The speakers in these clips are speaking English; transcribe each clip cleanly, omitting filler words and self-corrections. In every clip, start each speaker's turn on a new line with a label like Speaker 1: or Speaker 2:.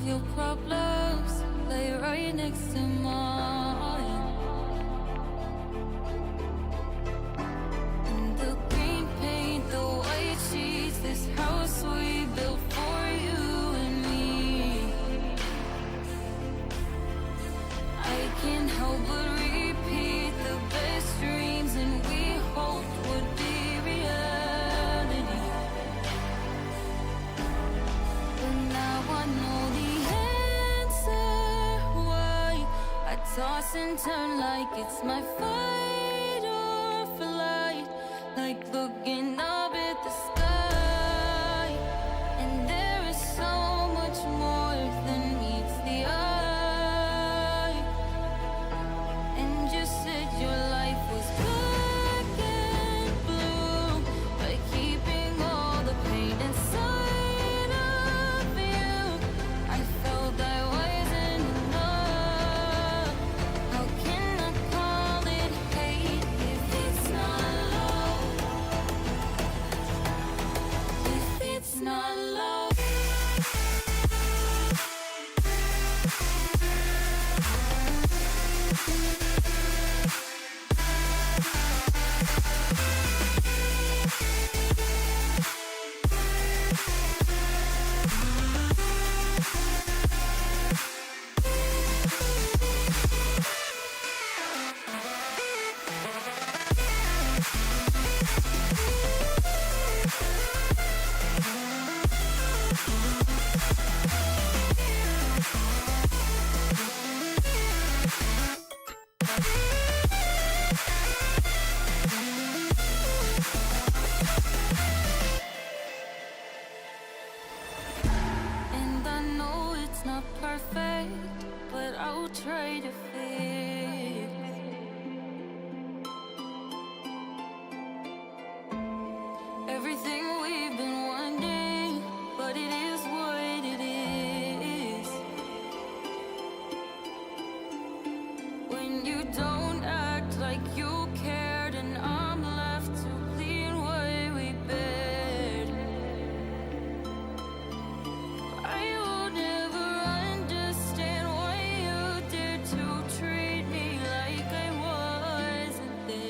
Speaker 1: of your problems lay right next to mine. And the green paint, the white sheets, this house we built for you and me. I can't help but repeat the best dreams and we hoped would be reality. But now I know the answer why I toss and turn like it's my fight or flight, like looking up at the sky. And there is so much more than meets the eye. And you said your life was black and blue by keeping all the pain inside of you. I felt I wasn't enough. How can I call it hate if it's not love? If it's not love. And I know it's not perfect, but I'll try to fix everything we've been wanting, but it is what it is. When you don't act like you cared and I'm left to clean what we bared, I will never understand why you dared to treat me like I wasn't there.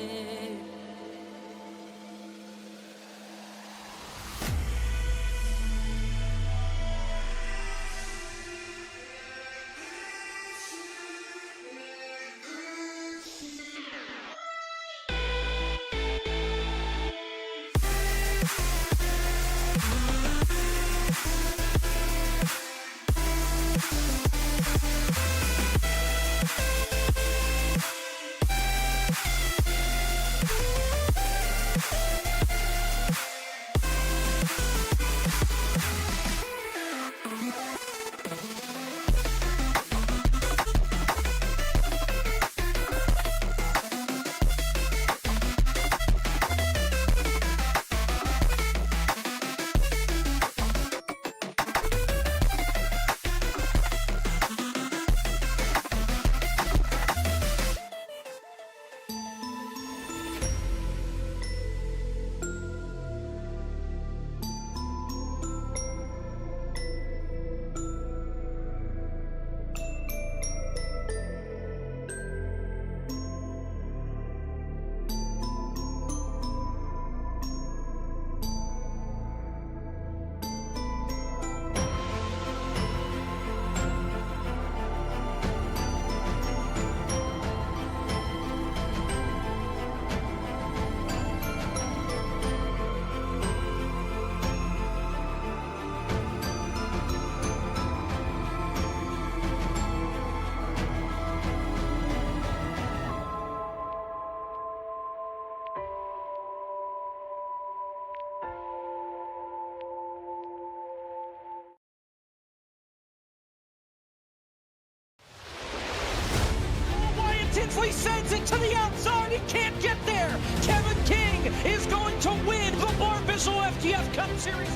Speaker 2: Intensely sends it to the outside. He can't get there. Kevin King is going to win the Barr FTF Cup Series.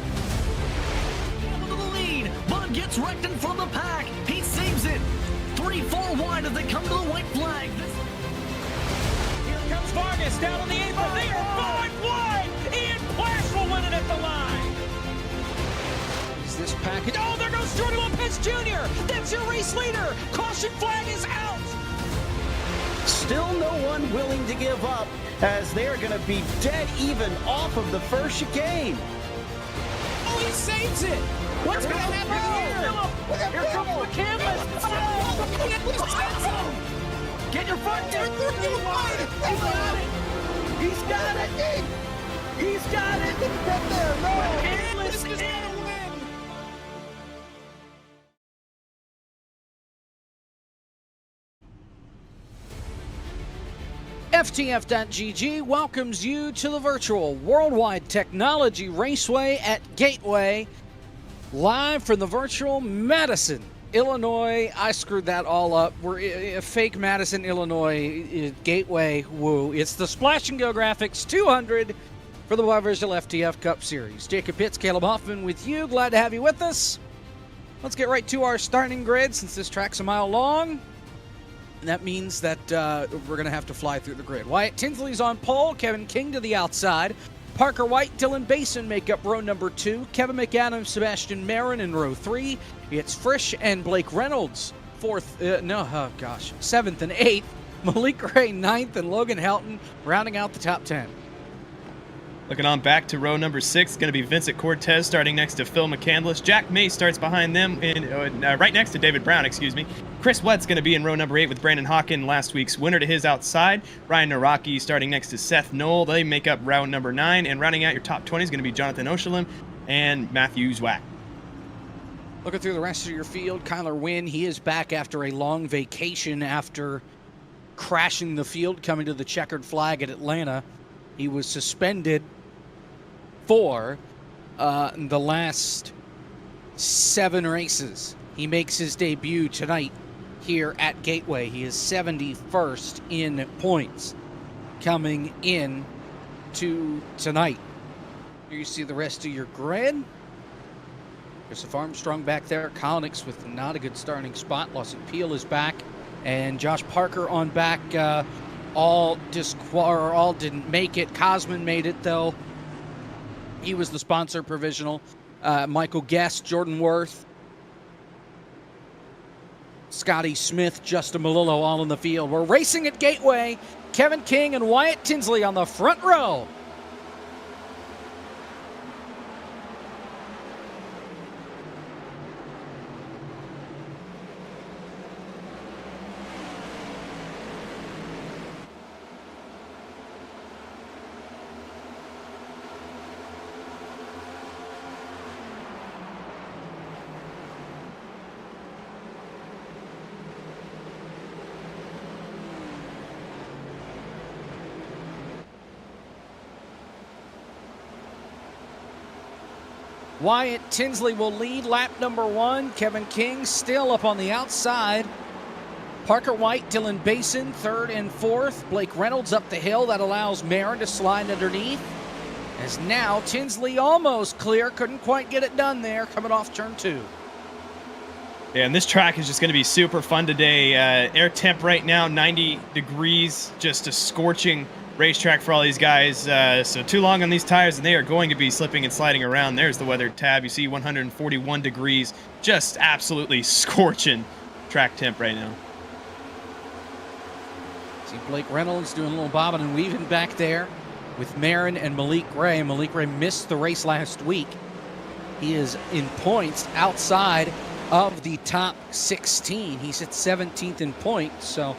Speaker 3: Into the lead. Bud gets wrecked in front of the pack. He saves it. 3-4 wide as they come to the white flag.
Speaker 2: Here comes Vargas down on the apron. They are 5 wide. Ian Plash will win it at the line. Is this package? Oh, there goes Jordan Lopez Jr. becomes your race leader. Caution flag is out.
Speaker 4: Still no one willing to give up, as they're going to be dead even off of the first chicane.
Speaker 2: Oh, he saves it. What's going to happen here? Here comes McCandless. Oh,
Speaker 3: Get your front gear.
Speaker 4: He's got it! He's got it! Get there, no!
Speaker 2: McCandless is going to win. FTF.GG welcomes you to the virtual Worldwide Technology Raceway at Gateway, live from the virtual Madison, Illinois. I screwed that all up. We're fake Madison, Illinois Gateway. Woo. It's the Splash and Go Graphics 200 for the Virtual FTF Cup Series. Jacob Pitts, Caleb Hoffman with you. Glad to have you with us. Let's get right to our starting grid since this track's a mile long. And that means that we're going to have to fly through the grid. Wyatt Tinsley's on pole, Kevin King to the outside. Parker White, Dylan Basin make up row number 2. Kevin McAdams, Sebastian Marin in row 3. It's Frisch and Blake Reynolds, 7th and 8th. Malik Ray, 9th, and Logan Helton rounding out the top 10.
Speaker 5: Looking on back to row number 6, going to be Vincent Cortez starting next to Phil McCandless. Jack May starts behind them, right next to David Brown, Chris Wett's going to be in row number 8 with Brandon Hawken, last week's winner, to his outside. Ryan Naraki starting next to Seth Knoll. They make up round number 9, and rounding out your top 20 is going to be Jonathan Oshalim and Matthew Zwack.
Speaker 2: Looking through the rest of your field, Kyler Wynn, he is back after a long vacation after crashing the field coming to the checkered flag at Atlanta. He was suspended for the last 7 races. He makes his debut tonight here at Gateway. He is 71st in points coming in to tonight. Here you see the rest of your grid. Joseph Armstrong back there. Collins with not a good starting spot. Lawson Peel is back. And Josh Parker on back. All didn't make it. Cosman made it, though. He was the sponsor provisional. Michael Guest, Jordan Worth, Scotty Smith, Justin Malillo all in the field. We're racing at Gateway. Kevin King and Wyatt Tinsley on the front row. Wyatt Tinsley will lead lap number 1. Kevin King still up on the outside. Parker White, Dylan Basin, 3rd and 4th. Blake Reynolds up the hill. That allows Marin to slide underneath. As now Tinsley almost clear. Couldn't quite get it done there coming off turn 2.
Speaker 5: Yeah, and this track is just going to be super fun today. Air temp right now, 90 degrees. Just a scorching racetrack for all these guys. So too long on these tires and they are going to be slipping and sliding around. There's the weather tab. You see 141 degrees. Just absolutely scorching track temp right now.
Speaker 2: See Blake Reynolds doing a little bobbing and weaving back there with Marin and Malik Ray. Malik Ray missed the race last week. He is in points outside of the top 16. He's at 17th in points, so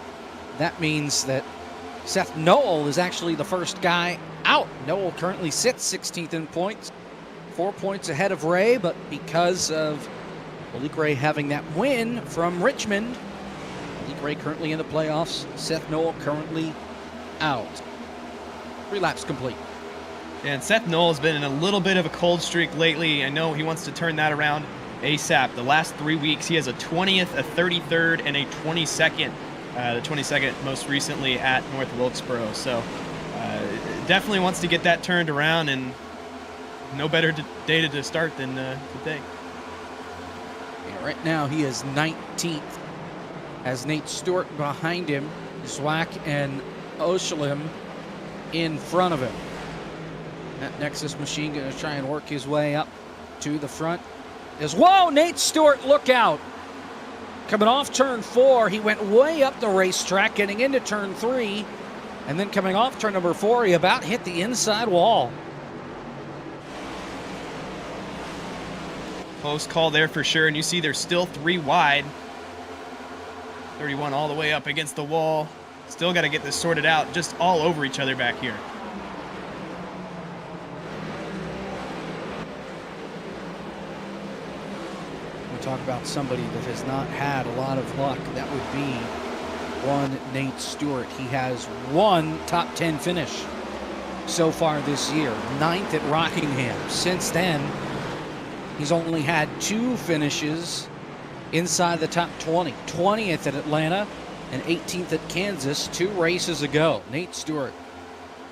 Speaker 2: that means that Seth Knoll is actually the first guy out. Knoll currently sits 16th in points, 4 points ahead of Ray, but because of Malik Ray having that win from Richmond, Malik Ray currently in the playoffs, Seth Knoll currently out. 3 laps complete.
Speaker 5: Yeah, and Seth Knoll has been in a little bit of a cold streak lately. I know he wants to turn that around ASAP. The last 3 weeks, he has a 20th, a 33rd, and a 22nd. The 22nd most recently at North Wilkesboro. So definitely wants to get that turned around, and no better day to start than today.
Speaker 2: Yeah, right now he is 19th. Has Nate Stewart behind him, Zwack and Oshalim in front of him. That Nexus machine going to try and work his way up to the front. Whoa, Nate Stewart, look out. Coming off turn 4, he went way up the racetrack, getting into turn 3, and then coming off turn number 4, he about hit the inside wall.
Speaker 5: Close call there for sure, and you see they're still 3 wide. 31 all the way up against the wall. Still got to get this sorted out, just all over each other back here.
Speaker 2: Talk about somebody that has not had a lot of luck. That would be one Nate Stewart. He has one top 10 finish so far this year, 9th at Rockingham. Since then, he's only had 2 finishes inside the top 20. 20th at Atlanta and 18th at Kansas 2 races ago. Nate Stewart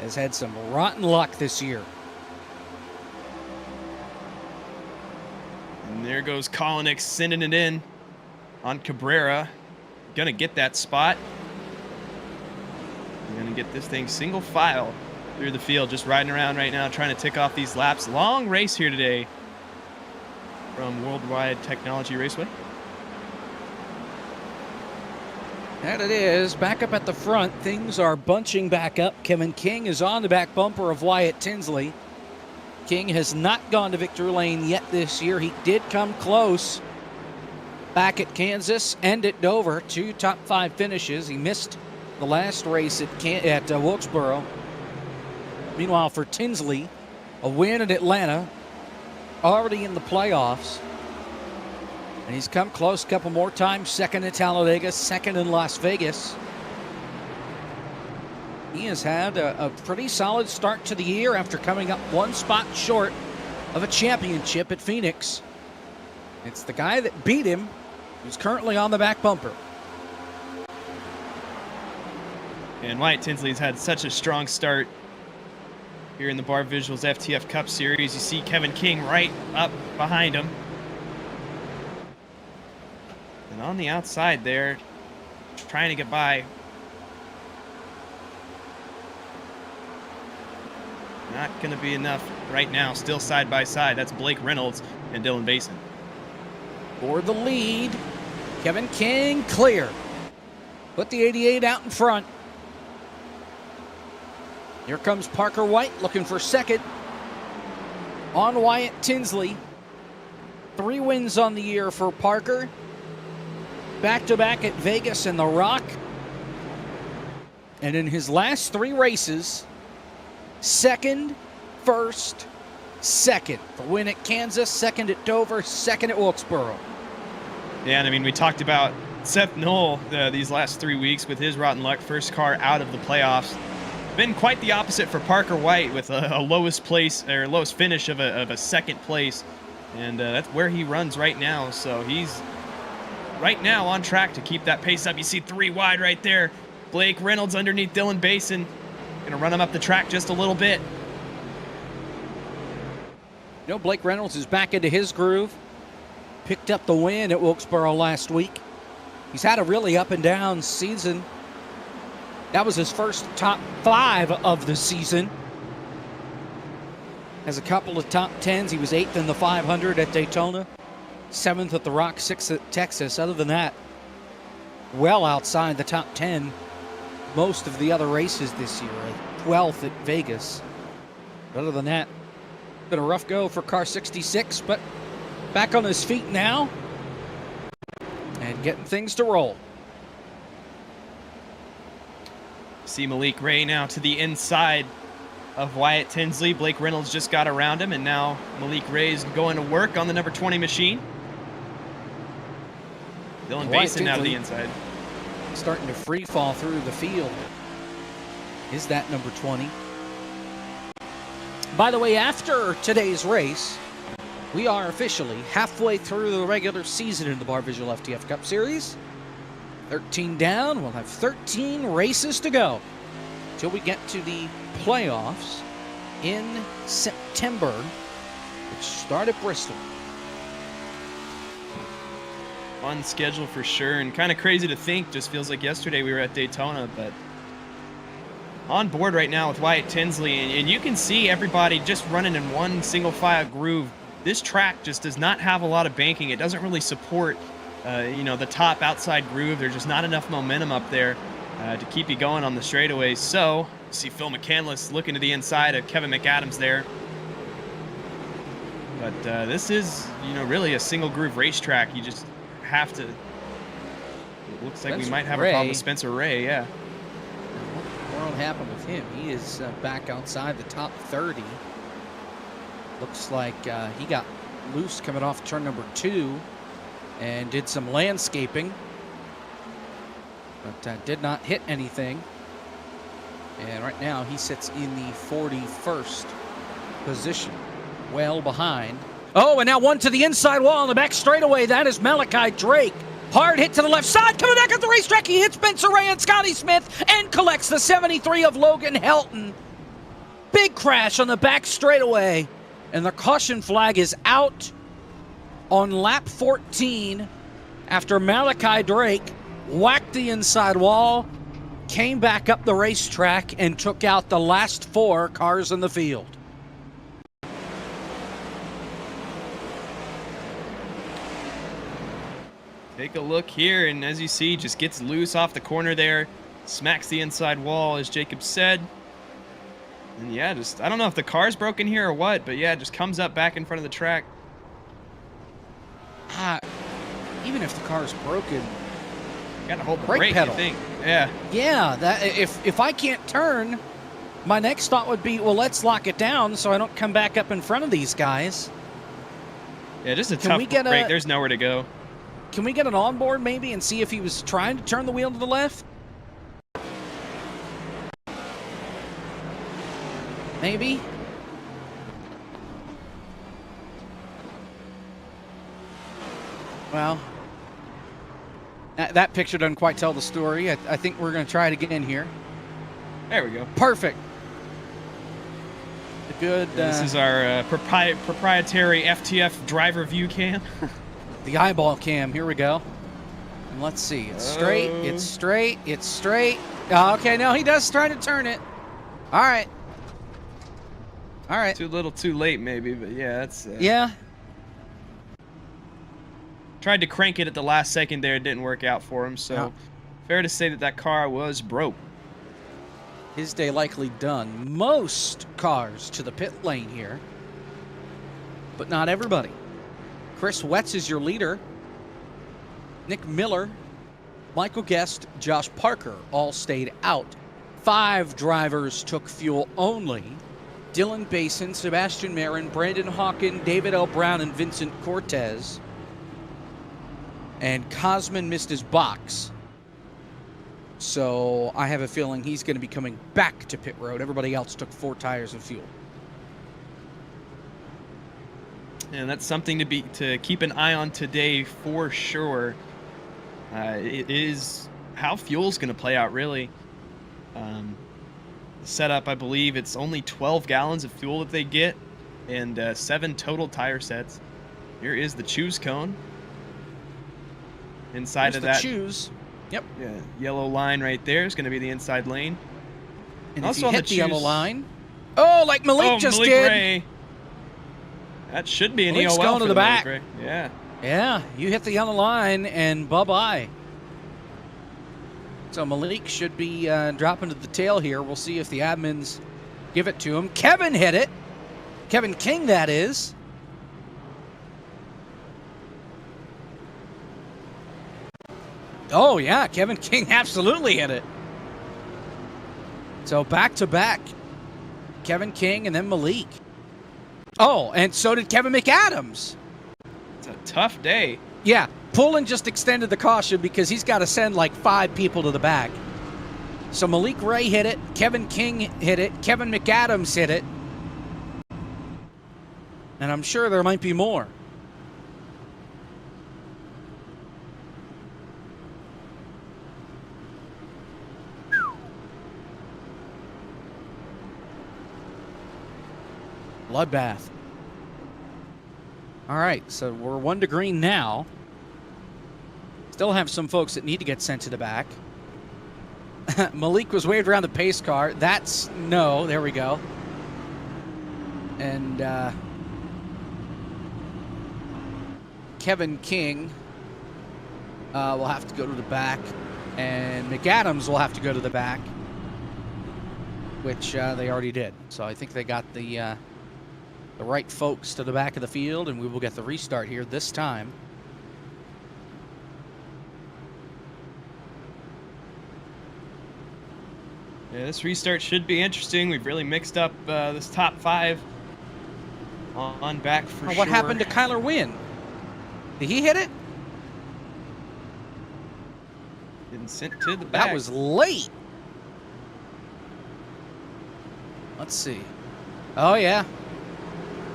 Speaker 2: has had some rotten luck this year.
Speaker 5: And there goes Kolinick sending it in on Cabrera. Gonna get that spot. Gonna get this thing single file through the field, just riding around right now, trying to tick off these laps. Long race here today from Worldwide Technology Raceway.
Speaker 2: And it is. Back up at the front, things are bunching back up. Kevin King is on the back bumper of Wyatt Tinsley. King has not gone to victory lane yet this year. He did come close back at Kansas and at Dover. 2 top 5 finishes. He missed the last race at Wilkesboro. Meanwhile, for Tinsley, a win at Atlanta, already in the playoffs. And he's come close a couple more times. 2nd at Talladega, 2nd in Las Vegas. He has had a pretty solid start to the year after coming up 1 spot short of a championship at Phoenix. It's the guy that beat him who's currently on the back bumper.
Speaker 5: And Wyatt Tinsley's had such a strong start here in the Barr Visuals FTF Cup Series. You see Kevin King right up behind him. And on the outside there, trying to get by. Not going to be enough right now. Still side by side. That's Blake Reynolds and Dylan Basin.
Speaker 2: For the lead, Kevin King clear. Put the 88 out in front. Here comes Parker White looking for 2nd. On Wyatt Tinsley. 3 wins on the year for Parker. Back-to-back at Vegas and the Rock. And in his last 3 races, 2nd, 1st, 2nd. The win at Kansas, 2nd at Dover, 2nd at Wilkesboro.
Speaker 5: Yeah, and I mean, we talked about Seth Knoll these last 3 weeks with his rotten luck. First car out of the playoffs. Been quite the opposite for Parker White with a lowest finish of a 2nd place. And that's where he runs right now. So he's right now on track to keep that pace up. You see 3 wide right there. Blake Reynolds underneath Dylan Basin. Gonna run him up the track just a little bit.
Speaker 2: You know, Blake Reynolds is back into his groove. Picked up the win at Wilkesboro last week. He's had a really up and down season. That was his first top 5 of the season. Has a couple of top 10s. He was 8th in the 500 at Daytona, 7th at the Rock, 6th at Texas. Other than that, well outside the top 10 most of the other races this year. 12th at Vegas. Other than that, been a rough go for car 66, but back on his feet now and getting things to roll.
Speaker 5: See Malik Ray now to the inside of Wyatt Tinsley. Blake Reynolds just got around him, and now Malik Ray is going to work on the number 20 machine. Dylan Basin now to the inside.
Speaker 2: Starting to free fall through the field. Is that number 20? By the way, after today's race, we are officially halfway through the regular season in the Barr Visual FTF Cup Series. 13 down. We'll have 13 races to go till we get to the playoffs in September, which start at Bristol.
Speaker 5: Fun schedule for sure, and kind of crazy to think. Just feels like yesterday we were at Daytona, but on board right now with Wyatt Tinsley, and you can see everybody just running in one single file groove. This track just does not have a lot of banking. It doesn't really support the top outside groove. There's just not enough momentum up there to keep you going on the straightaways. So, see Phil McCandless looking to the inside of Kevin McAdams there. But this is, really a single groove racetrack. You just have to. It looks like we might have a problem with Spencer Ray. Yeah.
Speaker 2: What happened with him? He is back outside the top 30. Looks like he got loose coming off turn number 2 and did some landscaping, but did not hit anything. And right now he sits in the 41st position, well behind. Oh, and now one to the inside wall on the back straightaway. That is Malachi Drake. Hard hit to the left side, coming back at the racetrack. He hits Spencer Ray and Scotty Smith and collects the 73 of Logan Helton. Big crash on the back straightaway, and the caution flag is out on lap 14 after Malachi Drake whacked the inside wall, came back up the racetrack, and took out the last 4 cars in the field.
Speaker 5: Take a look here, and as you see, just gets loose off the corner there, smacks the inside wall, as Jacob said. And yeah, just, I don't know if the car's broken here or what, but yeah, just comes up back in front of the track.
Speaker 2: Even if the car's broken,
Speaker 5: You gotta hold the
Speaker 2: brake
Speaker 5: brake,
Speaker 2: pedal.
Speaker 5: you think. Yeah.
Speaker 2: Yeah, that if I can't turn, my next thought would be, well, let's lock it down so I don't come back up in front of these guys.
Speaker 5: Yeah, just a
Speaker 2: Can
Speaker 5: tough
Speaker 2: we get
Speaker 5: brake. There's nowhere to go.
Speaker 2: Can we get an onboard maybe and see if he was trying to turn the wheel to the left? Maybe. Well, that picture doesn't quite tell the story. I think we're going to try it again here.
Speaker 5: There we go.
Speaker 2: Perfect. Good.
Speaker 5: This is our proprietary FTF driver view cam.
Speaker 2: The eyeball cam. Here we go. And let's see. It's straight. It's straight. It's straight. Okay, no, he does try to turn it. All right. All right.
Speaker 5: Too little, too late, maybe, but yeah, that's.
Speaker 2: Yeah.
Speaker 5: Tried to crank it at the last second there. It didn't work out for him, so fair to say that car was broke.
Speaker 2: His day likely done. Most cars to the pit lane here, but not everybody. Chris Wetz is your leader. Nick Miller, Michael Guest, Josh Parker all stayed out. 5 drivers took fuel only. Dylan Basin, Sebastian Marin, Brandon Hawken, David L. Brown, and Vincent Cortez. And Cosman missed his box. So I have a feeling he's going to be coming back to pit road. Everybody else took 4 tires of fuel.
Speaker 5: And that's something to keep an eye on today for sure. It is how fuel's going to play out, really. The setup, I believe, it's only 12 gallons of fuel that they get, and 7 total tire sets. Here is the choose cone. Inside
Speaker 2: Here's
Speaker 5: of that,
Speaker 2: choose. Yep.
Speaker 5: Yeah, yellow line right there is going to be the inside lane.
Speaker 2: And
Speaker 5: Also
Speaker 2: if you
Speaker 5: on
Speaker 2: hit the yellow
Speaker 5: choose-
Speaker 2: line, like Malik just
Speaker 5: Malik
Speaker 2: did.
Speaker 5: Ray. That should be an
Speaker 2: Malik's
Speaker 5: EOL
Speaker 2: going
Speaker 5: for
Speaker 2: to the
Speaker 5: Malik
Speaker 2: back.
Speaker 5: Ray. Yeah.
Speaker 2: Yeah, you hit the yellow line and bye-bye. So Malik should be dropping to the tail here. We'll see if the admins give it to him. Kevin hit it. Kevin King, that is. Oh, yeah, Kevin King absolutely hit it. So back-to-back, Kevin King and then Malik. Oh, and so did Kevin McAdams.
Speaker 5: It's a tough day.
Speaker 2: Yeah, Pullen just extended the caution because he's got to send like 5 people to the back. So Malik Ray hit it, Kevin King hit it, Kevin McAdams hit it. And I'm sure there might be more. Bloodbath. All right, so we're 1 to green now. Still have some folks that need to get sent to the back. Malik was waved around the pace car. That's no. There we go. And Kevin King will have to go to the back, and McAdams will have to go to the back, which they already did. So I think they got the right folks to the back of the field, and we will get the restart here this time.
Speaker 5: Yeah, this restart should be interesting. We've really mixed up this top 5 on back for sure.
Speaker 2: What happened to Kyler Wynn? Did he hit it?
Speaker 5: Didn't send to the back.
Speaker 2: That was late. Let's see. Oh, yeah.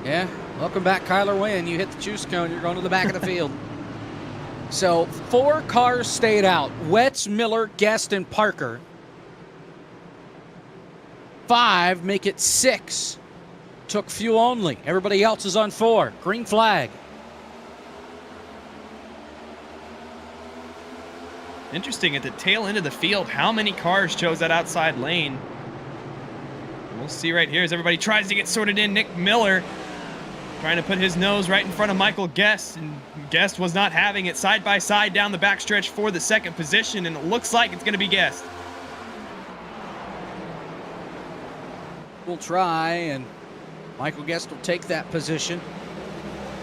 Speaker 2: Yeah. Welcome back, Kyler Wynn. You hit the juice cone. You're going to the back of the field. So 4 cars stayed out. Wetz, Miller, Guest, and Parker. 5 make it 6. Took fuel only. Everybody else is on 4. Green flag.
Speaker 5: Interesting at the tail end of the field, how many cars chose that outside lane. We'll see right here as everybody tries to get sorted in. Nick Miller trying to put his nose right in front of Michael Guest, and Guest was not having it. Side by side down the backstretch for the 2nd position, and it looks like it's going to be Guest.
Speaker 2: We'll try, and Michael Guest will take that position.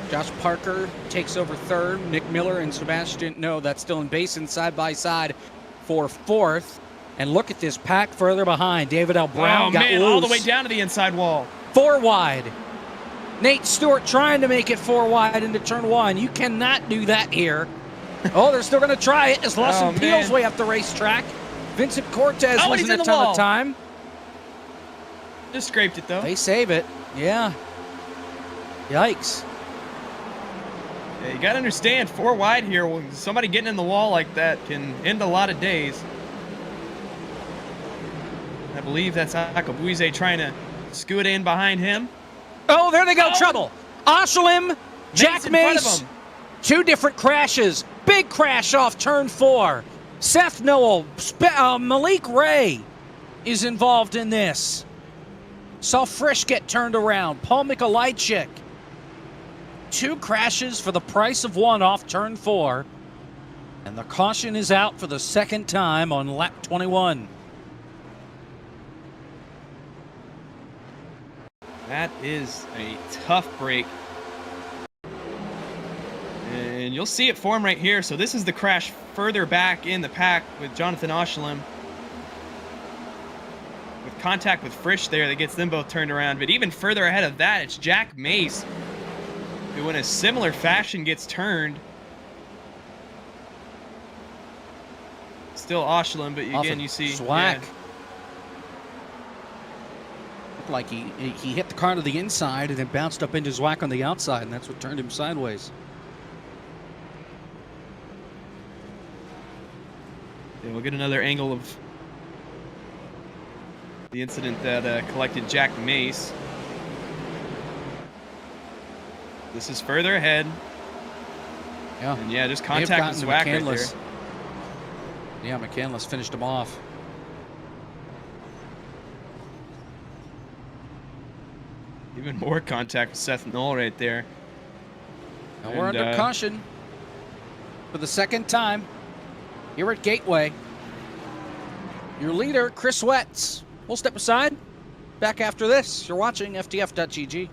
Speaker 2: Josh Parker takes over 3rd. Nick Miller and Sebastian, no, that's still in Basin side by side for 4th. And look at this pack further behind. David L. Brown got loose.
Speaker 5: All the way down to the inside wall.
Speaker 2: 4 wide. Nate Stewart trying to make it 4 wide into turn 1. You cannot do that here. Oh, they're still going to try it as Lawson peels way up the racetrack. Vincent Cortez losing a ton of time.
Speaker 5: Just scraped it, though.
Speaker 2: They save it. Yeah. Yikes.
Speaker 5: Yeah, you got to understand, 4 wide here, when somebody getting in the wall like that can end a lot of days. I believe that's Akabuize trying to scoot in behind him.
Speaker 2: Oh, there they go. Trouble. Oshalim, Jack Mace. 2 different crashes. Big crash off turn 4. Seth Noel, Malik Ray is involved in this. Saw Frisch get turned around. Paul Mikolajczyk. 2 crashes for the price of 1 off turn 4. And the caution is out for the 2nd time on lap 21.
Speaker 5: That is a tough break. And you'll see it form right here. So this is the crash further back in the pack with Jonathan Oshalim. With contact with Frisch there that gets them both turned around. But even further ahead of that, it's Jack Mace, who in a similar fashion gets turned. Still Oshalim, but again, you see...
Speaker 2: Swack. Yeah. Looked like he hit the car to the inside and then bounced up into Zwack on the outside, and that's what turned him sideways.
Speaker 5: Yeah, we'll get another angle of the incident that collected Jack Mace. This is further ahead.
Speaker 2: Yeah.
Speaker 5: And yeah, just contact with Zwack right there.
Speaker 2: Yeah, McCandless finished him off.
Speaker 5: Even more contact with Seth Knoll right there.
Speaker 2: Now we're under caution for the 2nd time here at Gateway. Your leader, Chris Wetz. We'll step aside. Back after this. You're watching FTF.GG.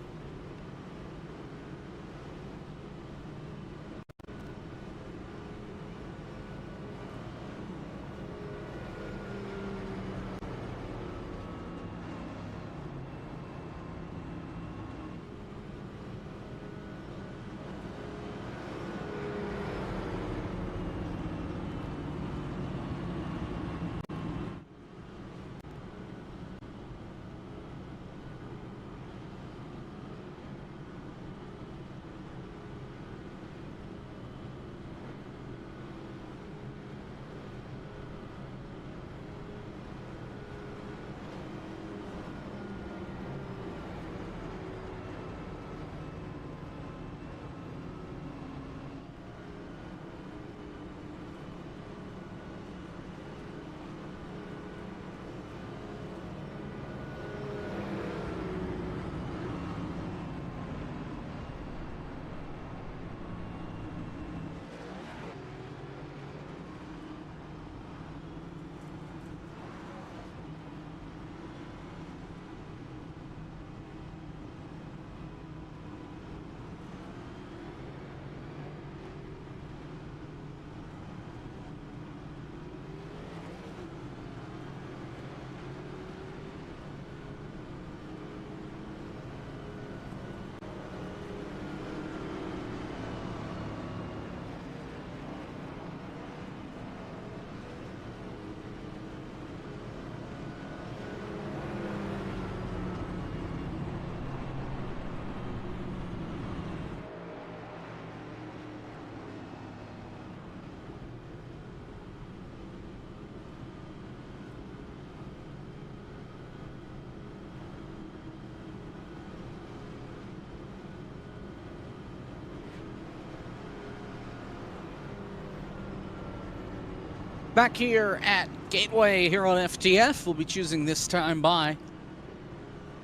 Speaker 2: Back here at Gateway here on FTF, we'll be choosing this time by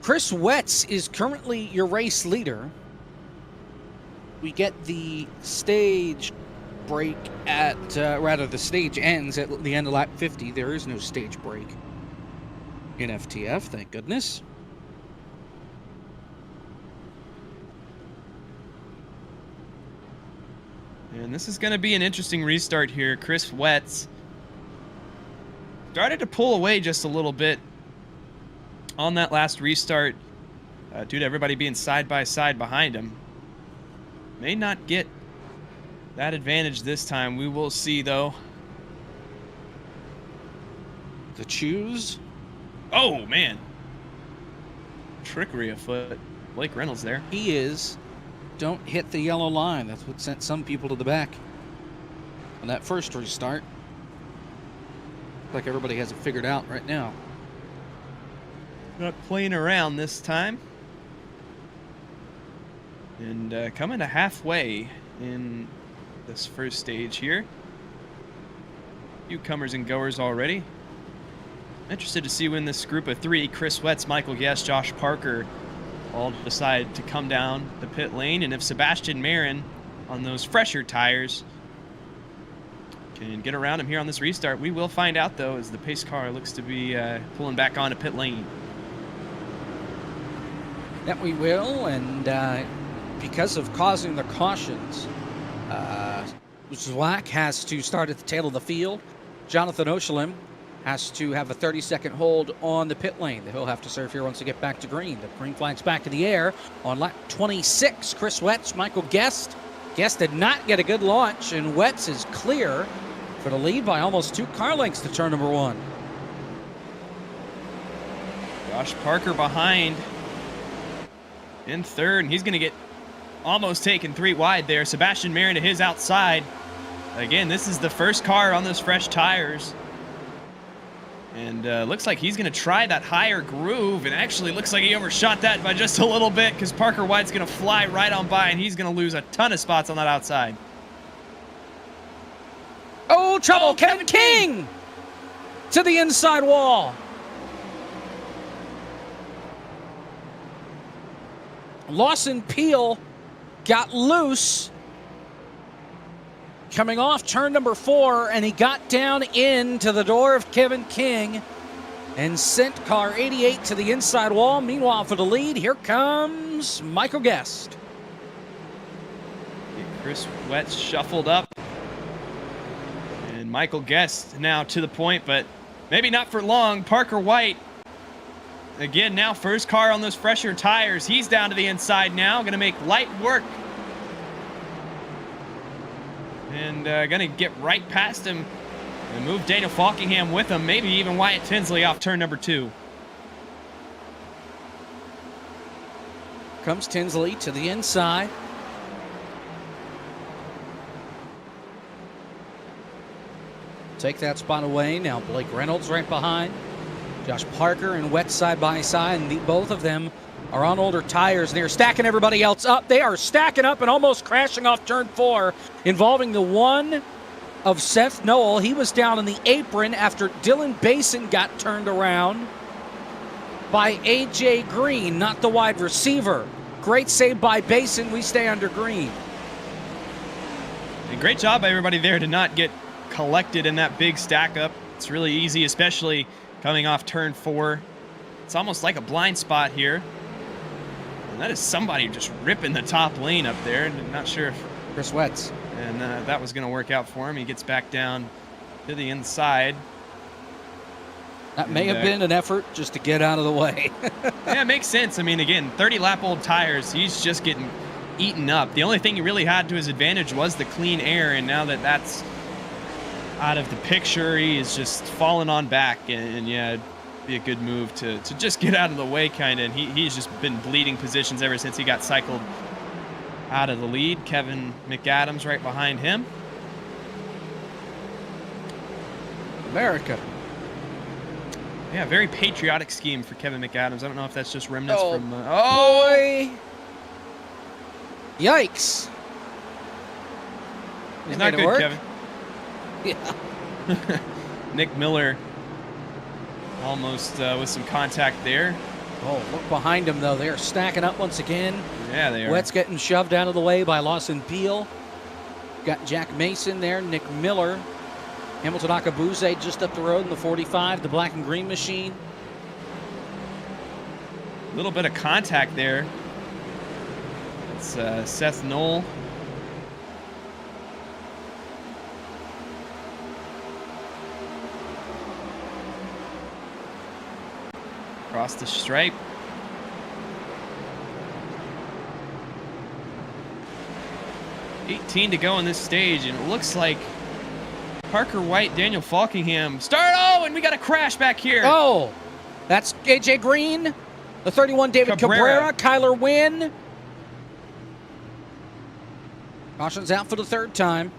Speaker 2: Chris Wetz is currently your race leader. We get the stage break at, rather the stage ends at the end of lap 50. There is no stage break in FTF, thank goodness.
Speaker 5: And this is going to be an interesting restart here. Chris Wetz started to pull away just a little bit on that last restart due to everybody being side by side behind him. May not get that advantage this time. We will see, though.
Speaker 2: The choose.
Speaker 5: Oh, man. Trickery afoot. Blake Reynolds there.
Speaker 2: He is. Don't hit the yellow line. That's what sent some people to the back on that first restart. Like everybody has it figured out right now.
Speaker 5: Not playing around this time. And coming to halfway in this first stage here. A few comers and goers already. Interested to see when this group of three, Chris Wetz, Michael Guest, Josh Parker, all decide to come down the pit lane. And if Sebastian Marin on those fresher tires can get around him here on this restart, we will find out, though, as the pace car looks to be pulling back onto pit lane.
Speaker 2: That we will, and because of causing the cautions, Zwack has to start at the tail of the field. Jonathan Oshalim has to have a 30-second hold on the pit lane that he'll have to serve here once they get back to green. The green flag's back in the air on lap 26. Chris Wetz, Michael Guest. Guest did not get a good launch, and Wetz is clear for the lead by almost 2 car lengths to turn number 1.
Speaker 5: Josh Parker behind in third, and he's going to get almost taken 3 wide there. Sebastian Marin to his outside. Again, this is the first car on those fresh tires. And looks like he's going to try that higher groove, and actually looks like he overshot that by just a little bit because Parker White's going to fly right on by, and he's going to lose a ton of spots on that outside.
Speaker 2: Oh, trouble. Oh, Kevin King to the inside wall. Lawson Peel got loose coming off turn number 4, and he got down into the door of Kevin King and sent car 88 to the inside wall. Meanwhile, for the lead, here comes Michael Guest.
Speaker 5: Chris Wetz shuffled up, and Michael Guest now to the point, but maybe not for long. Parker White, again, now first car on those fresher tires. He's down to the inside now, going to make light work. And going to get right past him and move Daniel Falkingham with him. Maybe even Wyatt Tinsley off turn number 2.
Speaker 2: Comes Tinsley to the inside. Take that spot away. Now Blake Reynolds right behind. Josh Parker and Wetz side by side, and both of them are on older tires, and they're stacking everybody else up. They are stacking up and almost crashing off turn 4, involving the one of Seth Noel. He was down in the apron after Dylan Basin got turned around by A.J. Green, not the wide receiver. Great save by Basin. We stay under green.
Speaker 5: And great job by everybody there to not get collected in that big stack up. It's really easy, especially coming off turn 4. It's almost like a blind spot here. And that is somebody just ripping the top lane up there. And not sure if
Speaker 2: Chris Wetz.
Speaker 5: And that was going to work out for him. He gets back down to the inside.
Speaker 2: That may have been an effort just to get out of the way.
Speaker 5: Yeah, it makes sense. I mean, again, 30-lap-old tires, he's just getting eaten up. The only thing he really had to his advantage was the clean air, and now that that's out of the picture, he is just falling on back. And yeah, it'd be a good move to just get out of the way, kind of. And he's just been bleeding positions ever since he got cycled out of the lead. Kevin McAdams right behind him.
Speaker 2: America.
Speaker 5: Yeah, very patriotic scheme for Kevin McAdams. I don't know if that's just remnants from...
Speaker 2: boy! Yikes.
Speaker 5: He's not good, Kevin.
Speaker 2: Yeah.
Speaker 5: Nick Miller almost with some contact there.
Speaker 2: Oh, look behind him, though. They are stacking up once again.
Speaker 5: Yeah, they are.
Speaker 2: Wett's getting shoved out of the way by Lawson Peel. Got Jack Mason there, Nick Miller. Hamilton Akabuze just up the road in the 45, the black and green machine.
Speaker 5: A little bit of contact there. It's Seth Knoll. Across the stripe. $18 to go in this stage, and it looks like Parker White, Daniel Falkingham start. Oh, and we got a crash back here.
Speaker 2: Oh, that's AJ Green, the 31 David Cabrera, Kyler Wynn. Caution's out for the third time.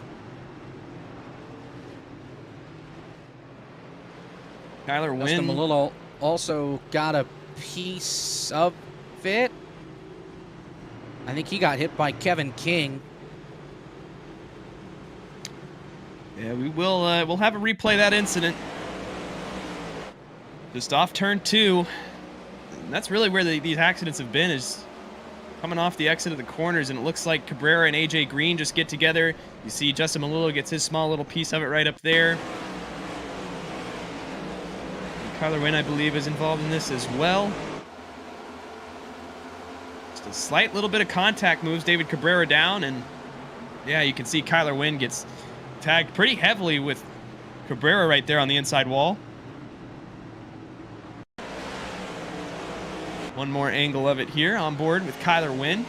Speaker 5: Kyler Wynn.
Speaker 2: Justin Malillo also got a piece of it. I think he got hit by Kevin King.
Speaker 5: Yeah, we will. We'll have a replay of that incident. Just off turn 2. And that's really where these accidents have been, is coming off the exit of the corners, and it looks like Cabrera and AJ Green just get together. You see Justin Malillo gets his small little piece of it right up there. Kyler Wynn, I believe, is involved in this as well. Just a slight little bit of contact moves David Cabrera down, and yeah, you can see Kyler Wynn gets tagged pretty heavily with Cabrera right there on the inside wall. One more angle of it here on board with Kyler Wynn.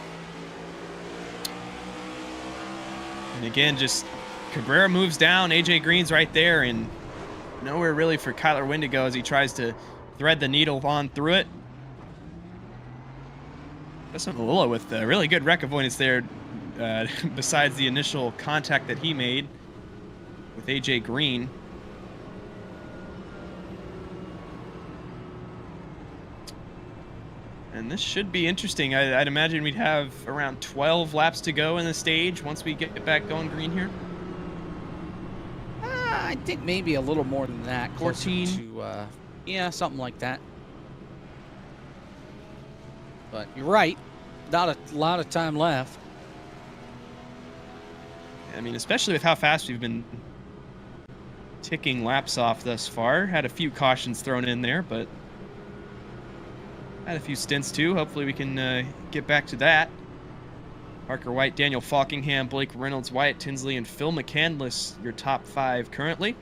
Speaker 5: And again, just Cabrera moves down, AJ Green's right there, and nowhere really for Kyler Wynn to go as he tries to thread the needle on through it. Justin Malillo with a really good wreck avoidance there, besides the initial contact that he made with AJ Green. And this should be interesting. I'd imagine we'd have around 12 laps to go in the stage once we get back going green here.
Speaker 2: I think maybe a little more than that.
Speaker 5: 14
Speaker 2: to, yeah, something like that. But you're right. Not a lot of time left.
Speaker 5: I mean, especially with how fast we've been ticking laps off thus far. Had a few cautions thrown in there, but had a few stints too. Hopefully we can get back to that. Parker White, Daniel Falkingham, Blake Reynolds, Wyatt Tinsley, and Phil McCandless, your top 5 currently.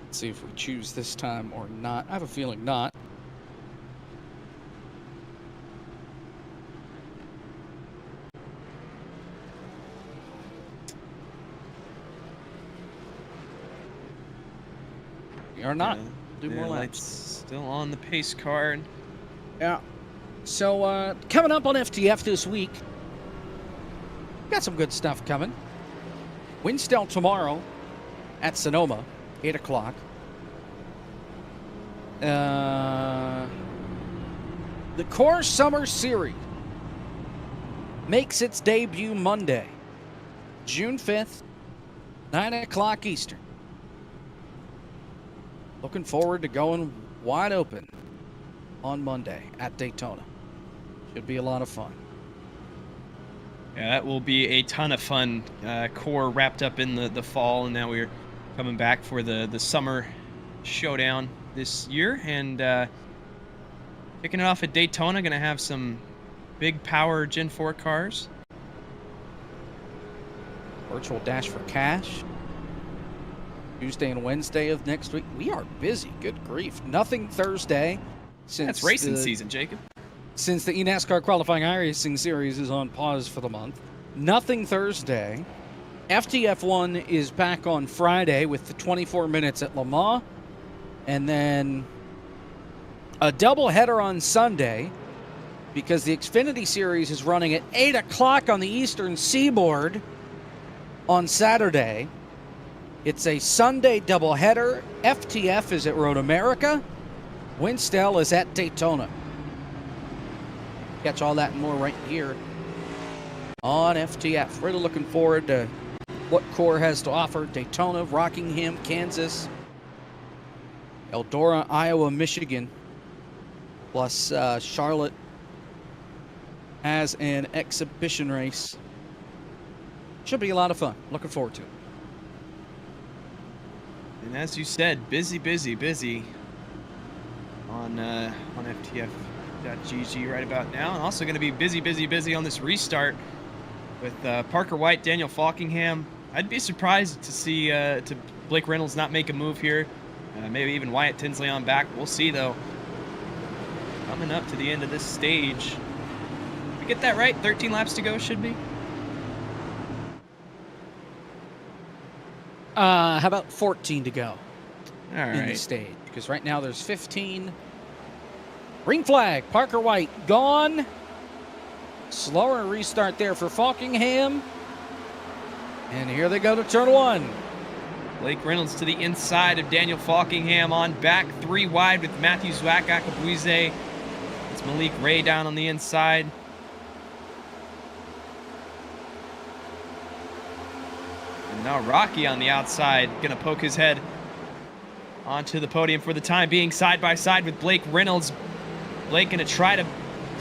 Speaker 2: Let's see if we choose this time or not. I have a feeling not. Or not. Do more laps.
Speaker 5: Still on the pace car.
Speaker 2: Yeah. So coming up on FTF this week, got some good stuff coming. Winstell tomorrow at Sonoma, 8 o'clock. The Core Summer Series makes its debut Monday, June 5th, 9 o'clock Eastern. Looking forward to going wide open on Monday at Daytona. Should be a lot of fun.
Speaker 5: Yeah, that will be a ton of fun. Core wrapped up in the fall, and now we're coming back for the summer showdown this year. And kicking it off at Daytona, going to have some big power Gen 4 cars.
Speaker 2: Virtual Dash for Cash. Tuesday and Wednesday of next week. We are busy. Good grief. Nothing Thursday.
Speaker 5: That's racing season, Jacob.
Speaker 2: Since the eNASCAR qualifying iRacing series is on pause for the month. Nothing Thursday. FTF1 is back on Friday with the 24 minutes at Le Mans. And then a doubleheader on Sunday because the Xfinity Series is running at 8 o'clock on the Eastern Seaboard on Saturday. It's a Sunday doubleheader. FTF is at Road America. Winstel is at Daytona. Catch all that and more right here on FTF. Really looking forward to what Core has to offer. Daytona, Rockingham, Kansas, Eldora, Iowa, Michigan, plus Charlotte as an exhibition race. Should be a lot of fun. Looking forward to it.
Speaker 5: And as you said, busy on FTF.gg right about now. And also going to be busy on this restart with Parker White, Daniel Falkingham. I'd be surprised to see to Blake Reynolds not make a move here. Maybe even Wyatt Tinsley on back. We'll see, though. Coming up to the end of this stage. Did we get that right? 13 laps to go, should be?
Speaker 2: How about 14 to go
Speaker 5: All
Speaker 2: in the
Speaker 5: right.
Speaker 2: stage? Because right now there's 15. Green flag, Parker White gone. Slower restart there for Falkingham. And here they go to turn one.
Speaker 5: Blake Reynolds to the inside of Daniel Falkingham on back, 3 wide with Matthew Zwack, Akabuize. It's Malik Ray down on the inside. And now Rocky on the outside, gonna poke his head onto the podium for the time being, side by side with Blake Reynolds. Blake gonna try to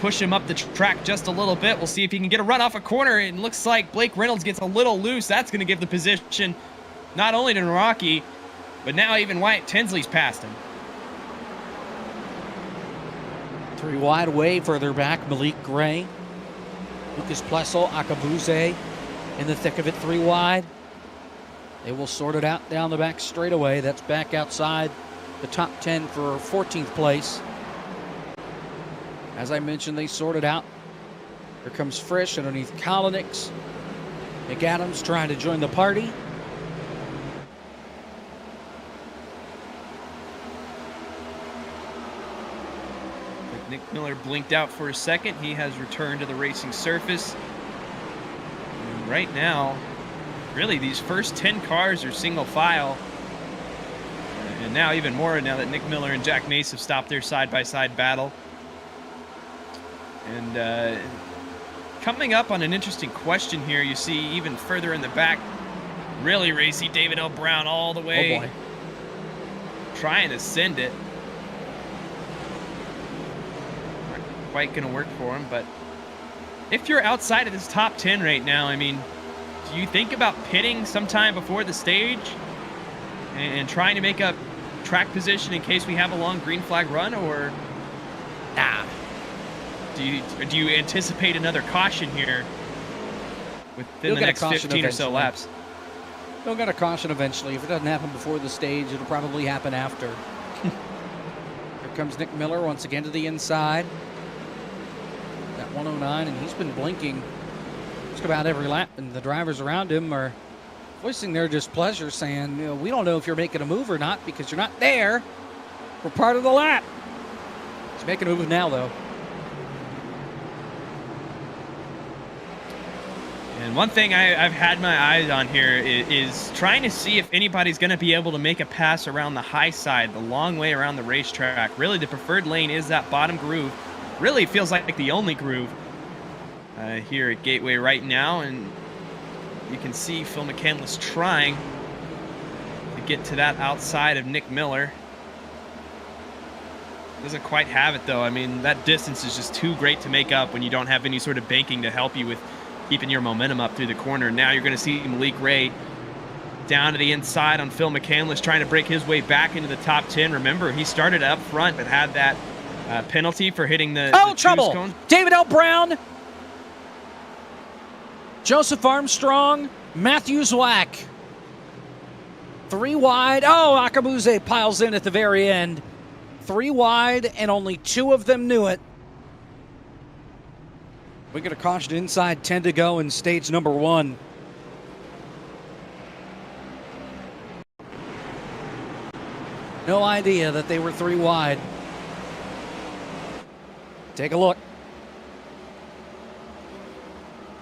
Speaker 5: push him up the track just a little bit. We'll see if he can get a run off a corner. It looks like Blake Reynolds gets a little loose. That's gonna give the position not only to Rocky, but now even Wyatt Tinsley's past him.
Speaker 2: 3 wide way further back, Malik Gray. Lucas Plessel, Akabuize in the thick of it, 3 wide. They will sort it out down the back straightaway. That's back outside the top 10 for 14th place. As I mentioned, they sorted out. Here comes Frisch underneath Kolonix. McAdams trying to join the party.
Speaker 5: Nick Miller blinked out for a second. He has returned to the racing surface. And right now, really, these first 10 cars are single file. And now even more now that Nick Miller and Jack Mace have stopped their side-by-side battle. And coming up on an interesting question here, you see even further in the back, really racy David L. Brown all the way.
Speaker 2: Oh boy.
Speaker 5: Trying to send it. Not quite going to work for him, but if you're outside of this top 10 right now, I mean, do you think about pitting sometime before the stage and trying to make a track position in case we have a long green flag run, or nah? Do you anticipate another caution here within the next 15 or so laps?
Speaker 2: They'll get a caution eventually. If it doesn't happen before the stage, it'll probably happen after. Here comes Nick Miller once again to the inside. That 109, and he's been blinking just about every lap, and the drivers around him are voicing their displeasure, saying, you know, we don't know if you're making a move or not because you're not there for part of the lap. He's making a move now, though.
Speaker 5: And one thing I've had my eyes on here is trying to see if anybody's going to be able to make a pass around the high side, the long way around the racetrack. Really, the preferred lane is that bottom groove. Really, it feels like the only groove here at Gateway right now. And you can see Phil McCandless trying to get to that outside of Nick Miller. Doesn't quite have it, though. I mean, that distance is just too great to make up when you don't have any sort of banking to help you with keeping your momentum up through the corner. Now you're going to see Malik Ray down to the inside on Phil McCandless, trying to break his way back into the top 10. Remember, he started up front but had that penalty for hitting the
Speaker 2: trouble.
Speaker 5: cone.
Speaker 2: David L. Brown, Joseph Armstrong, Matthew Zwack. 3 wide. Oh, Akabuize piles in at the very end. 3 wide, and only 2 of them knew it. We get a caution inside 10 to go in stage number 1. No idea that they were 3 wide. Take a look.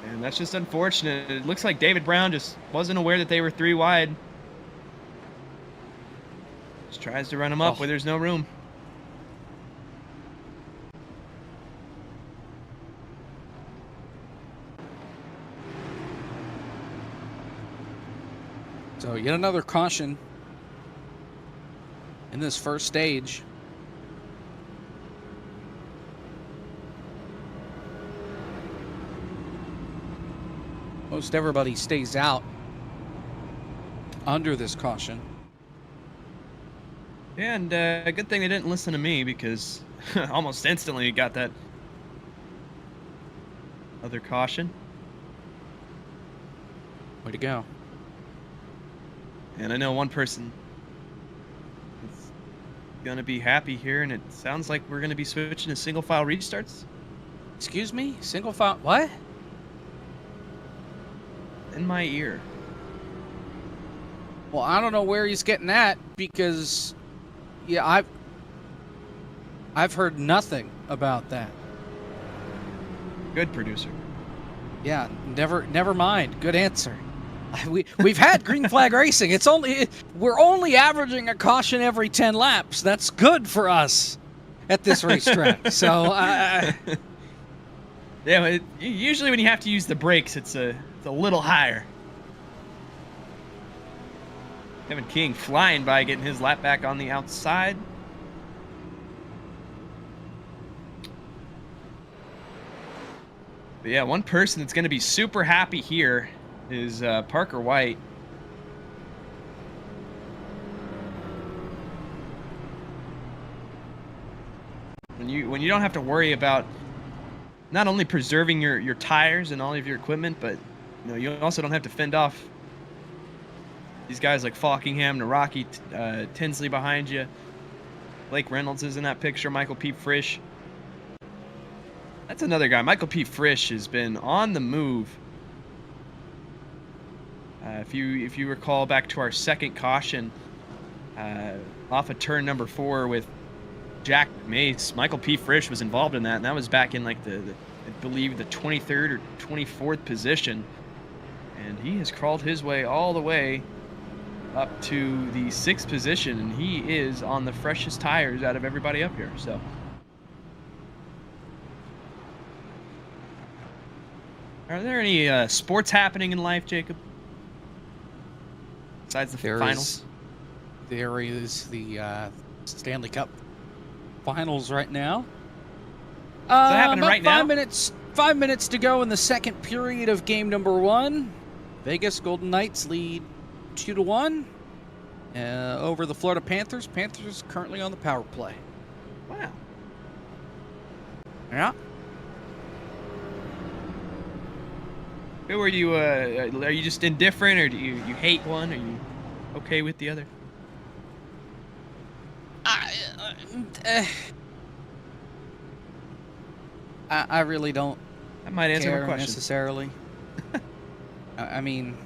Speaker 5: And that's just unfortunate. It looks like David Brown just wasn't aware that they were 3 wide. Tries to run him up where there's no room.
Speaker 2: So yet another caution in this first stage. Most everybody stays out under this caution.
Speaker 5: Yeah, and good thing they didn't listen to me because almost instantly got that other caution.
Speaker 2: Way to go.
Speaker 5: And I know one person is going to be happy here, and it sounds like we're going to be switching to single file restarts.
Speaker 2: Excuse me? Single file? What?
Speaker 5: In my ear.
Speaker 2: Well, I don't know where he's getting that because, yeah, I've heard nothing about that.
Speaker 5: Good producer.
Speaker 2: Yeah, never mind. Good answer. We've had green flag racing. We're only averaging a caution every 10 laps. That's good for us at this racetrack. So,
Speaker 5: yeah, usually when you have to use the brakes, it's a little higher. Kevin King flying by, getting his lap back on the outside. But yeah, one person that's going to be super happy here is Parker White. When you don't have to worry about not only preserving your tires and all of your equipment, but you also don't have to fend off these guys like Falkingham, Naraki, Tinsley behind you. Blake Reynolds is in that picture. Michael P. Frisch. That's another guy. Michael P. Frisch has been on the move. If you recall back to our second caution off of turn number 4 with Jack Mace, Michael P. Frisch was involved in that, and that was back in like I believe the 23rd or 24th position, and he has crawled his way all the way up to the 6th position, and he is on the freshest tires out of everybody up here. So are there any sports happening in life, Jacob? Besides the finals?
Speaker 2: There is the Stanley Cup finals right now.
Speaker 5: Is that happening right now?
Speaker 2: 5 minutes to go in the second period of game number 1. Vegas Golden Knights lead 2-1 over the Florida Panthers. Panthers currently on the power play.
Speaker 5: Wow.
Speaker 2: Yeah.
Speaker 5: Who are you? Are you just indifferent, or do you hate one? Are you okay with the other?
Speaker 2: I really don't.
Speaker 5: That might answer
Speaker 2: care
Speaker 5: my question
Speaker 2: necessarily. I mean,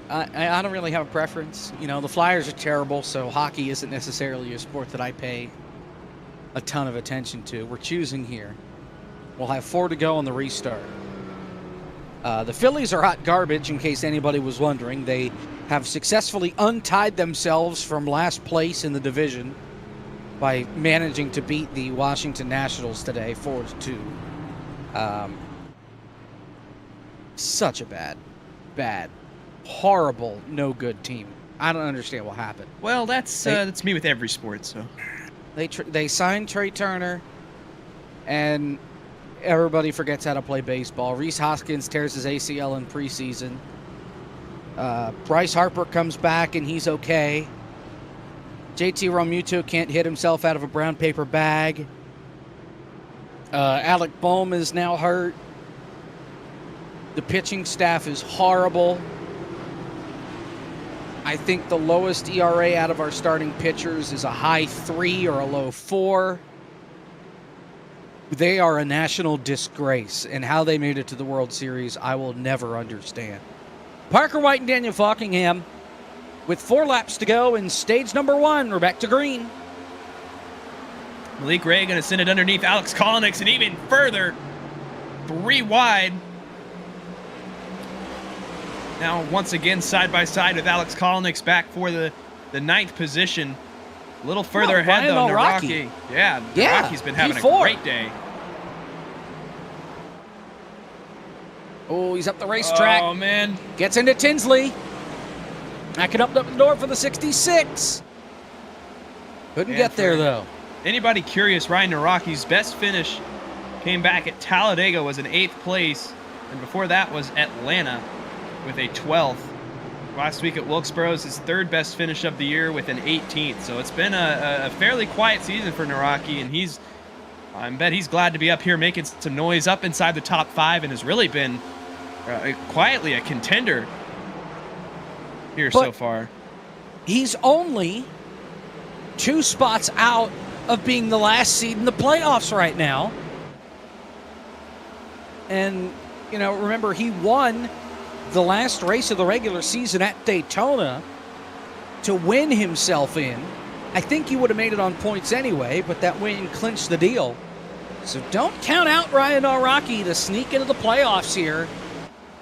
Speaker 2: I don't really have a preference. The Flyers are terrible, so hockey isn't necessarily a sport that I pay a ton of attention to. We're choosing here. We'll have 4 to go on the restart. The Phillies are hot garbage, in case anybody was wondering. They have successfully untied themselves from last place in the division by managing to beat the Washington Nationals today 4-2. Such a bad, horrible, no good team. I don't understand what happened.
Speaker 5: Well, that's me with every sport. So
Speaker 2: they signed Trey Turner, and everybody forgets how to play baseball. Rhys Hoskins tears his ACL in preseason. Bryce Harper comes back and he's okay. JT Realmuto can't hit himself out of a brown paper bag. Alec Boehm is now hurt. The pitching staff is horrible. I think the lowest ERA out of our starting pitchers is a high 3 or a low 4. They are a national disgrace, and how they made it to the World Series, I will never understand. Parker White and Daniel Falkingham with 4 laps to go in stage number 1. We're back to green.
Speaker 5: Malik Ray going to send it underneath Alex Kolnick and even further. 3 wide. Now, once again, side by side with Alex Kolnick's back for the 9th position. A little further ahead, though, Naraki. Yeah, Naraki's been having
Speaker 2: P4.
Speaker 5: a great day.
Speaker 2: Oh, he's up the racetrack.
Speaker 5: Oh, man.
Speaker 2: Gets into Tinsley. Backing up the door for the 66. Couldn't get there, though.
Speaker 5: Anybody curious, Ryan Naraki's best finish came back at Talladega, was in 8th place. And before that was Atlanta with a 12th. Last week at Wilkesboro is his 3rd best finish of the year with an 18th. So it's been a fairly quiet season for Naraki, and I bet he's glad to be up here making some noise up inside the top 5, and has really been quietly a contender here so far.
Speaker 2: He's only 2 spots out of being the last seed in the playoffs right now. And, you know, remember, he won the last race of the regular season at Daytona to win himself in. I think he would have made it on points anyway, but that win clinched the deal. So don't count out Ryan Naraki to sneak into the playoffs here,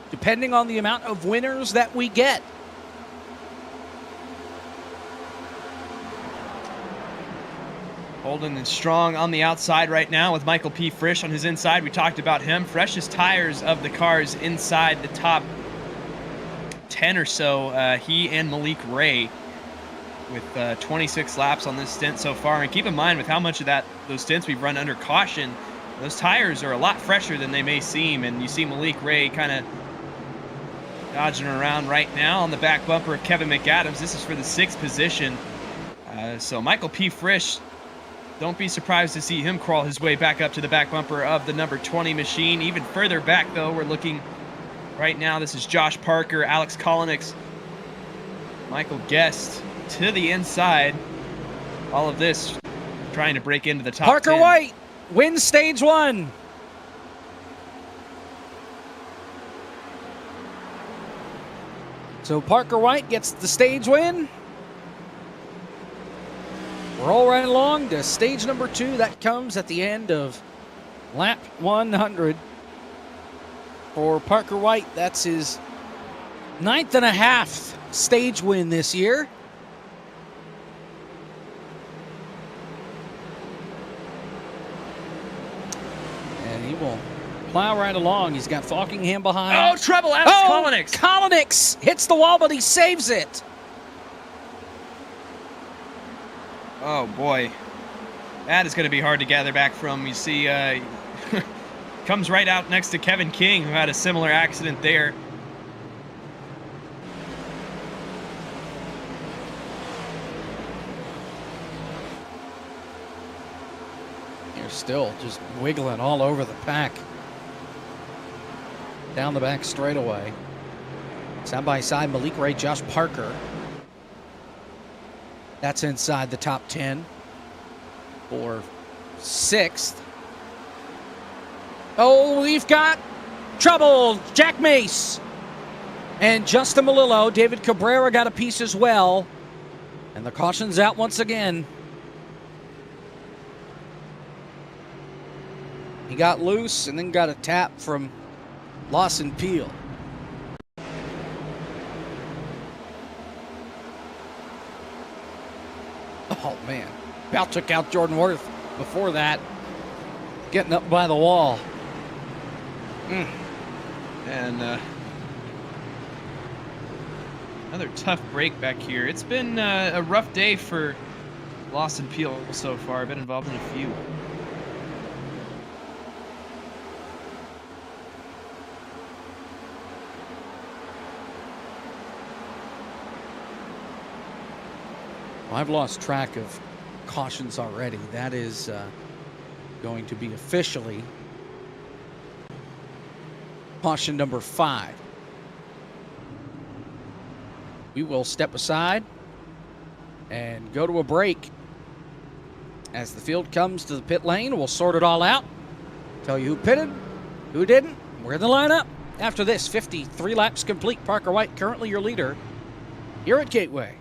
Speaker 2: depending on the amount of winners that we get.
Speaker 5: Holding and strong on the outside right now with Michael P. Frisch on his inside. We talked about him. Freshest tires of the cars inside the top 10 or so. He and Malik Ray with 26 laps on this stint so far. And keep in mind, with how much of those stints we've run under caution, those tires are a lot fresher than they may seem. And you see Malik Ray kind of dodging around right now on the back bumper of Kevin McAdams. This is for the 6th position. So Michael P. Frisch, don't be surprised to see him crawl his way back up to the back bumper of the number 20 machine. Even further back, though, we're looking right now. This is Josh Parker, Alex Kolnick, Michael Guest to the inside. All of this trying to break into the top 10.
Speaker 2: Parker White wins stage 1. So Parker White gets the stage win. Roll right along to stage number 2. That comes at the end of lap 100 for Parker White. That's his 9th and a half stage win this year. And he will plow right along. He's got Falkingham behind.
Speaker 5: Oh, trouble! Alex Kolnick.
Speaker 2: Kolnick hits the wall, but he saves it.
Speaker 5: Oh, boy. That is going to be hard to gather back from. You see, comes right out next to Kevin King, who had a similar accident there.
Speaker 2: You're still just wiggling all over the pack. Down the back straightaway. Side by side, Malik Ray, Josh Parker. That's inside the top 10 for 6th. Oh, we've got trouble. Jack Mace and Justin Malillo. David Cabrera got a piece as well. And the caution's out once again. He got loose and then got a tap from Lawson Peel. Oh, man. About took out Jordan Worth before that. Getting up by the wall.
Speaker 5: And another tough break back here. It's been a rough day for Lawson Peel so far. I've been involved in a few.
Speaker 2: I've lost track of cautions already. That is going to be officially caution number 5. We will step aside and go to a break. As the field comes to the pit lane, we'll sort it all out. Tell you who pitted, who didn't, where the lineup. After this, 53 laps complete. Parker White currently your leader here at Gateway.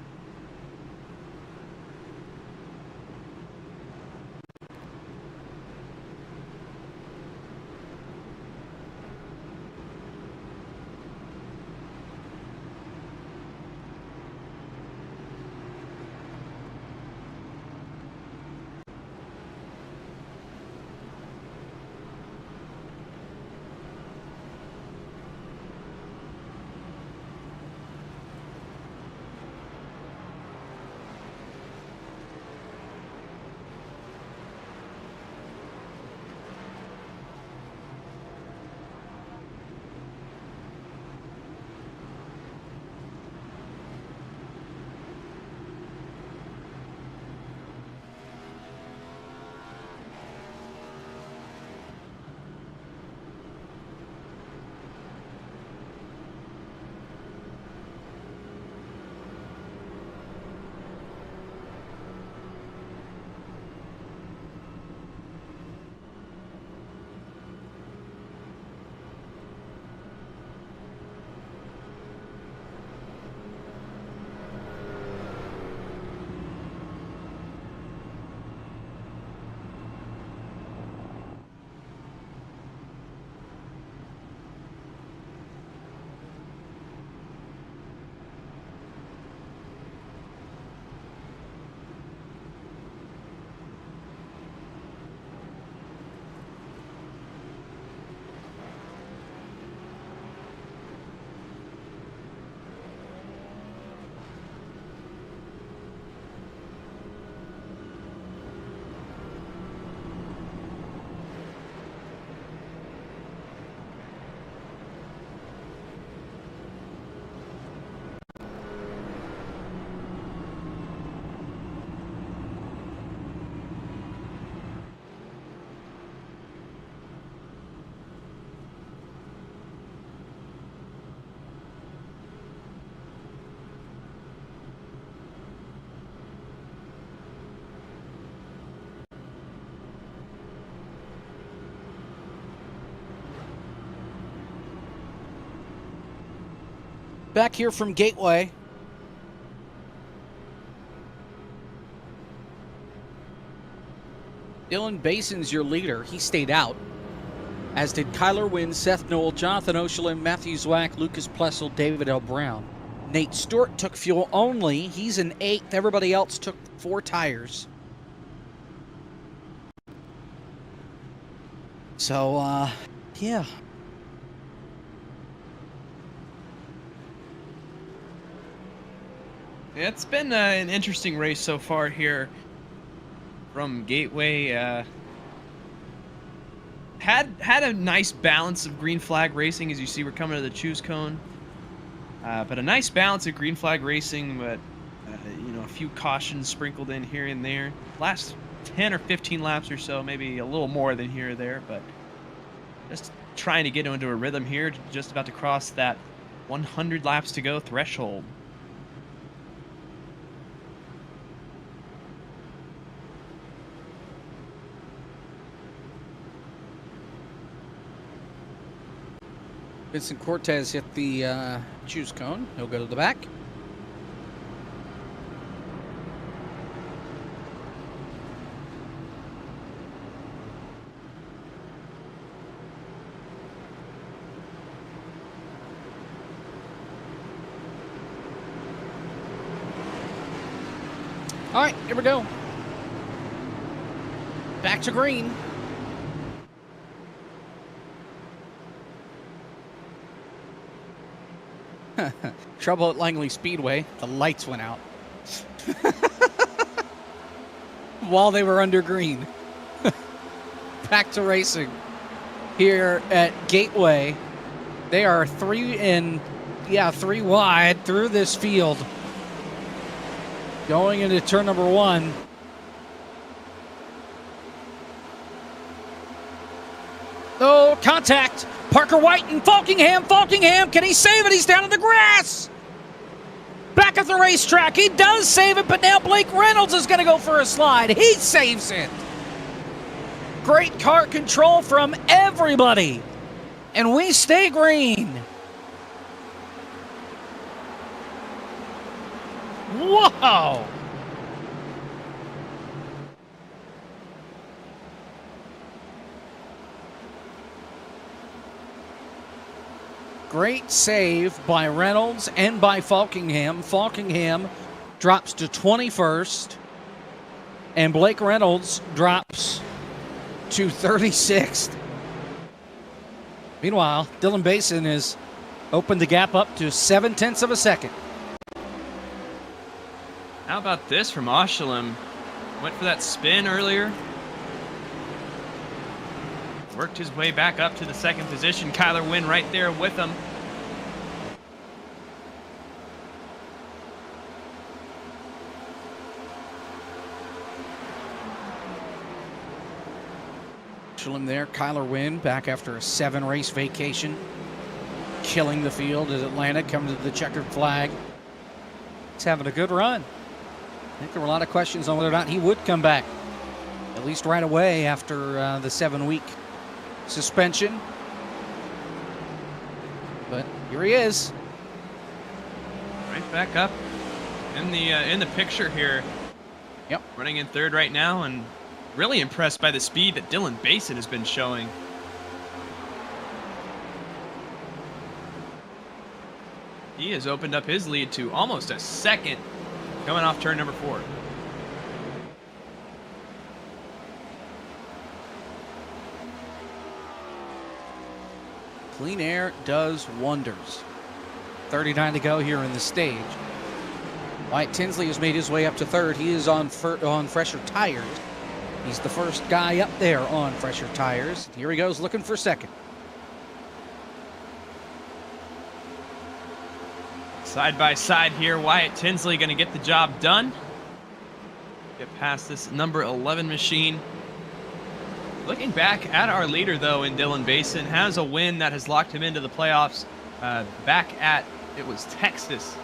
Speaker 2: Back here from Gateway. Dylan Bason's your leader. He stayed out. As did Kyler Wynn, Seth Noel, Jonathan Oshelin, Matthew Zwack, Lucas Plessel, David L. Brown. Nate Stewart took fuel only. He's in 8th. Everybody else took 4 tires. So, yeah.
Speaker 5: It's been an interesting race so far here from Gateway. Had a nice balance of green flag racing. As you see, we're coming to the choose cone. But a nice balance of green flag racing, but you know, a few cautions sprinkled in here and there. Last 10 or 15 laps or so, maybe a little more than here or there, but just trying to get into a rhythm here, just about to cross that 100 laps to go threshold.
Speaker 2: Vincent Cortez hit the choose cone. He'll go to the back. All right, here we go. Back to green. Trouble at Langley Speedway. The lights went out while they were under green. Back to racing here at Gateway. They are 3 wide through this field. Going into turn number 1. Oh, contact. Parker White and Falkingham. Falkingham, can he save it? He's down in the grass. Back at the racetrack. He does save it, but now Blake Reynolds is going to go for a slide. He saves it. Great car control from everybody. And we stay green. Whoa. Great save by Reynolds and by Falkingham. Falkingham drops to 21st, and Blake Reynolds drops to 36th. Meanwhile, Dylan Basin has opened the gap up to 0.7 of a second.
Speaker 5: How about this from Oshelin? Went for that spin earlier. Worked his way back up to the 2nd position. Kyler Wynn right there with him.
Speaker 2: Oshelin there. Kyler Wynn back after a 7-race vacation. Killing the field as Atlanta comes to the checkered flag. He's having a good run. I think there were a lot of questions on whether or not he would come back, at least right away after the 7-week suspension. But here he is.
Speaker 5: Right back up in the picture here.
Speaker 2: Yep.
Speaker 5: Running in 3rd right now, and really impressed by the speed that Dylan Basin has been showing. He has opened up his lead to almost a second coming off turn number 4.
Speaker 2: Clean air does wonders. 39 to go here in the stage. Wyatt Tinsley has made his way up to 3rd. He is on fresher tires. He's the first guy up there on fresher tires. Here he goes looking for 2nd.
Speaker 5: Side by side here, Wyatt Tinsley going to get the job done. Get past this number 11 machine. Looking back at our leader, though, in Dylan Basin, has a win that has locked him into the playoffs. Back at, it was Texas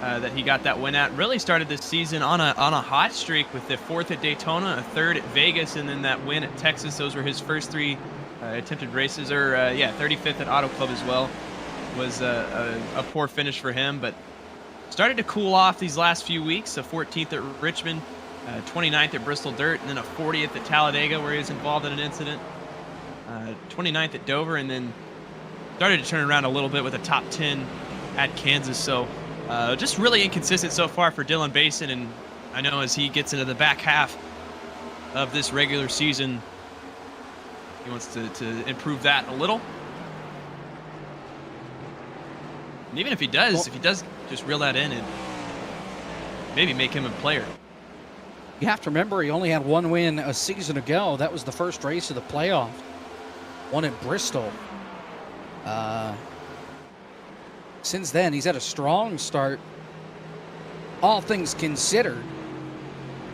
Speaker 5: that he got that win at. Really started this season on a hot streak with the 4th at Daytona, a 3rd at Vegas, and then that win at Texas. Those were his first 3 attempted races, or 35th at Auto Club as well. was a poor finish for him, but started to cool off these last few weeks. A 14th at Richmond, 29th at Bristol Dirt, and then a 40th at Talladega where he was involved in an incident. 29th at Dover, and then started to turn around a little bit with a top 10 at Kansas. So just really inconsistent so far for Dylan Basin, and I know as he gets into the back half of this regular season, he wants to improve that a little. And even if he does just reel that in and maybe make him a player.
Speaker 2: You have to remember he only had one win a season ago. That was the first race of the playoff. One at Bristol. Since then, he's had a strong start, all things considered,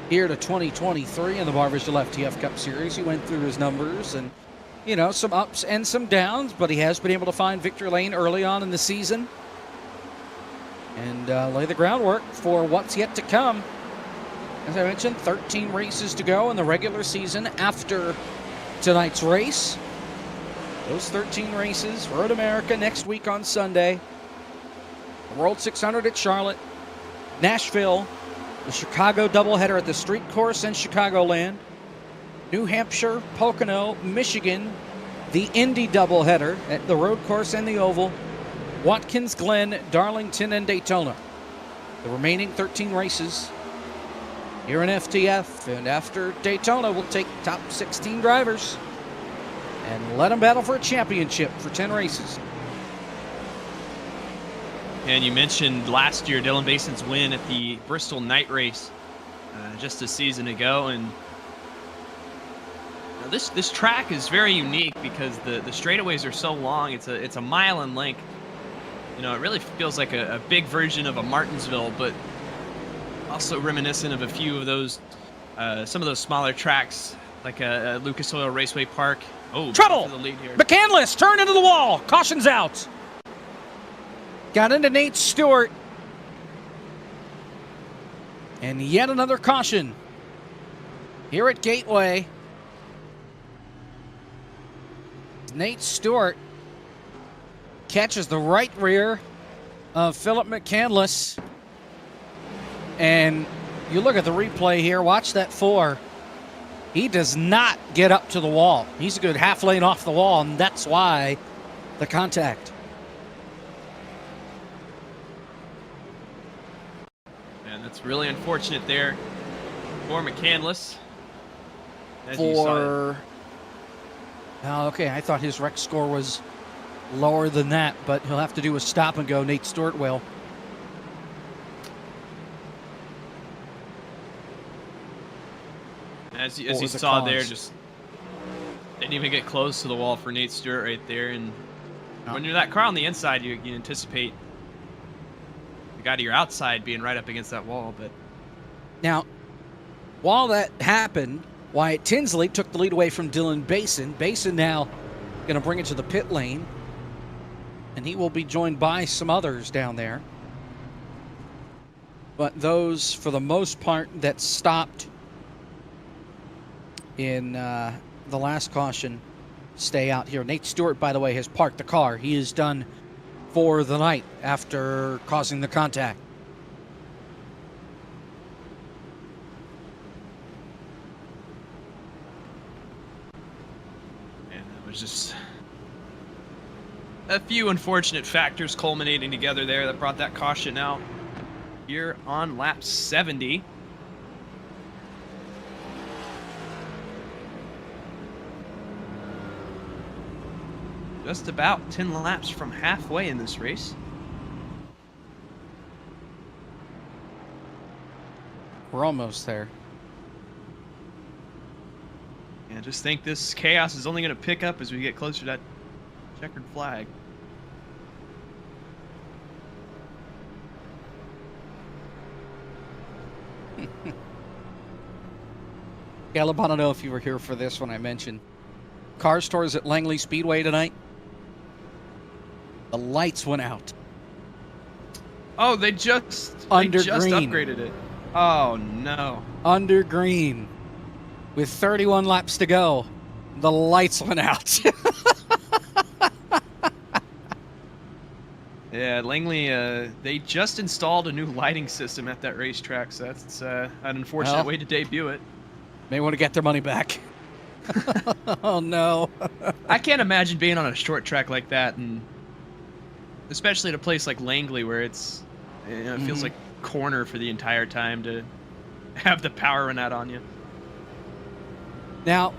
Speaker 2: here to 2023 in the Barr FTF Cup Series. He went through his numbers and, you know, some ups and some downs, but he has been able to find victory lane early on in the season and lay the groundwork for what's yet to come. As I mentioned, 13 races to go in the regular season after tonight's race. Those 13 races, Road America next week on Sunday. The World 600 at Charlotte, Nashville, the Chicago doubleheader at the Street Course in Chicagoland, New Hampshire, Pocono, Michigan, the Indy doubleheader at the Road Course and the Oval, Watkins Glen, Darlington, and Daytona. The remaining 13 races here in FTF, and after Daytona, we'll take top 16 drivers and let them battle for a championship for 10 races.
Speaker 5: And you mentioned last year Dylan Basin's win at the Bristol night race just a season ago, and this track is very unique because the straightaways are so long. It's a mile in length. You know, it really feels like a big version of a Martinsville, but also reminiscent of a few of those, some of those smaller tracks, like a Lucas Oil Raceway Park. Oh,
Speaker 2: trouble!
Speaker 5: for the lead here.
Speaker 2: McCandless turned into the wall. Caution's out. Got into Nate Stewart. And yet another caution here at Gateway. Nate Stewart catches the right rear of Philip McCandless. And you look at the replay here, watch that 4. He does not get up to the wall. He's a good half lane off the wall, and that's why the contact.
Speaker 5: And that's really unfortunate there for McCandless. Oh,
Speaker 2: okay, I thought his wreck score was lower than that, but he'll have to do a stop and go. Nate Stewart will.
Speaker 5: As you saw there, just didn't even get close to the wall for Nate Stewart right there. And when you're that car on the inside, you anticipate the guy to your outside being right up against that wall. But
Speaker 2: now, while that happened, Wyatt Tinsley took the lead away from Dylan Basin. Basin now going to bring it to the pit lane, and he will be joined by some others down there. But those, for the most part, that stopped in the last caution stay out here. Nate Stewart, by the way, has parked the car. He is done for the night after causing the contact.
Speaker 5: And that was just a few unfortunate factors culminating together there that brought that caution out here on lap 70. Just about 10 laps from halfway in this race.
Speaker 2: We're almost there.
Speaker 5: And just think this chaos is only going to pick up as we get closer to that checkered flag.
Speaker 2: Caleb, I don't know if you were here for this when I mentioned car stores at Langley Speedway tonight. The lights went out.
Speaker 5: Oh, they just upgraded it. Oh, no.
Speaker 2: Under green. With 31 laps to go, the lights went out.
Speaker 5: Yeah, Langley, they just installed a new lighting system at that racetrack, so that's an unfortunate way to debut it.
Speaker 2: May want to get their money back. Oh, no.
Speaker 5: I can't imagine being on a short track like that, and especially at a place like Langley where it's, it feels like corner for the entire time to have the power run out on you.
Speaker 2: Now,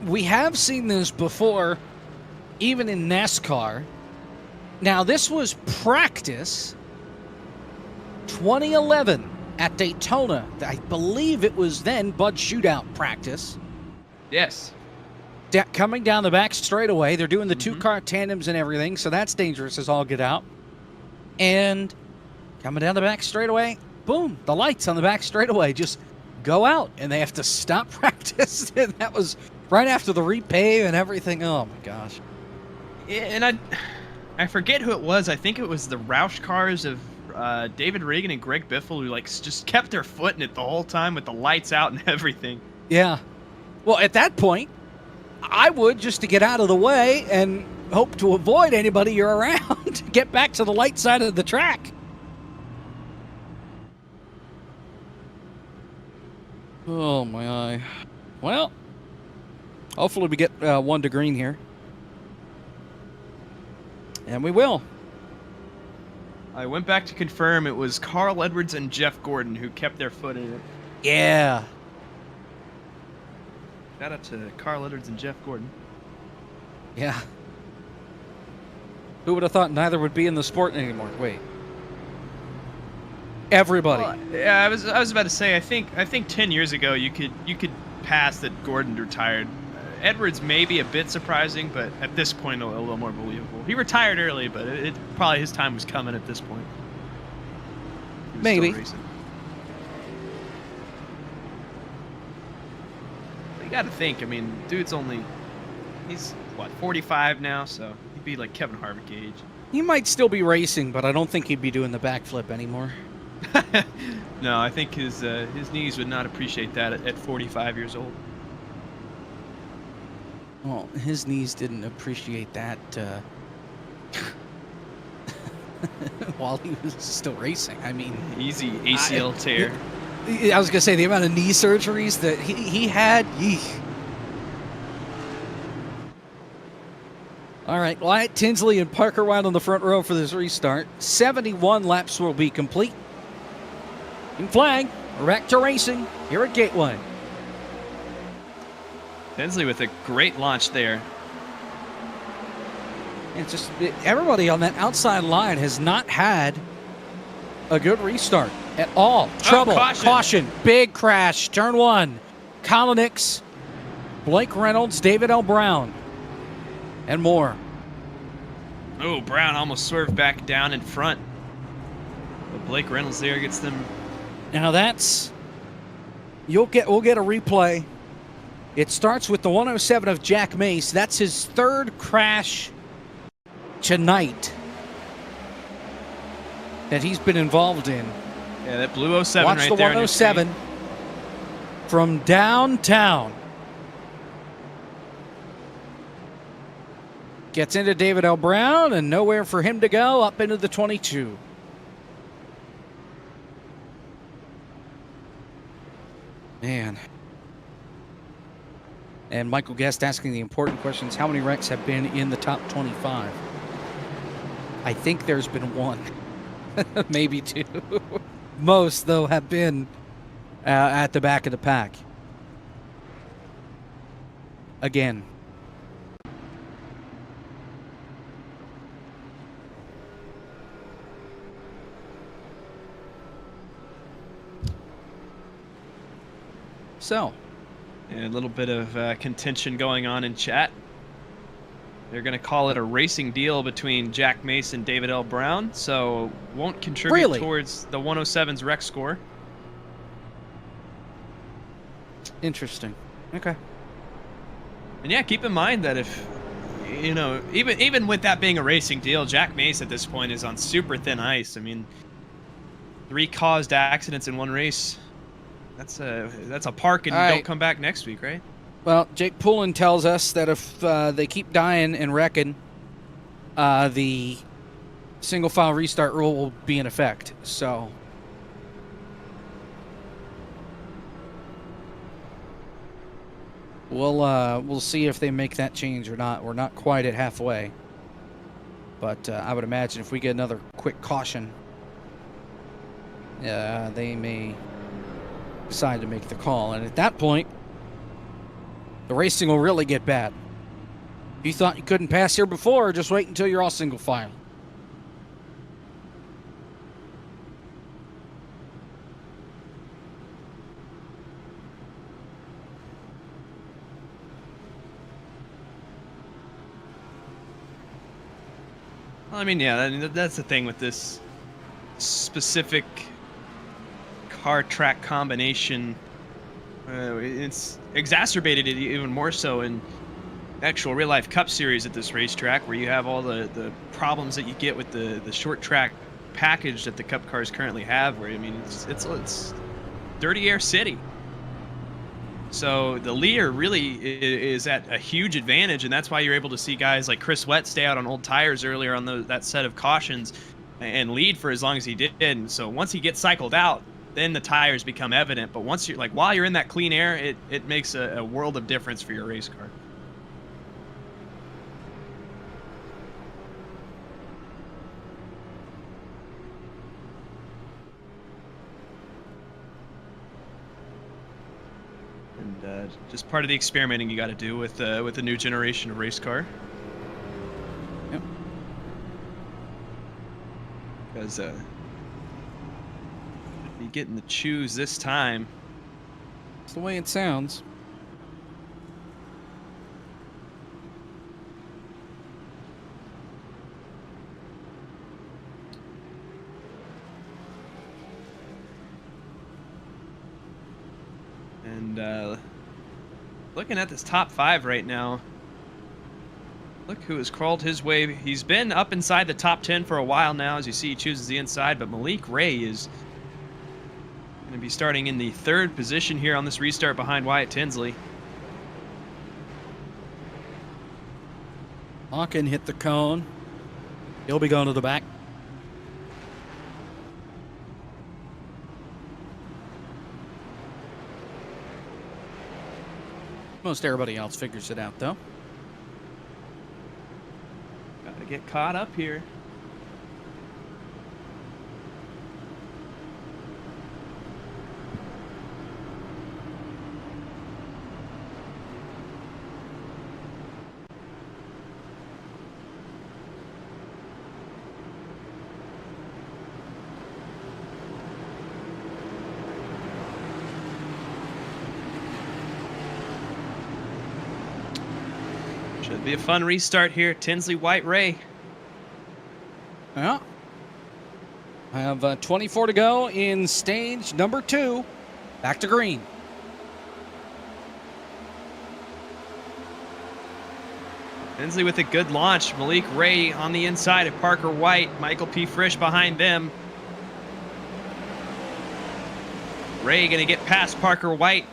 Speaker 2: we have seen this before, even in NASCAR. Now, this was practice 2011 at Daytona. I believe it was then Bud Shootout practice.
Speaker 5: Yes.
Speaker 2: Coming down the back straightaway. They're doing the two-car tandems and everything, so that's dangerous as all get out. And coming down the back straightaway, boom, the lights on the back straightaway just go out, and they have to stop practice. And that was right after the repave and everything. Oh, my gosh.
Speaker 5: And I forget who it was. I think it was the Roush cars of David Regan and Greg Biffle who just kept their foot in it the whole time with the lights out and everything.
Speaker 2: Yeah. Well, at that point, I would, just to get out of the way and hope to avoid anybody you're around, get back to the light side of the track. Oh, my eye. Well, hopefully we get one to green here. And we will.
Speaker 5: I went back to confirm it was Carl Edwards and Jeff Gordon who kept their foot in it.
Speaker 2: Yeah.
Speaker 5: Shout out to Carl Edwards and Jeff Gordon.
Speaker 2: Yeah. Who would have thought neither would be in the sport anymore? Wait. Everybody.
Speaker 5: Well, yeah, I was about to say I think 10 years ago you could pass that Gordon retired. Edwards may be a bit surprising, but at this point a little more believable. He retired early, but it probably his time was coming at this point. He was
Speaker 2: Maybe.
Speaker 5: still racing. You got to think. I mean, he's what, 45 now, so he'd be like Kevin Harvick age.
Speaker 2: He might still be racing, but I don't think he'd be doing the backflip anymore.
Speaker 5: No, I think his knees would not appreciate that at 45 years old.
Speaker 2: Well, his knees didn't appreciate that while he was still racing. I mean,
Speaker 5: Easy ACL tear.
Speaker 2: I was going to say, the amount of knee surgeries that he had, yeesh. All right, Wyatt Tinsley and Parker Wild on the front row for this restart. 71 laps will be complete. And flag, we're back to racing here at Gateway.
Speaker 5: Tinsley with a great launch there.
Speaker 2: It's just everybody on that outside line has not had a good restart at all. Trouble, caution, big crash, turn one. Kolonix, Blake Reynolds, David L. Brown, and more.
Speaker 5: Oh, Brown almost swerved back down in front. But Blake Reynolds there gets them.
Speaker 2: Now that's we'll get a replay. It starts with the 107 of Jack Mace. That's his third crash tonight that he's been involved in.
Speaker 5: Yeah, that blue 07
Speaker 2: Watch
Speaker 5: right
Speaker 2: the
Speaker 5: there.
Speaker 2: 107 from downtown. Gets into David L. Brown and nowhere for him to go, up into the 22. Man. And Michael Guest asking the important questions. How many wrecks have been in the top 25? I think there's been one. Maybe two. Most, though, have been at the back of the pack. Again. So.
Speaker 5: And a little bit of contention going on in chat. They're going to call it a racing deal between Jack Mace and David L. Brown, so won't contribute towards the 107's wreck score.
Speaker 2: Interesting. Okay.
Speaker 5: And yeah, keep in mind that if, even with that being a racing deal, Jack Mace at this point is on super thin ice. I mean, 3 caused accidents in one race. That's a park and don't come back next week, right?
Speaker 2: Well, Jake Poulin tells us that if they keep dying and wrecking, the single file restart rule will be in effect. So we'll see if they make that change or not. We're not quite at halfway, but I would imagine if we get another quick caution, they may decide to make the call, and at that point, the racing will really get bad. If you thought you couldn't pass here before, just wait until you're all single file.
Speaker 5: Well, I mean, yeah, that's the thing with this specific car track combination. It's exacerbated it even more so in actual real life Cup Series at this racetrack, where you have all the problems that you get with the short track package that the Cup cars currently have. Where, I mean, it's dirty air city. So the leader really is at a huge advantage, and that's why you're able to see guys like Chris Wett stay out on old tires earlier on that set of cautions and lead for as long as he did. And so once he gets cycled out, then the tires become evident. But once you're while you're in that clean air, it makes a world of difference for your race car. And just part of the experimenting you got to do with a new generation of race car.
Speaker 2: Yep.
Speaker 5: Because be getting the choose this time.
Speaker 2: It's the way it sounds.
Speaker 5: And looking at this top 5 right now, look who has crawled his way. He's been up inside the top 10 for a while now. As you see, he chooses the inside, but Malik Ray is going to be starting in the 3rd position here on this restart behind Wyatt Tinsley.
Speaker 2: Hawken hit the cone. He'll be going to the back. Most everybody else figures it out, though.
Speaker 5: Got to get caught up here. Should be a fun restart here. Tinsley, White, Ray.
Speaker 2: Yeah. I have 24 to go in stage number 2. Back to green.
Speaker 5: Tinsley with a good launch. Malik Ray on the inside of Parker White. Michael P. Frisch behind them. Ray going to get past Parker White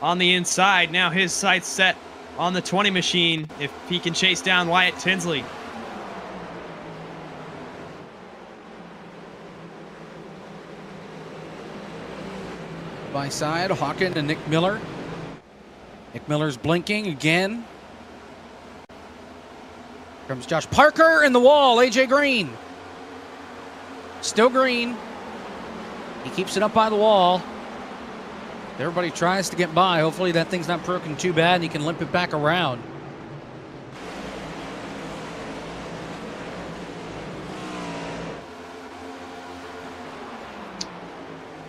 Speaker 5: on the inside. Now his sights set on the 20 machine if he can chase down Wyatt Tinsley.
Speaker 2: By side, Hawken and Nick Miller. Nick Miller's blinking again. Comes Josh Parker in the wall. AJ Green. Still green. He keeps it up by the wall. Everybody tries to get by. Hopefully that thing's not broken too bad and he can limp it back around.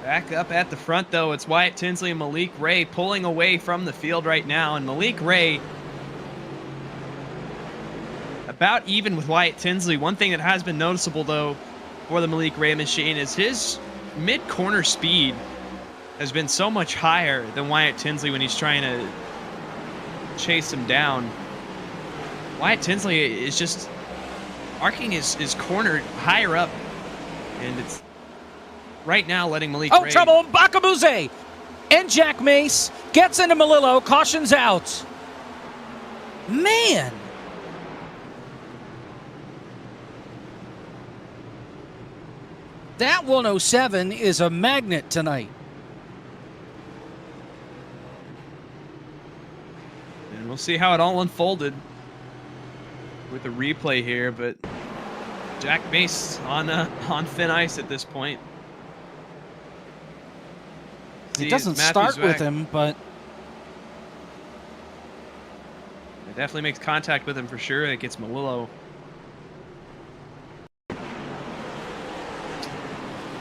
Speaker 5: Back up at the front, though, it's Wyatt Tinsley and Malik Ray pulling away from the field right now. And Malik Ray about even with Wyatt Tinsley. One thing that has been noticeable, though, for the Malik Ray machine is his mid-corner speed has been so much higher than Wyatt Tinsley when he's trying to chase him down. Wyatt Tinsley is just arcing his corner higher up, and it's right now letting Malik Ray...
Speaker 2: Trouble! Bakabuze and Jack Mace gets into Malillo, cautions out. Man! That 107 is a magnet tonight.
Speaker 5: And we'll see how it all unfolded with the replay here, but Jack Mace on thin ice at this point.
Speaker 2: It doesn't start with him, but
Speaker 5: it definitely makes contact with him for sure. It gets Melillo.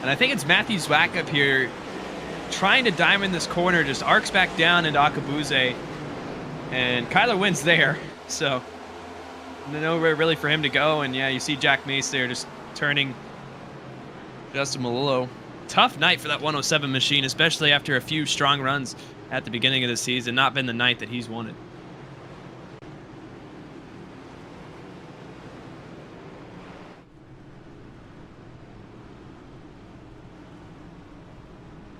Speaker 5: And I think it's Matthew Zwack up here trying to diamond this corner, just arcs back down into Akabuze. And Kyler Wynn's there, so nowhere really for him to go. And yeah, you see Jack Mace there just turning Justin Melillo. Tough night for that 107 machine, especially after a few strong runs at the beginning of the season. Not been the night that he's wanted.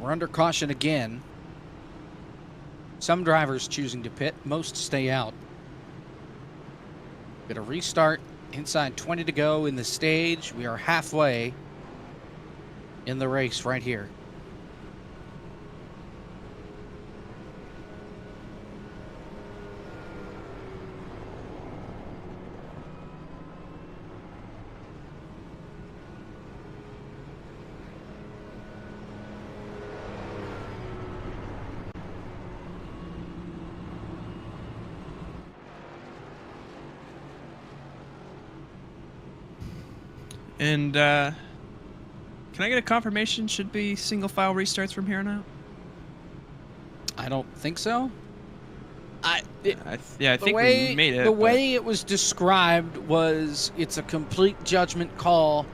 Speaker 2: we're under caution again. Some drivers choosing to pit, most stay out. Gonna restart, inside 20 to go in the stage. We are halfway in the race right here.
Speaker 5: And can I get a confirmation? Should be single file restarts from here on out?
Speaker 2: I don't think so.
Speaker 5: I think we made it.
Speaker 2: The way it was described was it's a complete judgment call,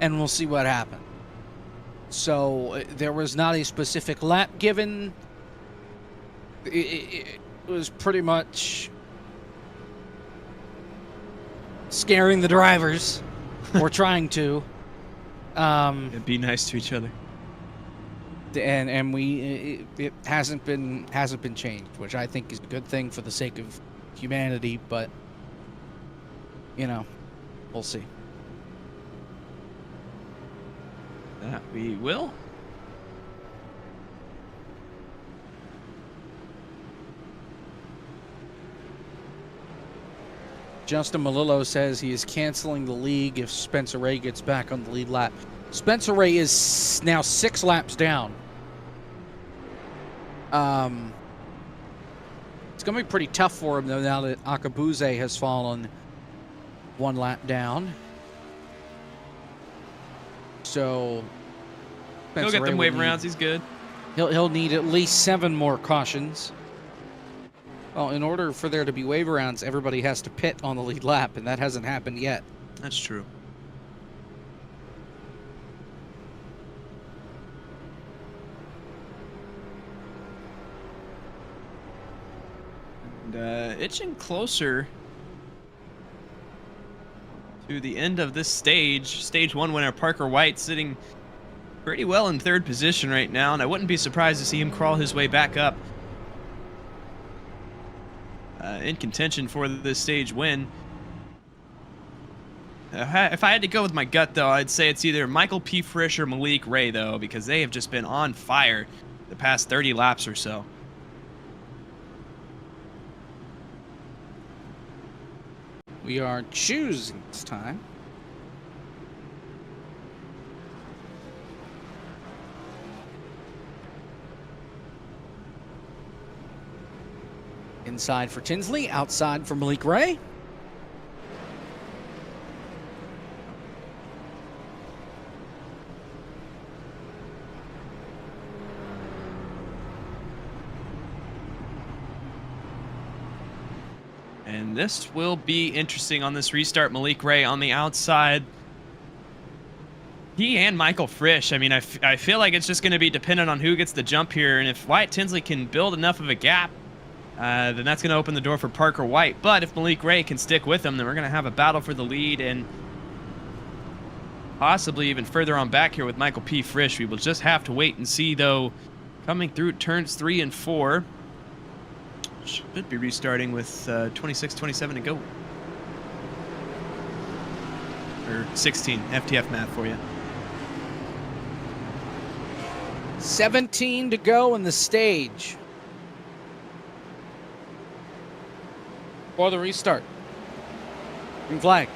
Speaker 2: and we'll see what happens. So there was not a specific lap given. It was pretty much scaring the drivers, or trying to.
Speaker 5: Be nice to each other.
Speaker 2: And it hasn't been changed, which I think is a good thing for the sake of humanity, but you know, we'll see.
Speaker 5: That we will.
Speaker 2: Justin Melillo says he is canceling the league if Spencer Ray gets back on the lead lap. Spencer Ray is now 6 laps down. It's going to be pretty tough for him, though, now that Akabuze has fallen 1 lap down. So
Speaker 5: He'll get them wave rounds. He's good.
Speaker 2: He'll need at least 7 more cautions. Well, in order for there to be wave rounds, everybody has to pit on the lead lap, and that hasn't happened yet.
Speaker 5: That's true. And itching closer to the end of this stage. Stage 1 winner Parker White sitting pretty well in 3rd position right now, and I wouldn't be surprised to see him crawl his way back up in contention for this stage win. If I had to go with my gut, though, I'd say it's either Michael P. Frisch or Malik Ray, though, because they have just been on fire the past 30 laps or so.
Speaker 2: We are choosing this time. Inside for Tinsley, outside for Malik Ray.
Speaker 5: And this will be interesting on this restart. Malik Ray on the outside. He and Michael Frisch. I mean, I feel like it's just going to be dependent on who gets the jump here. And if Wyatt Tinsley can build enough of a gap, then that's going to open the door for Parker White. But if Malik Ray can stick with him, then we're going to have a battle for the lead and possibly even further on back here with Michael P. Frisch. We will just have to wait and see, though. Coming through turns 3 and 4. Should be restarting with 26, 27 to go. Or 16, FTF math for you.
Speaker 2: 17 to go in the stage for the restart. Green flag.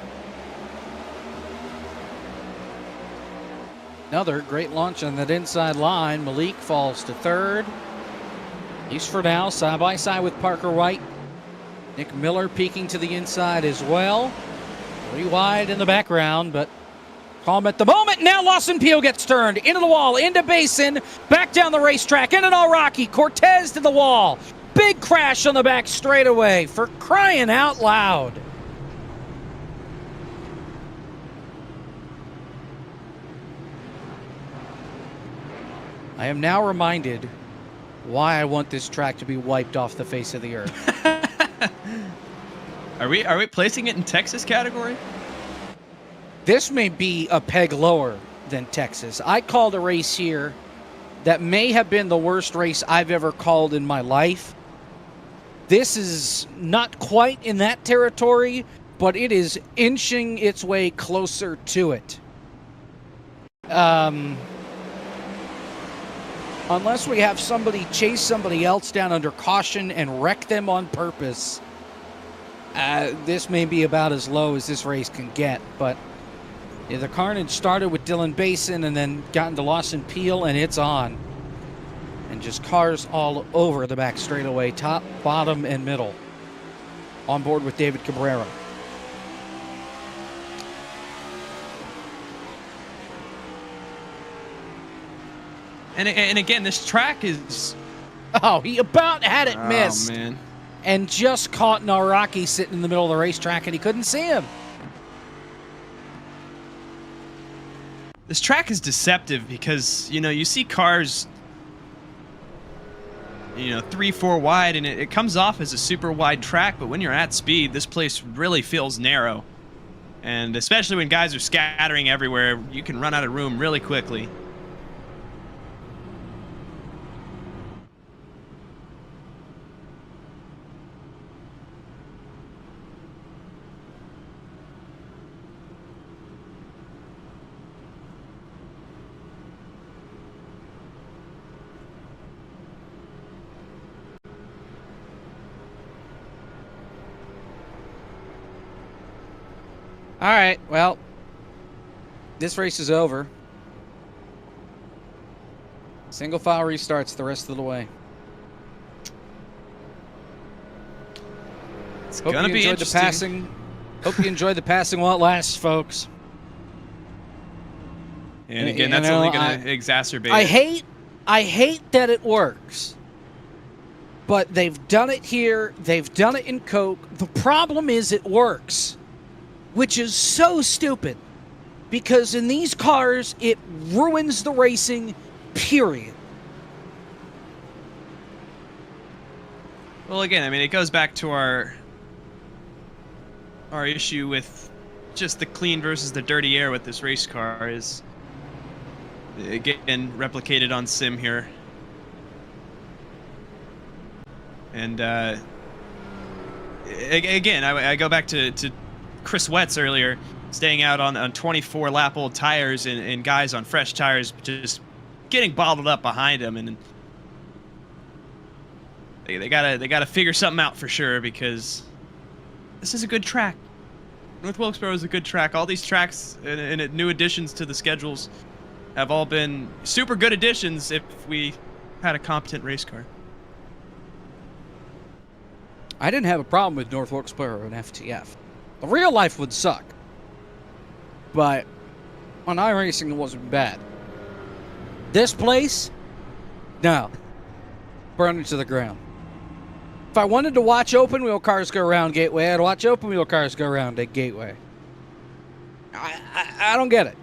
Speaker 2: Another great launch on that inside line. Malik falls to third. He's for now side by side with Parker White. Nick Miller peeking to the inside as well. 3 wide in the background, but calm at the moment. Now Lawson Peel gets turned into the wall, into Basin, back down the racetrack, and an all Rocky. Cortez to the wall. Big crash on the back straightaway, for crying out loud. I am now reminded why I want this track to be wiped off the face of the earth.
Speaker 5: Are we placing it in Texas category?
Speaker 2: This may be a peg lower than Texas. I called a race here that may have been the worst race I've ever called in my life. This is not quite in that territory, but it is inching its way closer to it. Unless we have somebody chase somebody else down under caution and wreck them on purpose, this may be about as low as this race can get. But yeah, the carnage started with Dylan Basin and then got into Lawson Peel, and it's on. And just cars all over the back straightaway, top, bottom, and middle. On board with David Cabrera.
Speaker 5: And again, this track is...
Speaker 2: Oh, he about had it missed.
Speaker 5: Oh, man.
Speaker 2: And just caught Naraki sitting in the middle of the racetrack, and he couldn't see him.
Speaker 5: This track is deceptive because, you know, you see cars, you know, 3-4 wide, and it comes off as a super wide track, but when you're at speed, this place really feels narrow. And especially when guys are scattering everywhere, you can run out of room really quickly.
Speaker 2: All right, well, this race is over. Single file restarts the rest of the way.
Speaker 5: It's
Speaker 2: Hope
Speaker 5: gonna
Speaker 2: you
Speaker 5: be
Speaker 2: enjoyed the
Speaker 5: interesting.
Speaker 2: passing. Hope you enjoyed the passing while it lasts, folks.
Speaker 5: And again,
Speaker 2: You
Speaker 5: that's
Speaker 2: know,
Speaker 5: only going to exacerbate
Speaker 2: I
Speaker 5: it.
Speaker 2: hate that it works. But they've done it here. They've done it in Coke. The problem is it works, which is so stupid, because in these cars, it ruins the racing, period.
Speaker 5: Well, again, I mean, it goes back to our issue with just the clean versus the dirty air with this race car is, again, replicated on sim here. And again, I go back to Chris Wetz earlier, staying out on 24 lap old tires and guys on fresh tires just getting bottled up behind him, and they gotta figure something out for sure, because this is a good track. North Wilkesboro is a good track. All these tracks and new additions to the schedules have all been super good additions if we had a competent race car.
Speaker 2: I didn't have a problem with North Wilkesboro and FTF. The real life would suck. But on iRacing, it wasn't bad. This place? No. Burn it to the ground. If I wanted to watch open wheel cars go around Gateway, I'd watch open wheel cars go around at Gateway. I don't get it.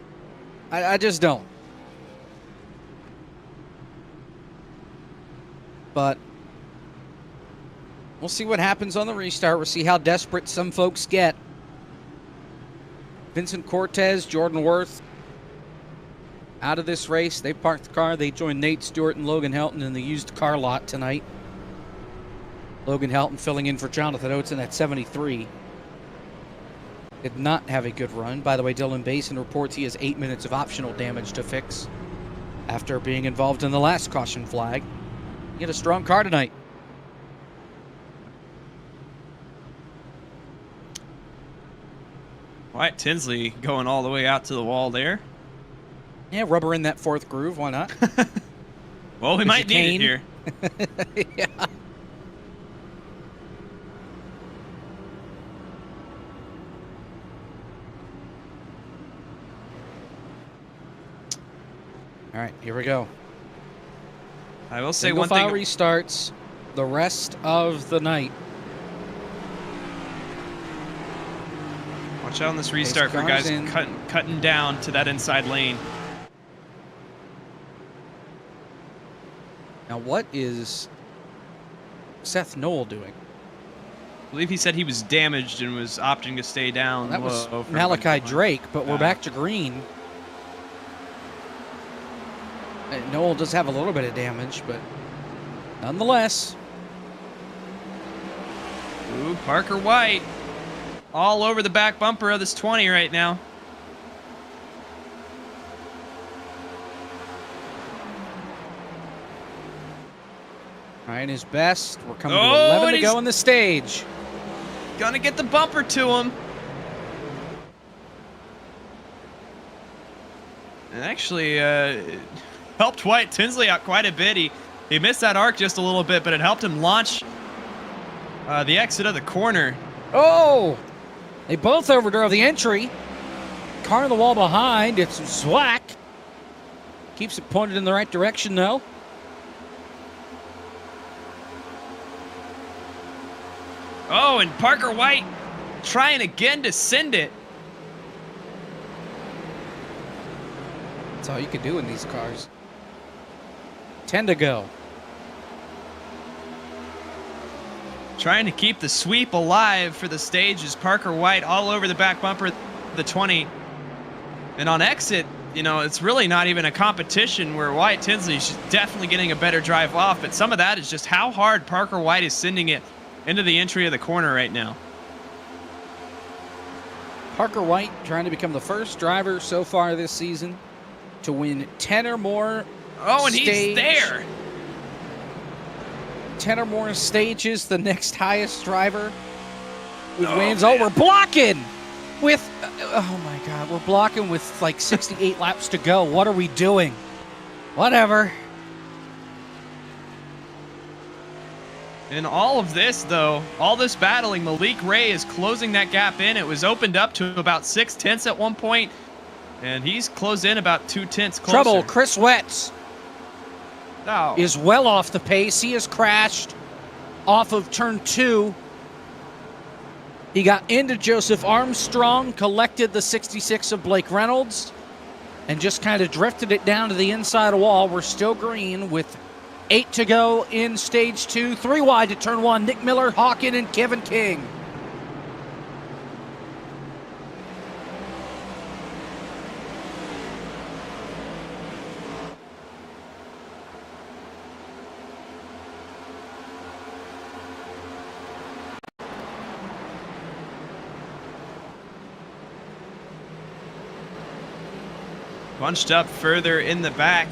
Speaker 2: I just don't. But we'll see what happens on the restart. We'll see how desperate some folks get. Vincent Cortez, Jordan Worth out of this race. They parked the car. They joined Nate Stewart and Logan Helton in the used car lot tonight. Logan Helton filling in for Jonathan Oates in at 73. Did not have a good run. By the way, Dylan Basin reports he has 8 minutes of optional damage to fix. after being involved in the last caution flag. He had a strong car tonight.
Speaker 5: Wyatt Tinsley going all the way out to the wall there.
Speaker 2: Yeah, rubber in that fourth groove. Why not?
Speaker 5: Well, we might need it here.
Speaker 2: Yeah. All right, here we go.
Speaker 5: I will say
Speaker 2: Single
Speaker 5: one
Speaker 2: file
Speaker 5: thing.
Speaker 2: restarts the rest of the night.
Speaker 5: Watch out on this restart for guys cutting down to that inside lane.
Speaker 2: Now, what is Seth Knoll doing?
Speaker 5: I believe he said he was damaged and was opting to stay down.
Speaker 2: That was
Speaker 5: low for
Speaker 2: Malachi Drake, but we're back to green. Knoll does have a little bit of damage, but nonetheless.
Speaker 5: Ooh, Parker White all over the back bumper of this 20 right now.
Speaker 2: Trying his best. We're coming to
Speaker 5: Oh,
Speaker 2: 11
Speaker 5: and
Speaker 2: to go in the stage.
Speaker 5: Gonna get the bumper to him. And actually helped Wyatt Tinsley out quite a bit. He missed that arc just a little bit, but it helped him launch the exit of the corner.
Speaker 2: Oh! They both overdrove the entry. Car on the wall behind. It's Zwack. Keeps it pointed in the right direction, though.
Speaker 5: Oh, and Parker White trying again to send it.
Speaker 2: That's all you can do in these cars. 10 to go.
Speaker 5: Trying to keep the sweep alive for the stage is Parker White all over the back bumper of the 20. And on exit, you know, it's really not even a competition where Wyatt Tinsley is definitely getting a better drive off, but some of that is just how hard Parker White is sending it into the entry of the corner right now.
Speaker 2: Parker White trying to become the first driver so far this season to win 10 or more
Speaker 5: He's there.
Speaker 2: 10 or more stages, the next highest driver with wins.
Speaker 5: Man.
Speaker 2: Oh, we're blocking with, oh my God, we're blocking with like 68 laps to go. What are we doing? Whatever.
Speaker 5: In all of this, though, all this battling, Malik Ray is closing that gap in. It was opened up to about 6/10 at one point, and he's closed in about 2/10 closer.
Speaker 2: Trouble, Chris Wetz
Speaker 5: Oh.
Speaker 2: is well off the pace. He has crashed off of turn 2. He got into Joseph Armstrong, collected the 66 of Blake Reynolds, and just kind of drifted it down to the inside wall. We're still green with 8 to go in stage 2. 3 wide to turn 1. Nick Miller, Hawkin, and Kevin King.
Speaker 5: Bunched up further in the back.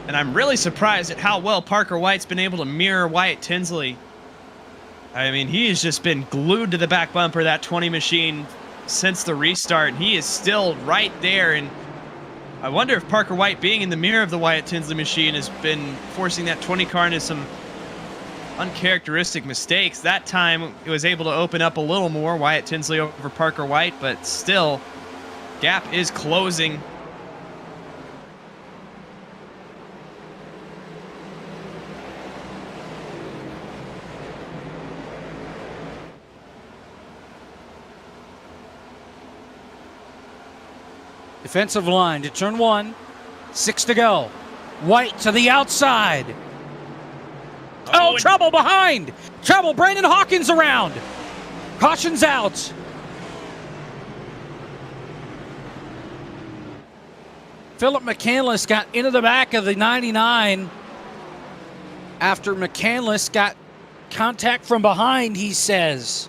Speaker 5: And I'm really surprised at how well Parker White's been able to mirror Wyatt Tinsley. I mean, he has just been glued to the back bumper of that 20 machine since the restart. And he is still right there. And I wonder if Parker White being in the mirror of the Wyatt Tinsley machine has been forcing that 20 car into some uncharacteristic mistakes. That time it was able to open up a little more, Wyatt Tinsley over Parker White, but still, gap is closing.
Speaker 2: Defensive line to turn 1. 6 to go. White to the outside. Oh, trouble behind. Trouble. Brandon Hawkins around. Caution's out. Philip McCandless got into the back of the 99 after McCandless got contact from behind, he says.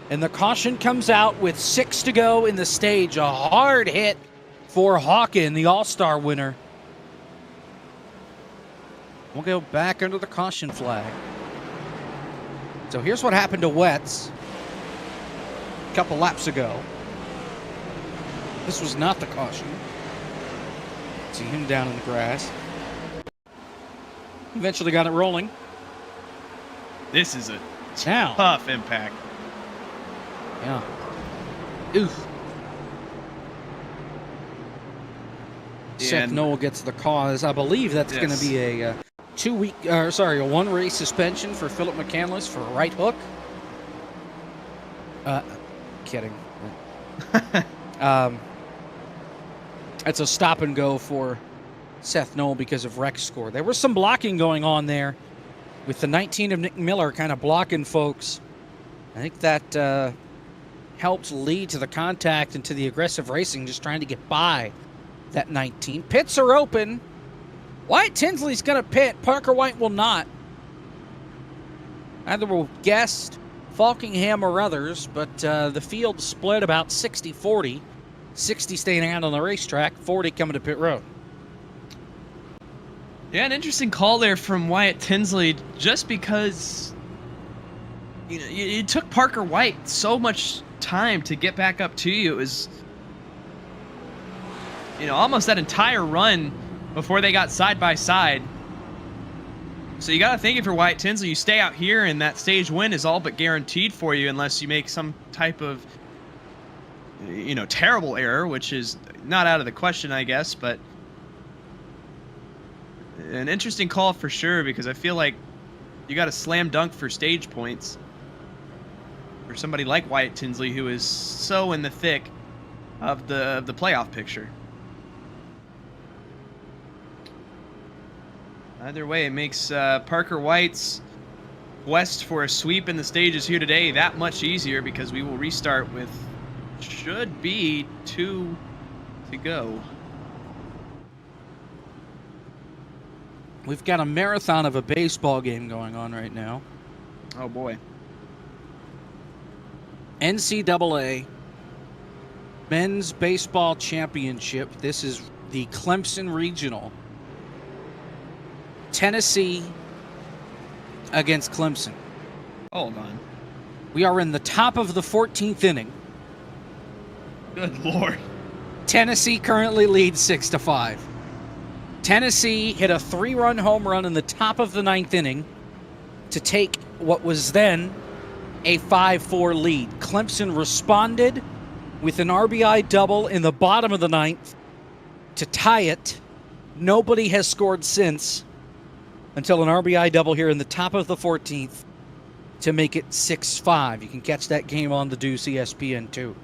Speaker 2: And the caution comes out with 6 to go in the stage. A hard hit for Hawkin, the All-Star winner. We'll go back under the caution flag. So here's what happened to Wetz a couple laps ago. This was not the caution. See him down in the grass. Eventually got it rolling.
Speaker 5: This is a
Speaker 2: Now.
Speaker 5: tough impact.
Speaker 2: Yeah. Oof. Seth Knoll gets the cause. I believe that's going to be a 1 race suspension for Philip McCandless for a right hook. Kidding. It's a stop and go for Seth Knoll because of wreck score. There was some blocking going on there with the 19 of Nick Miller kind of blocking folks. I think that helped lead to the contact and to the aggressive racing, just trying to get by that 19. Pits are open. Wyatt Tinsley's going to pit. Parker White will not. Either will Guest, Falkingham, or others, but the field split about 60-40. 60 staying out on the racetrack, 40 coming to pit road.
Speaker 5: Yeah, an interesting call there from Wyatt Tinsley, just because it took Parker White so much time to get back up to you. It was almost that entire run before they got side by side. So you got to think, if you're Wyatt Tinsley, you stay out here and that stage win is all but guaranteed for you, unless you make some type of terrible error, which is not out of the question, I guess. But an interesting call for sure, because I feel like you got a slam dunk for stage points for somebody like Wyatt Tinsley, who is so in the thick of the playoff picture. Either way, it makes Parker White's quest for a sweep in the stages here today that much easier, because we will restart with should be 2 to go.
Speaker 2: We've got a marathon of a baseball game going on right now.
Speaker 5: Oh boy.
Speaker 2: NCAA Men's Baseball Championship. This is the Clemson Regional. Tennessee against Clemson.
Speaker 5: Hold on.
Speaker 2: We are in the top of the 14th inning.
Speaker 5: Good Lord.
Speaker 2: Tennessee currently leads 6-5. Tennessee hit a 3-run home run in the top of the 9th inning to take what was then a 5-4 lead. Clemson responded with an RBI double in the bottom of the 9th to tie it. Nobody has scored since, until an RBI double here in the top of the 14th to make it 6-5. You can catch that game on the Deuce ESPN too.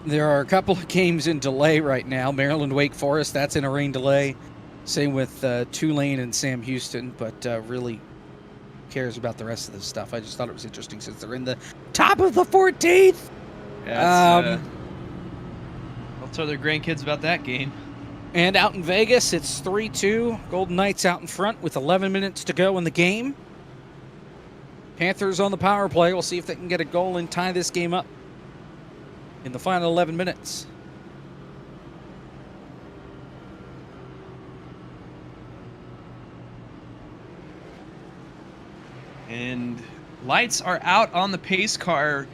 Speaker 2: There are a couple of games in delay right now. Maryland Wake Forest, that's in a rain delay. Same with Tulane and Sam Houston, but really cares about the rest of this stuff. I just thought it was interesting since they're in the top of the 14th.
Speaker 5: Yeah, I'll tell their grandkids about that game.
Speaker 2: And out in Vegas, it's 3-2. Golden Knights out in front with 11 minutes to go in the game. Panthers on the power play. We'll see if they can get a goal and tie this game up in the final 11 minutes.
Speaker 5: And lights are out on the pace car.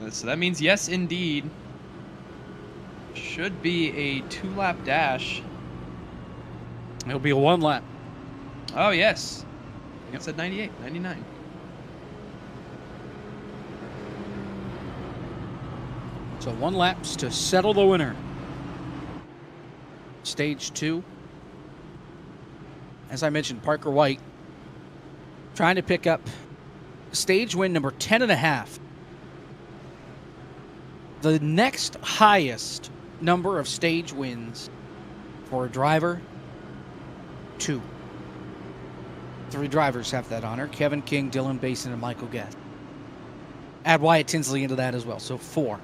Speaker 5: So that means, yes, indeed, should be a 2-lap dash.
Speaker 2: It'll be a 1 lap.
Speaker 5: Oh, yes. It said 98, 99.
Speaker 2: So 1 laps to settle the winner. Stage 2. As I mentioned, Parker White trying to pick up stage win number 10.5. The next highest number of stage wins for a driver, 2. 3 drivers have that honor: Kevin King, Dylan Basin, and Michael Guest. Add Wyatt Tinsley into that as well, so 4.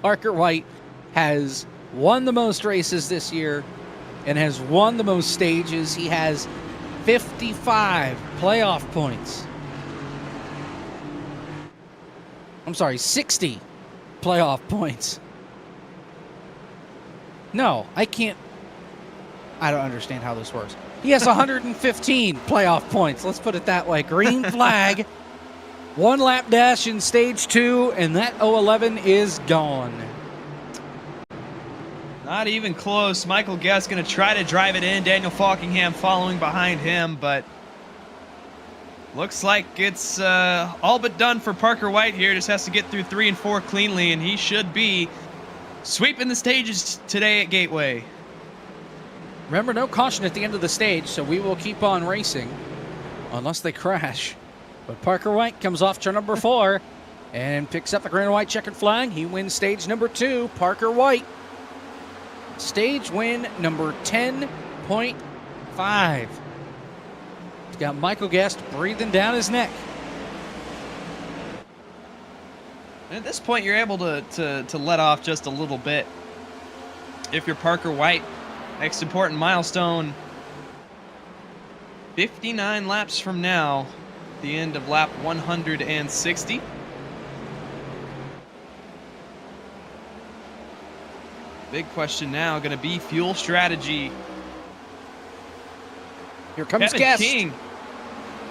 Speaker 2: Parker White has won the most races this year and has won the most stages. He has 55 playoff points. I'm sorry, 60 playoff points. No, I can't. I don't understand how this works. He has 115 playoff points. Let's put it that way. Green flag. 1 lap dash in stage 2, and that 011 is gone.
Speaker 5: Not even close. Michael Guest going to try to drive it in. Daniel Falkingham following behind him, but looks like it's all but done for Parker White here. Just has to get through 3 and 4 cleanly, and he should be sweeping the stages today at Gateway.
Speaker 2: Remember, no caution at the end of the stage, so we will keep on racing unless they crash. But Parker White comes off turn number 4 and picks up the green and white checkered flag. He wins stage number 2. Parker White. Stage win number 10.5. He's got Michael Guest breathing down his neck.
Speaker 5: And at this point, you're able to let off just a little bit. If you're Parker White, next important milestone, 59 laps from now, the end of lap 160. Big question now going to be fuel strategy.
Speaker 2: Here comes
Speaker 5: Kevin
Speaker 2: Guest.
Speaker 5: King.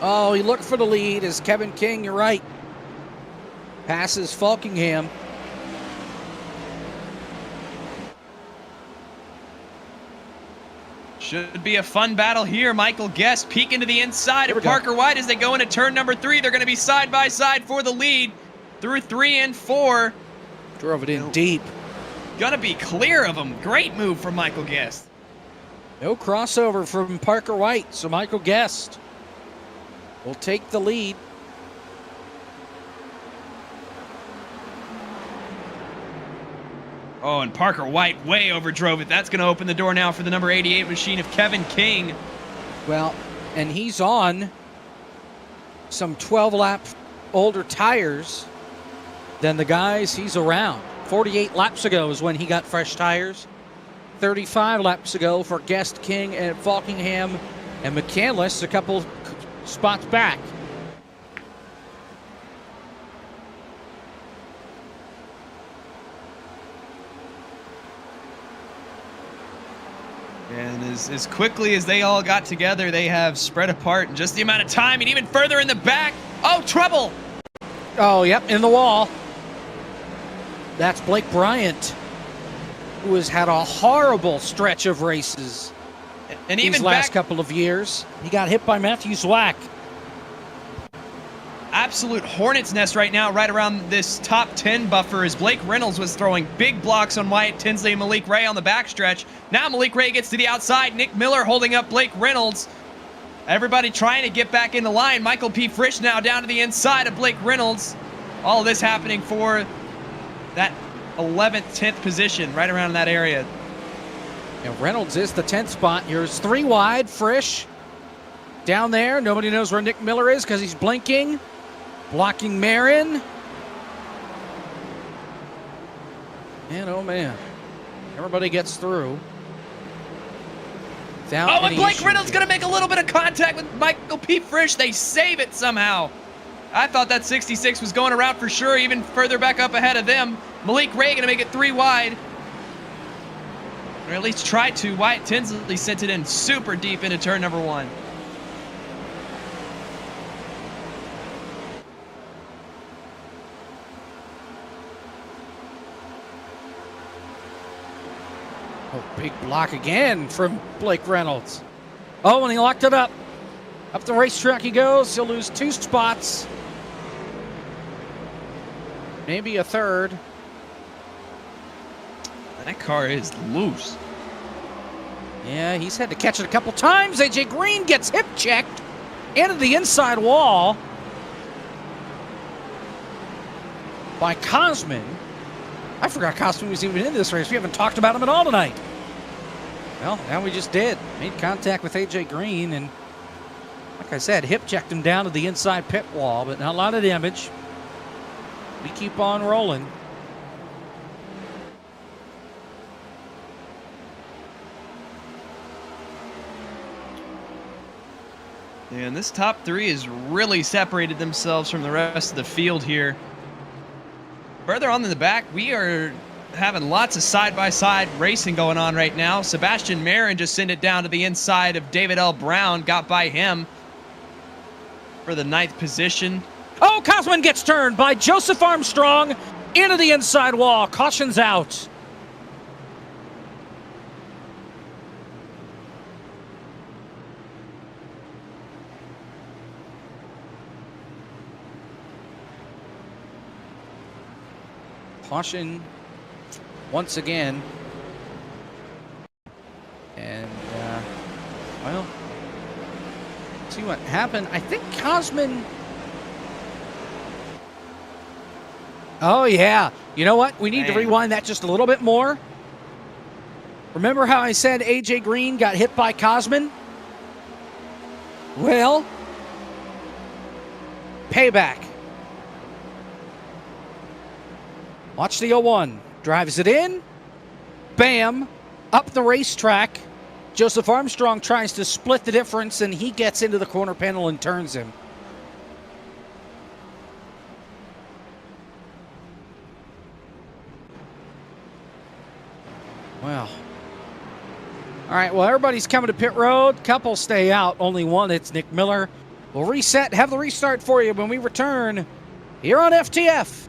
Speaker 2: Oh, he looked for the lead as Kevin King, you're right, passes Falkingham.
Speaker 5: Should be a fun battle here. Michael Guest peeking to the inside of Parker White as they go into turn number 3. They're going to be side by side for the lead through 3 and 4.
Speaker 2: Drove it in deep.
Speaker 5: Gonna be clear of him. Great move from Michael Guest.
Speaker 2: No crossover from Parker White, so Michael Guest will take the lead.
Speaker 5: Oh, and Parker White way overdrove it. That's going to open the door now for the number 88 machine of Kevin King.
Speaker 2: Well, and he's on some 12-lap older tires than the guys he's around. 48 laps ago is when he got fresh tires. 35 laps ago for Guest, King, and Falkingham and McCandless, a couple spots back.
Speaker 5: And as quickly as they all got together, they have spread apart in just the amount of time, and even further in the back. Oh, trouble!
Speaker 2: Oh, yep, in the wall. That's Blake Bryant, who has had a horrible stretch of races
Speaker 5: and
Speaker 2: these
Speaker 5: even
Speaker 2: last
Speaker 5: back,
Speaker 2: couple of years. He got hit by Matthew Zwack.
Speaker 5: absolute hornet's nest right now, right around this top 10 buffer, as Blake Reynolds was throwing big blocks on Wyatt Tinsley and Malik Ray on the backstretch. Now Malik Ray gets to the outside. Nick Miller holding up Blake Reynolds. Everybody trying to get back in the line. Michael P. Frisch now down to the inside of Blake Reynolds. All of this happening for that 11th, 10th position, right around that area.
Speaker 2: And Reynolds is the 10th spot. Here's 3 wide. Frisch down there. Nobody knows where Nick Miller is because he's blinking. Blocking Marin. And oh man, everybody gets through.
Speaker 5: Oh, and Blake Reynolds going to make a little bit of contact with Michael P. Frisch. They save it somehow. I thought that 66 was going around for sure, even further back up ahead of them. Malik Ray going to make it 3 wide. Or at least try to. Wyatt Tinsley sent it in super deep into turn number 1.
Speaker 2: Oh, big block again from Blake Reynolds. Oh, and he locked it up. Up the racetrack he goes. He'll lose 2 spots. Maybe a third.
Speaker 5: That car is loose.
Speaker 2: Yeah, he's had to catch it a couple times. AJ Green gets hip checked into the inside wall by Cosman. I forgot Cosman was even in this race. We haven't talked about him at all tonight. Well, now we just did. Made contact with AJ Green, and like I said, hip checked him down to the inside pit wall, but not a lot of damage. We keep on rolling.
Speaker 5: And this top 3 has really separated themselves from the rest of the field here. Further on in the back, we are having lots of side-by-side racing going on right now. Sebastian Marin just sent it down to the inside of David L. Brown. Got by him for the 9th position.
Speaker 2: Oh, Cosman gets turned by Joseph Armstrong into the inside wall. Caution's out. Caution once again. And, well, see what happened. I think Cosman... Oh, yeah. You know what? We need to rewind that just a little bit more. Remember how I said AJ Green got hit by Cosman? Well, payback. Watch the 0-1. Drives it in. Bam. Up the racetrack. Joseph Armstrong tries to split the difference, and he gets into the corner panel and turns him. Wow. All right, well, everybody's coming to pit road. Couple stay out. Only one, it's Nick Miller. We'll reset, have the restart for you when we return here on FTF.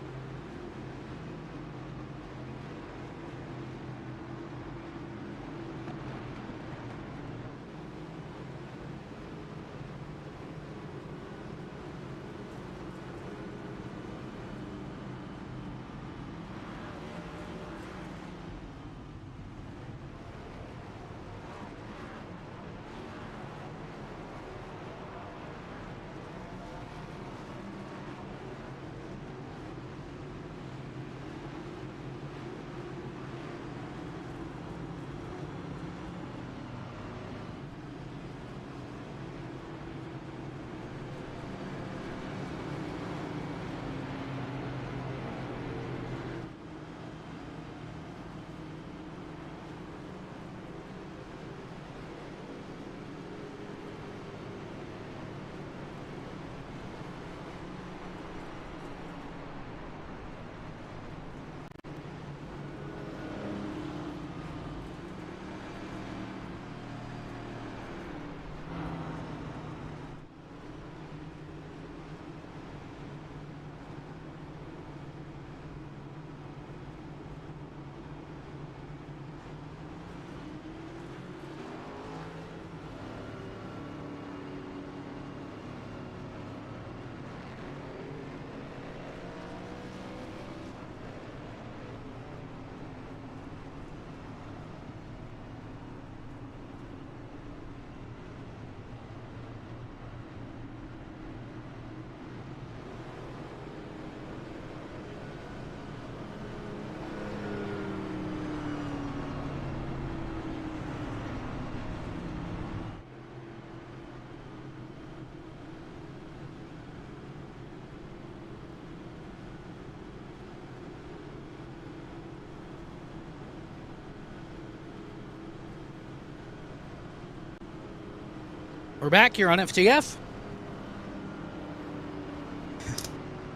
Speaker 2: We're back here on FTF.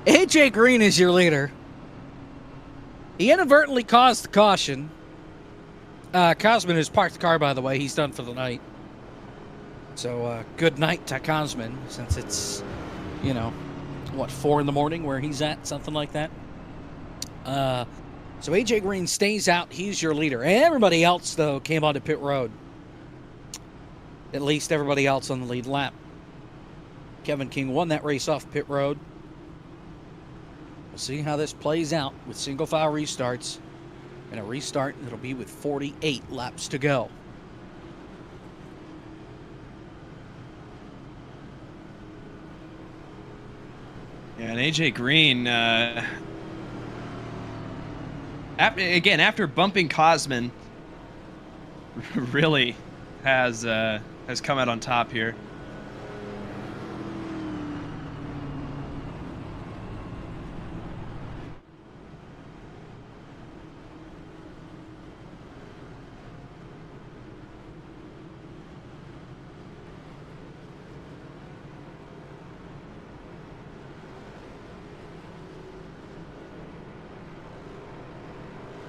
Speaker 2: AJ Green is your leader. He inadvertently caused the caution. Cosman has parked the car, by the way. He's done for the night. So, good night to Cosman, since it's, you know, what, 4 in the morning where he's at? Something like that. So AJ Green stays out. He's your leader. Everybody else, though, came onto pit road. At least everybody else on the lead lap. Kevin King won that race off pit road. We'll see how this plays out with single file restarts. And a restart that'll be with 48 laps to go.
Speaker 5: Yeah, and AJ Green, after bumping Cosman, really has come out on top here.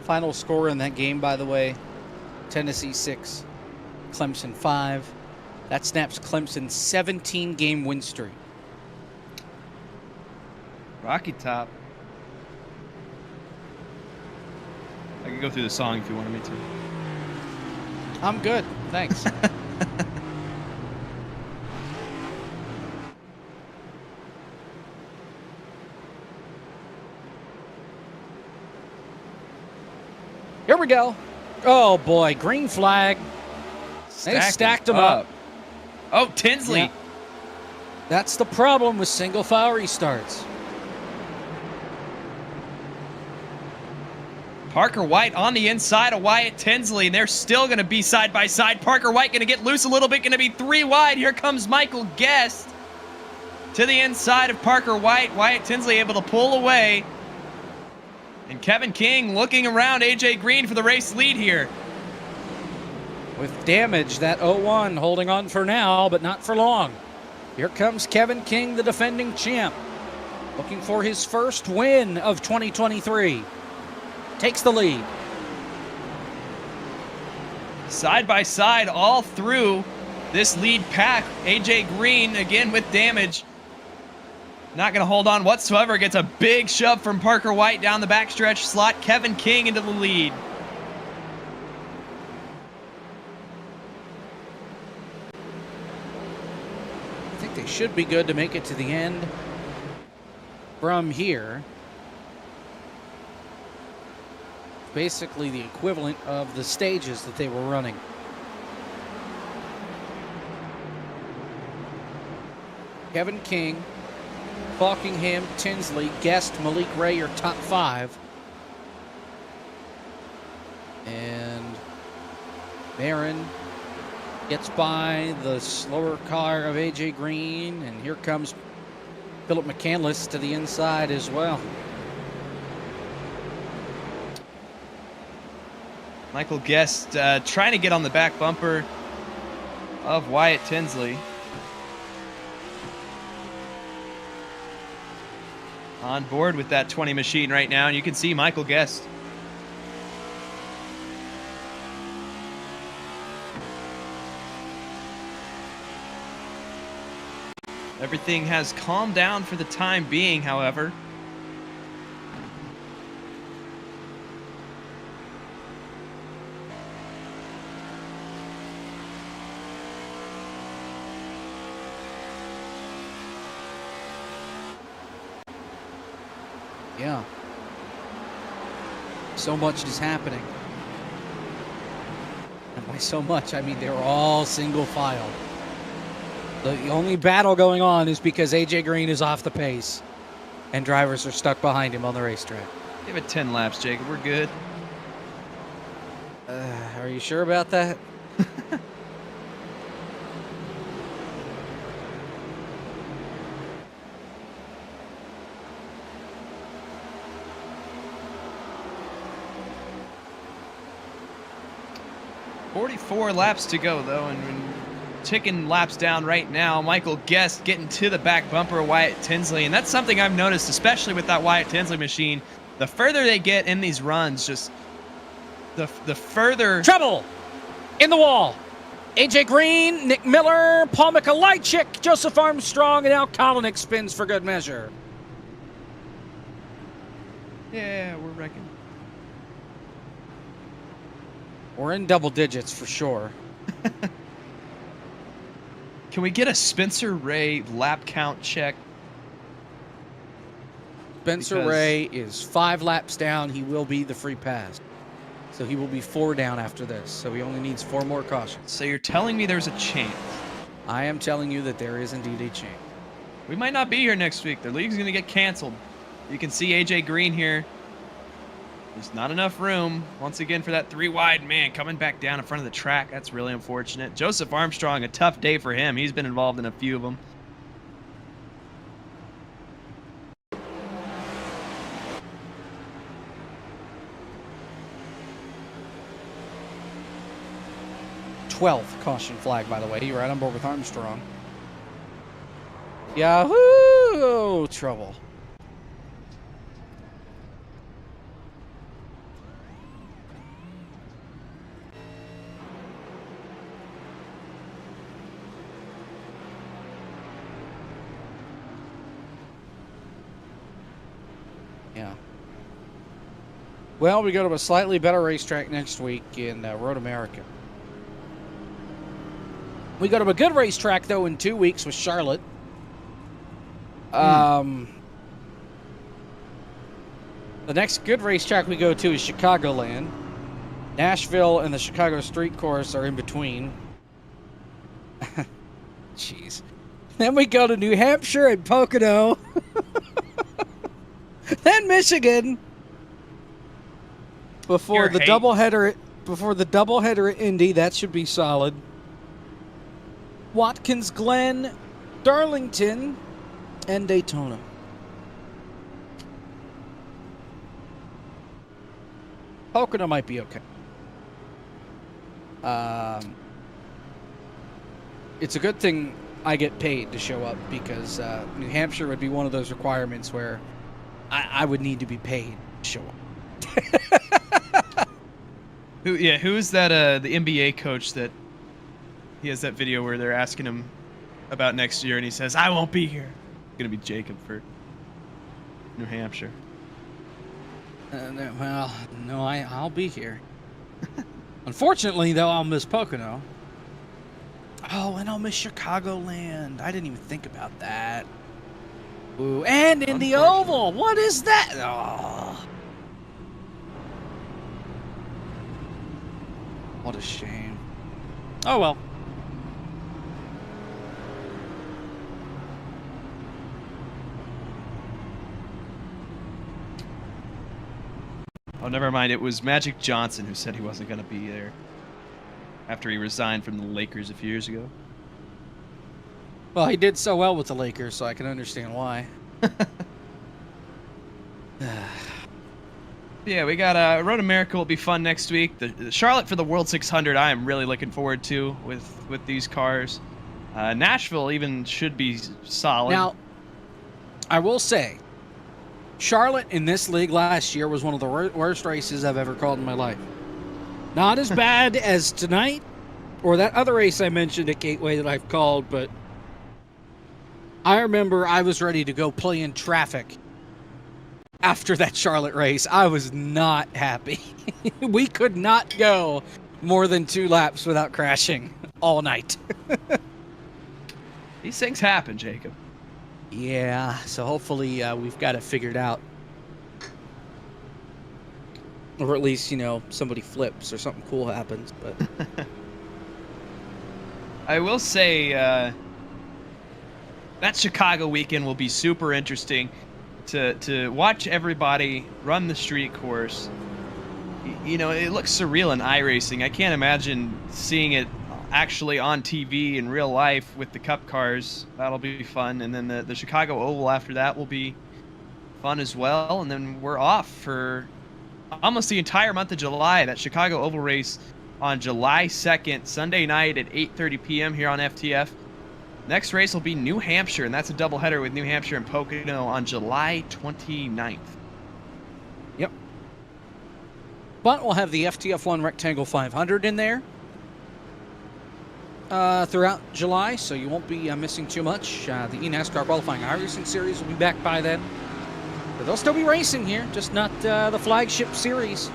Speaker 2: Final score in that game, by the way, Tennessee 6, Clemson 5. That snaps Clemson's 17-game win streak.
Speaker 5: Rocky Top. I can go through the song if you wanted me to.
Speaker 2: I'm good, thanks. Here we go. Oh boy, green flag. They stacked them up.
Speaker 5: Oh, Tinsley.
Speaker 2: Yeah. That's the problem with single file restarts.
Speaker 5: Parker White on the inside of Wyatt Tinsley, and they're still going to be side by side. Parker White going to get loose a little bit, going to be 3 wide. Here comes Michael Guest to the inside of Parker White. Wyatt Tinsley able to pull away. And Kevin King looking around AJ Green for the race lead here.
Speaker 2: With damage, that 0-1 holding on for now, but not for long. Here comes Kevin King, the defending champ, looking for his first win of 2023. Takes the lead.
Speaker 5: Side by side all through this lead pack. AJ Green again with damage. Not going to hold on whatsoever. Gets a big shove from Parker White down the backstretch slot. Kevin King into the lead.
Speaker 2: I think they should be good to make it to the end from here. Basically the equivalent of the stages that they were running. Kevin King, Falkingham, Tinsley, Guest, Malik Ray are top 5. And Barron gets by the slower car of AJ Green, and here comes Philip McCandless to the inside as well.
Speaker 5: Michael Guest trying to get on the back bumper of Wyatt Tinsley. On board with that 20 machine right now, and you can see Michael Guest. Everything has calmed down for the time being, however.
Speaker 2: Yeah. So much is happening. And by so much, I mean they're all single file. The only battle going on is because AJ Green is off the pace and drivers are stuck behind him on the racetrack.
Speaker 5: Give it 10 laps, Jacob. We're good.
Speaker 2: Are you sure about that?
Speaker 5: 44 laps to go, though, and ticking laps down right now. Michael Guest getting to the back bumper of Wyatt Tinsley, and that's something I've noticed, especially with that Wyatt Tinsley machine. The further they get in these runs, just the further...
Speaker 2: Trouble in the wall. AJ Green, Nick Miller, Paul Mikolajczyk, Joseph Armstrong, and Al Kalanick spins for good measure.
Speaker 5: Yeah, we're wrecking.
Speaker 2: We're in double digits for sure.
Speaker 5: Can we get a Spencer Ray lap count check?
Speaker 2: Spencer Ray is 5 laps down. He will be the free pass. So he will be 4 down after this. So he only needs 4 more cautions.
Speaker 5: So you're telling me there's a chance?
Speaker 2: I am telling you that there is indeed a chance.
Speaker 5: We might not be here next week. The league's going to get canceled. You can see AJ Green here. There's not enough room, once again, for that 3 wide man coming back down in front of the track. That's really unfortunate. Joseph Armstrong, a tough day for him. He's been involved in a few of them.
Speaker 2: th caution flag, by the way. You're right on board with Armstrong. Yahoo! Trouble. Yeah. Well, we go to a slightly better racetrack next week in Road America. We go to a good racetrack, though, in 2 weeks with Charlotte. The next good racetrack we go to is Chicagoland. Nashville and the Chicago Street Course are in between. Jeez. Then we go to New Hampshire and Pocono. Then Michigan. Before the doubleheader at Indy, that should be solid. Watkins Glen, Darlington, and Daytona. Pocono might be okay. It's a good thing I get paid to show up, because New Hampshire would be one of those requirements where I would need to be paid to show up.
Speaker 5: Who's that? The NBA coach that he has that video where they're asking him about next year, and he says, "I won't be here." It's gonna be Jacob for New Hampshire.
Speaker 2: Well, no, I'll be here. Unfortunately, though, I'll miss Pocono. Oh, and I'll miss Chicagoland. I didn't even think about that. Ooh, and in the Oval. What is that? Oh. What a shame. Oh, well.
Speaker 5: Oh, never mind. It was Magic Johnson who said he wasn't going to be there after he resigned from the Lakers a few years ago.
Speaker 2: Well, he did so well with the Lakers, so I can understand why.
Speaker 5: Yeah, we got Road America will be fun next week. The Charlotte for the World 600 I am really looking forward to with these cars. Nashville even should be solid.
Speaker 2: Now, I will say, Charlotte in this league last year was one of the worst races I've ever called in my life. Not as bad as tonight or that other race I mentioned at Gateway that I've called, but I remember I was ready to go play in traffic after that Charlotte race. I was not happy. We could not go more than 2 laps without crashing all night.
Speaker 5: These things happen, Jacob.
Speaker 2: Yeah, so hopefully we've got it figured out. Or at least, somebody flips or something cool happens. But
Speaker 5: I will say that Chicago weekend will be super interesting to watch everybody run the street course. It looks surreal in iRacing. I can't imagine seeing it actually on TV in real life with the Cup cars. That'll be fun. And then the Chicago Oval after that will be fun as well. And then we're off for almost the entire month of July. That Chicago Oval race on July 2nd, Sunday night at 8:30 p.m. here on FTF. Next race will be New Hampshire, and that's a doubleheader with New Hampshire and Pocono on July 29th.
Speaker 2: Yep. But we'll have the FTF1 Rectangle 500 in there throughout July, so you won't be missing too much. The eNASCAR Qualifying iRacing Series will be back by then. But they'll still be racing here, just not the flagship series.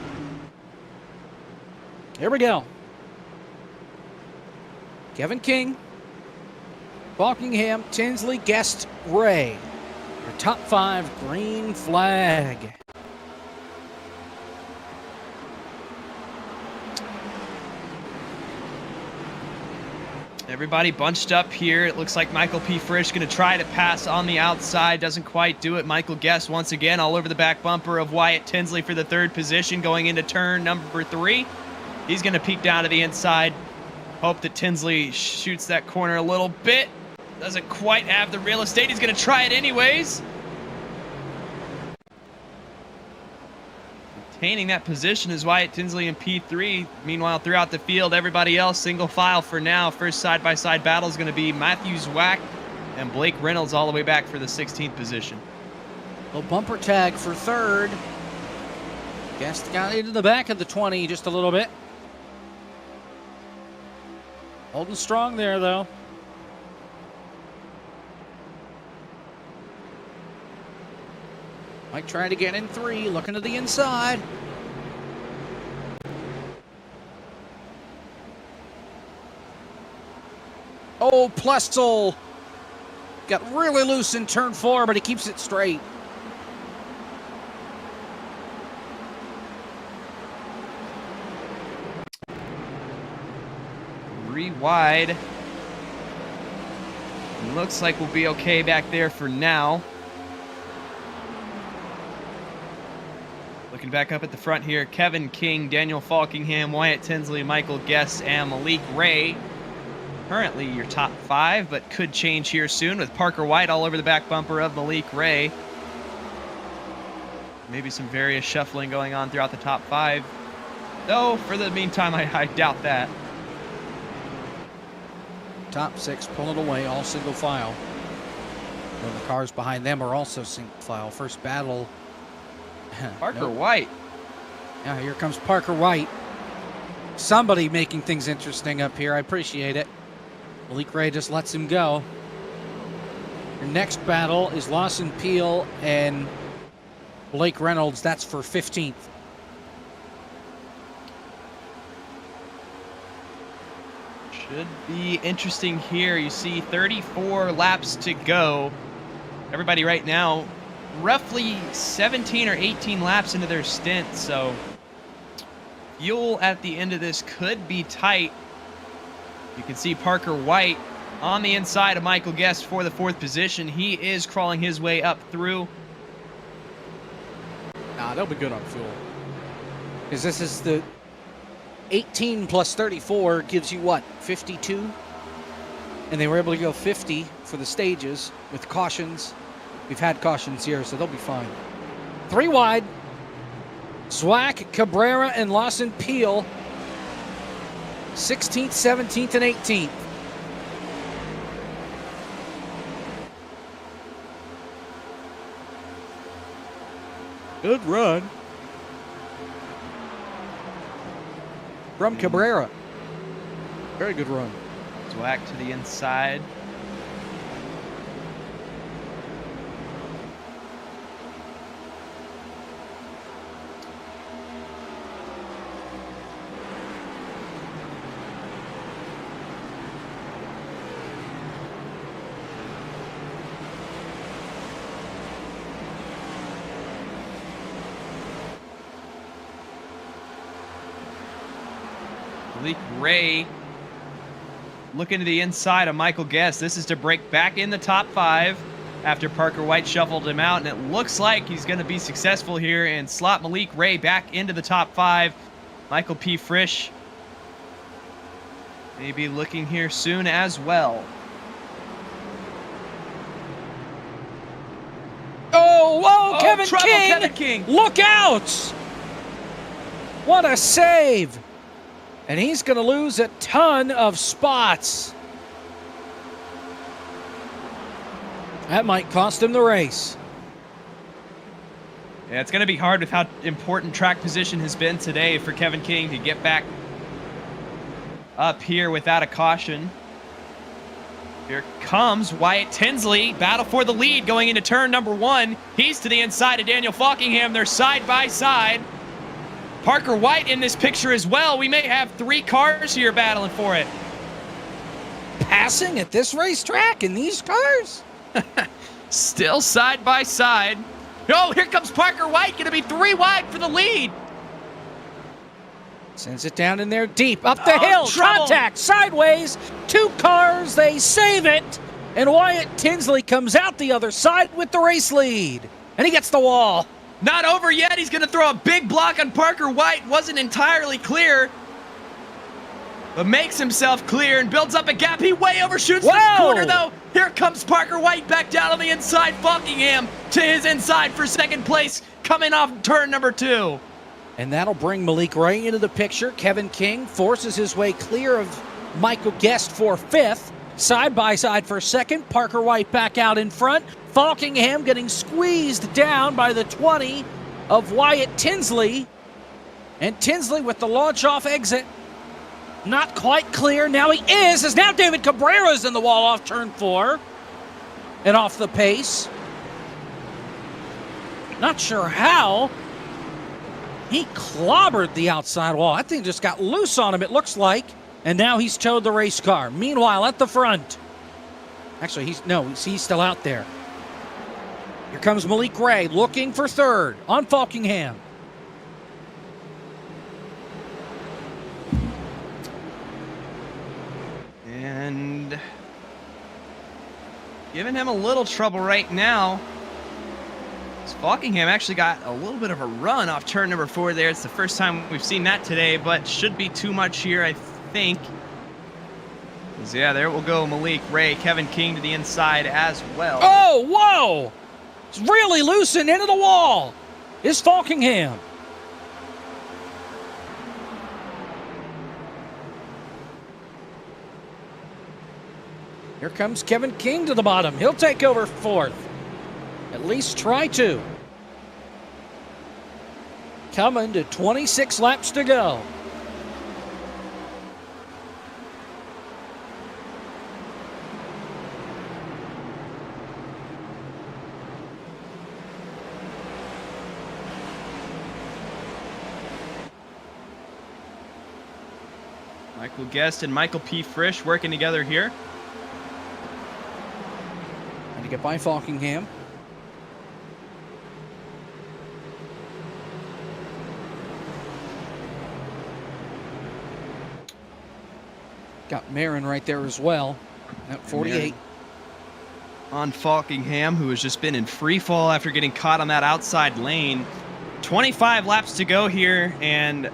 Speaker 2: Here we go. Kevin King, Buckingham, Tinsley, Guest, Ray. Your top 5 green flag.
Speaker 5: Everybody bunched up here. It looks like Michael P. Frisch going to try to pass on the outside. Doesn't quite do it. Michael Guest once again all over the back bumper of Wyatt Tinsley for the 3rd position going into turn number 3. He's going to peek down to the inside. Hope that Tinsley shoots that corner a little bit. Doesn't quite have the real estate. He's going to try it anyways. Maintaining that position is Wyatt Tinsley in P3. Meanwhile, throughout the field, everybody else single file for now. First side-by-side battle is going to be Matthew Zwack and Blake Reynolds all the way back for the 16th position.
Speaker 2: Little bumper tag for 3rd. Guest got into the back of the 20 just a little bit. Holding strong there, though. Mike trying to get in 3, looking to the inside. Oh, Plestel got really loose in turn 4, but he keeps it straight.
Speaker 5: Wide. Looks like we'll be okay back there for now. Looking back up at the front here, Kevin King, Daniel Falkingham, Wyatt Tinsley, Michael Guest, and Malik Ray. Currently your top 5, but could change here soon with Parker White all over the back bumper of Malik Ray. Maybe some various shuffling going on throughout the top 5. Though, for the meantime, I doubt that.
Speaker 2: Top 6 pulling away, all single file. And the cars behind them are also single file. First battle.
Speaker 5: Parker White.
Speaker 2: Yeah, here comes Parker White. Somebody making things interesting up here. I appreciate it. Malik Ray just lets him go. Your next battle is Lawson Peel and Blake Reynolds. That's for 15th.
Speaker 5: Should be interesting here. You see 34 laps to go. Everybody right now roughly 17 or 18 laps into their stint, so fuel at the end of this could be tight. You can see Parker White on the inside of Michael Guest for the 4th position. He is crawling his way up through.
Speaker 2: Nah, they'll be good on fuel. Because this is the 18 plus 34 gives you what, 52? And they were able to go 50 for the stages with cautions. We've had cautions here, so they'll be fine. 3 wide. Zwack, Cabrera, and Lawson Peel. 16th, 17th, and 18th. Good run from Cabrera. Very good run.
Speaker 5: Zwack to the inside. Malik Ray looking to the inside of Michael Guest. This is to break back in the top 5 after Parker White shuffled him out, and it looks like he's going to be successful here and slot Malik Ray back into the top 5. Michael P. Frisch may be looking here soon as well.
Speaker 2: Oh, whoa,
Speaker 5: Kevin
Speaker 2: Kevin King! Look out! What a save! And he's going to lose a ton of spots. That might cost him the race.
Speaker 5: Yeah, it's going to be hard with how important track position has been today for Kevin King to get back up here without a caution. Here comes Wyatt Tinsley. Battle for the lead going into turn number 1. He's to the inside of Daniel Falkingham. They're side by side. Parker White in this picture as well. We may have 3 cars here battling for it.
Speaker 2: Passing at this racetrack in these cars?
Speaker 5: Still side by side. Oh, here comes Parker White. Going to be 3 wide for the lead.
Speaker 2: Sends it down in there deep. Up the hill.
Speaker 5: Trouble.
Speaker 2: Contact. Sideways. 2 cars. They save it. And Wyatt Tinsley comes out the other side with the race lead. And he gets the wall.
Speaker 5: Not over yet. He's going to throw a big block on Parker White. Wasn't entirely clear, but makes himself clear and builds up a gap. He way overshoots this corner, though. Here comes Parker White back down on the inside. Falkingham to his inside for 2nd place, coming off turn number 2.
Speaker 2: And that'll bring Malik Ray into the picture. Kevin King forces his way clear of Michael Guest for 5th. Side by side for 2nd. Parker White back out in front. Falkingham getting squeezed down by the 20 of Wyatt Tinsley. And Tinsley with the launch off exit. Not quite clear. Now he is, as now David Cabrera's in the wall off turn 4. And off the pace. Not sure how. He clobbered the outside wall. That thing just got loose on him, it looks like. And now he's towed the race car. Meanwhile, at the front. Actually, he's still out there. Here comes Malik Ray looking for third on Falkingham.
Speaker 5: And giving him a little trouble right now. Falkingham actually got a little bit of a run off turn number 4 there. It's the first time we've seen that today, but should be too much here, I think. Yeah, there will go Malik Ray. Kevin King to the inside as well.
Speaker 2: Oh, whoa! It's really loose and into the wall. Is Falkingham. Here comes Kevin King to the bottom. He'll take over 4th. At least try to. Coming to 26 laps to go.
Speaker 5: Michael Guest and Michael P. Frisch working together here.
Speaker 2: And to get by Falkingham. Got Marin right there as well at 48.
Speaker 5: On Falkingham, who has just been in free fall after getting caught on that outside lane. 25 laps to go here, and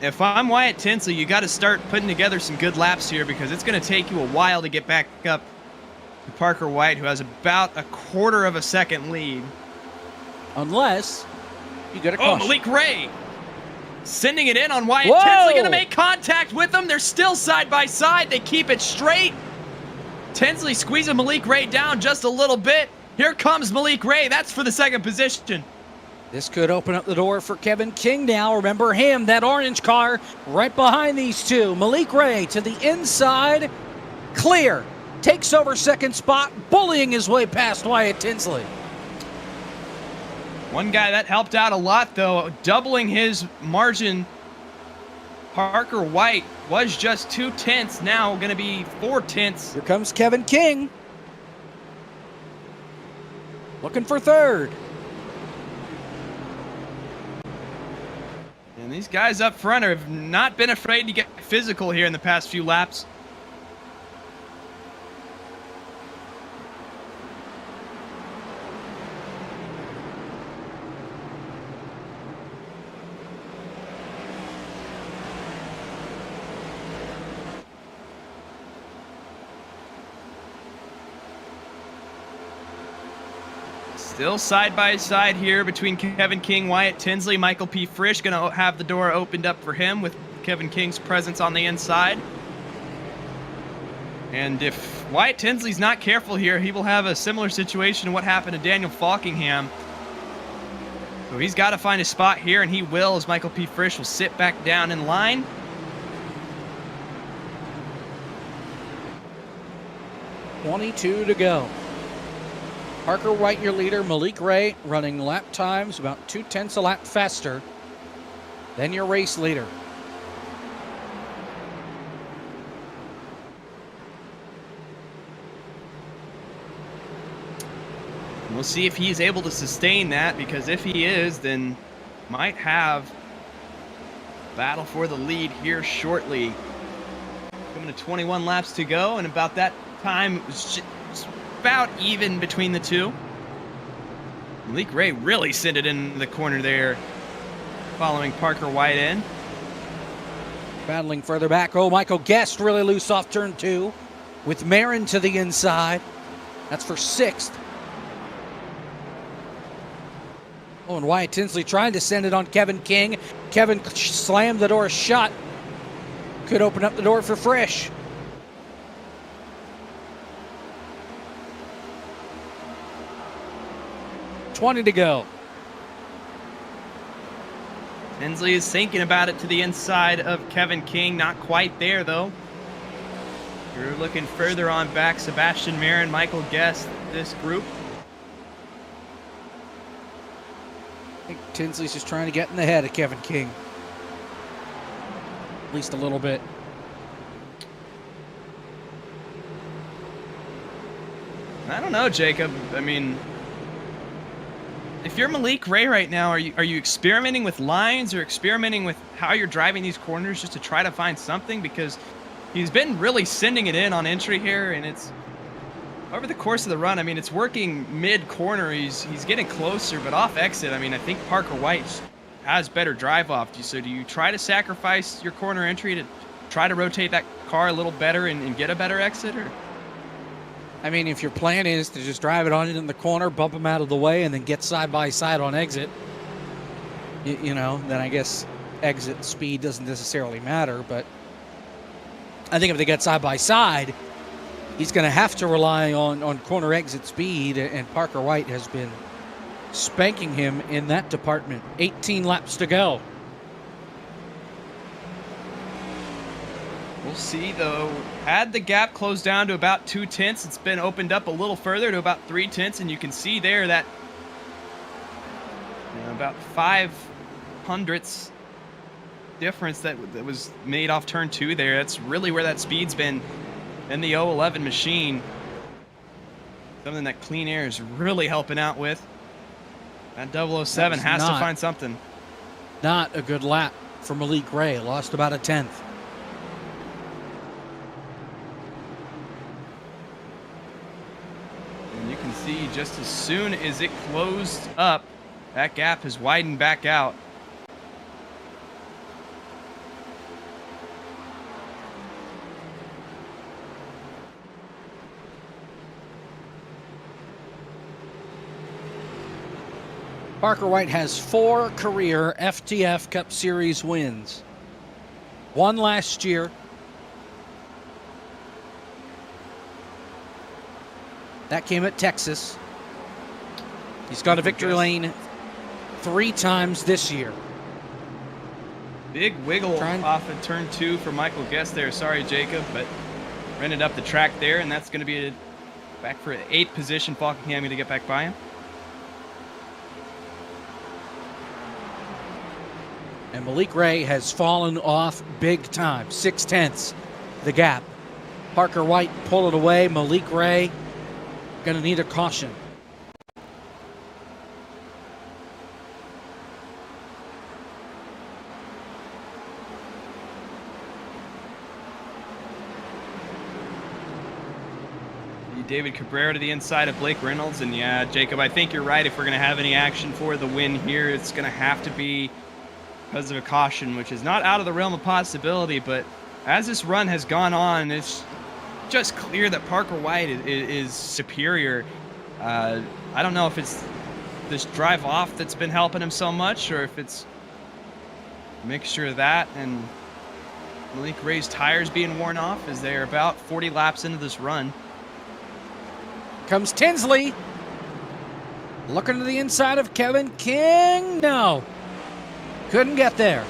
Speaker 5: if I'm Wyatt Tinsley, you got to start putting together some good laps here because it's going to take you a while to get back up to Parker White, who has about a 1/4 of a second lead.
Speaker 2: Unless you get a caution.
Speaker 5: Oh, Malik Ray sending it in on Wyatt
Speaker 2: Whoa!
Speaker 5: Tinsley, going to make contact with them. They're still side by side. They keep it straight. Tinsley squeezing Malik Ray down just a little bit. Here comes Malik Ray. That's for the 2nd position.
Speaker 2: This could open up the door for Kevin King now. Remember him, that orange car right behind these two. Malik Ray to the inside. Clear. Takes over 2nd spot, bullying his way past Wyatt Tinsley.
Speaker 5: One guy that helped out a lot, though, doubling his margin. Parker White was just 2 tenths, now going to be 4 tenths.
Speaker 2: Here comes Kevin King. Looking for 3rd.
Speaker 5: And these guys up front have not been afraid to get physical here in the past few laps. Still side by side here between Kevin King, Wyatt Tinsley, Michael P. Frisch going to have the door opened up for him with Kevin King's presence on the inside. And if Wyatt Tinsley's not careful here, he will have a similar situation to what happened to Daniel Falkingham. So he's got to find a spot here, and he will, as Michael P. Frisch will sit back down in line.
Speaker 2: .22 to go. Parker White, your leader. Malik Ray running lap times about 2 tenths a lap faster than your race leader.
Speaker 5: We'll see if he's able to sustain that, because if he is, then might have battle for the lead here shortly. Coming to 21 laps to go, and about that time it was about even between the two. Malik Ray really sent it in the corner there, following Parker White in.
Speaker 2: Battling further back. Oh, Michael Guest really loose off turn 2 with Marin to the inside. That's for 6th. Oh, and Wyatt Tinsley trying to send it on Kevin King. Kevin slammed the door shut. Could open up the door for Frisch. .20 to go.
Speaker 5: Tinsley is thinking about it to the inside of Kevin King. Not quite there, though. You're looking further on back. Sebastian Marin, Michael Guest, this group.
Speaker 2: think Tinsley's just trying to get in the head of Kevin King. At least a little bit.
Speaker 5: I don't know, Jacob. I mean, if you're Malik Ray right now, are you experimenting with lines or experimenting with how you're driving these corners just to try to find something? Because he's been really sending it in on entry here, and it's over the course of the run. I mean, it's working mid-corner. He's getting closer, but off exit, I mean, I think Parker White has better drive off. So do you try to sacrifice your corner entry to try to rotate that car a little better and get a better exit? Or?
Speaker 2: I mean, if your plan is to just drive it on in the corner, bump him out of the way, and then get side by side on exit, you know, then I guess exit speed doesn't necessarily matter. But I think if they get side by side, he's going to have to rely on corner exit speed, and Parker White has been spanking him in that department. 18 laps to go.
Speaker 5: We'll see, though. Had the gap closed down to about 0.2, it's been opened up a little further to about 0.3, and you can see there that about 0.05 difference that was made off turn 2 there. That's really where that speed's been in the 011 machine. Something that Clean Air is really helping out with. That 007 has to find something.
Speaker 2: Not a good lap for Malik Ray. Lost about a 1/10.
Speaker 5: And you can see just as soon as it closed up, that gap has widened back out.
Speaker 2: Parker White has 4 career FTF Cup Series wins. 1 last year. That came at Texas. He's got a victory lane 3 times this year.
Speaker 5: Big wiggle off of turn 2 for Michael Guest there. Sorry, Jacob, but rented up the track there, and that's going to be back for an 8th position. Falkenham going to get back by him.
Speaker 2: And Malik Ray has fallen off big time. 0.6 the gap. Parker White pull it away. Malik Ray going to need a caution.
Speaker 5: David Cabrera to the inside of Blake Reynolds. And yeah, Jacob, I think you're right. If we're going to have any action for the win here, it's going to have to be because of a caution, which is not out of the realm of possibility. But as this run has gone on, it's just clear that Parker White is superior. I don't know if it's this drive off that's been helping him so much, or if it's a mixture of that and Malik Ray's tires being worn off as they're about 40 laps into this run.
Speaker 2: Comes Tinsley. Looking to the inside of Kevin King. No. Couldn't get there.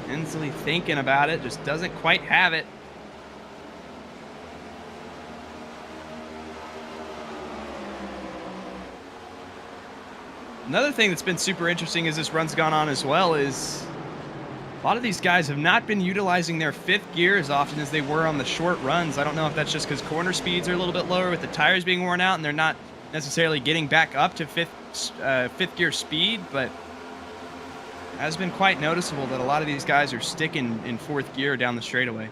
Speaker 5: Tinsley thinking about it, just doesn't quite have it. Another thing that's been super interesting as this run's gone on as well is a lot of these guys have not been utilizing their 5th gear as often as they were on the short runs. I don't know if that's just because corner speeds are a little bit lower with the tires being worn out and they're not necessarily getting back up to fifth gear speed, but it has been quite noticeable that a lot of these guys are sticking in 4th gear down the straightaway.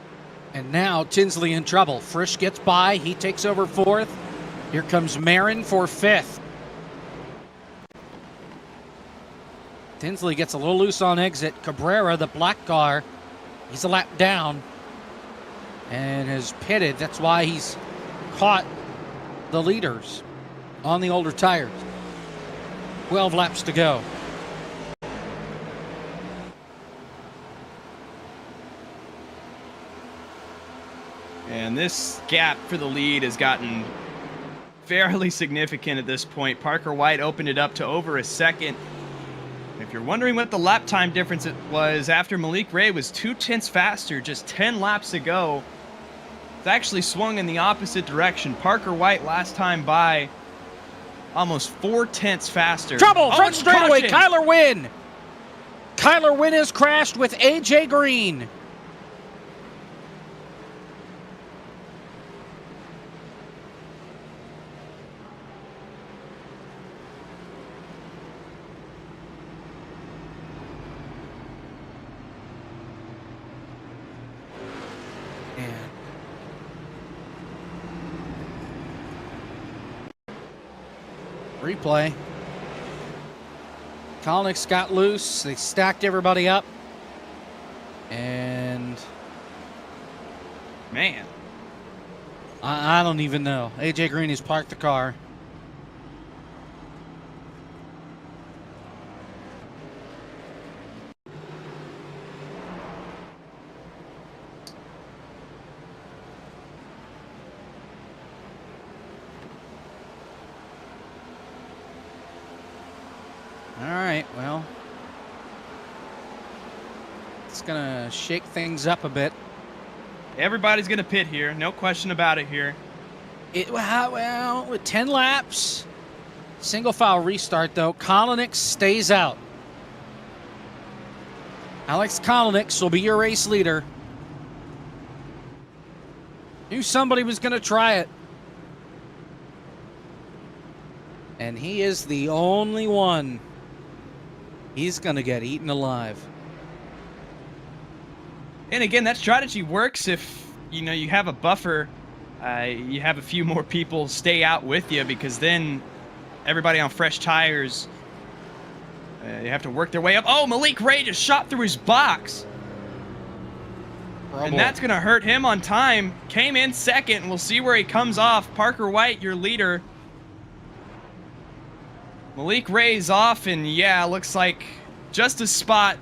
Speaker 2: And now Tinsley in trouble. Frisch gets by. He takes over 4th. Here comes Marin for 5th. Tinsley gets a little loose on exit. Cabrera, the black car, he's a lap down and has pitted. That's why he's caught the leaders on the older tires. 12 laps to go.
Speaker 5: And this gap for the lead has gotten fairly significant at this point. Parker White opened it up to over a second. If you're wondering what the lap time difference it was, after Malik Ray was 2/10 faster just 10 laps ago, it's actually swung in the opposite direction. Parker White last time by almost 4/10 faster.
Speaker 2: Trouble!
Speaker 5: Oh,
Speaker 2: Front
Speaker 5: and
Speaker 2: straightaway,
Speaker 5: caution.
Speaker 2: Kyler Wynn. Kyler Wynn has crashed with AJ Green. Replay. Kalnick's got loose. They stacked everybody up. And
Speaker 5: Man,
Speaker 2: I don't even know. AJ Green has parked the car. All right, well, it's going to shake things up a bit.
Speaker 5: everybody's going to pit here. No question about it here.
Speaker 2: Well, with 10 laps, single file restart, though, Kalanick stays out. Alex Kalanick will be your race leader. Knew somebody was going to try it. And he is the only one. He's going to get eaten alive.
Speaker 5: And again, that strategy works if, you have a buffer. You have a few more people stay out with you, because then everybody on fresh tires, you have to work their way up. Oh, Malik Ray just shot through his box. And that's going to hurt him on time. Came in second, and we'll see where he comes off. Parker White, your leader. Malik Ray's off, and yeah, looks like just a spot.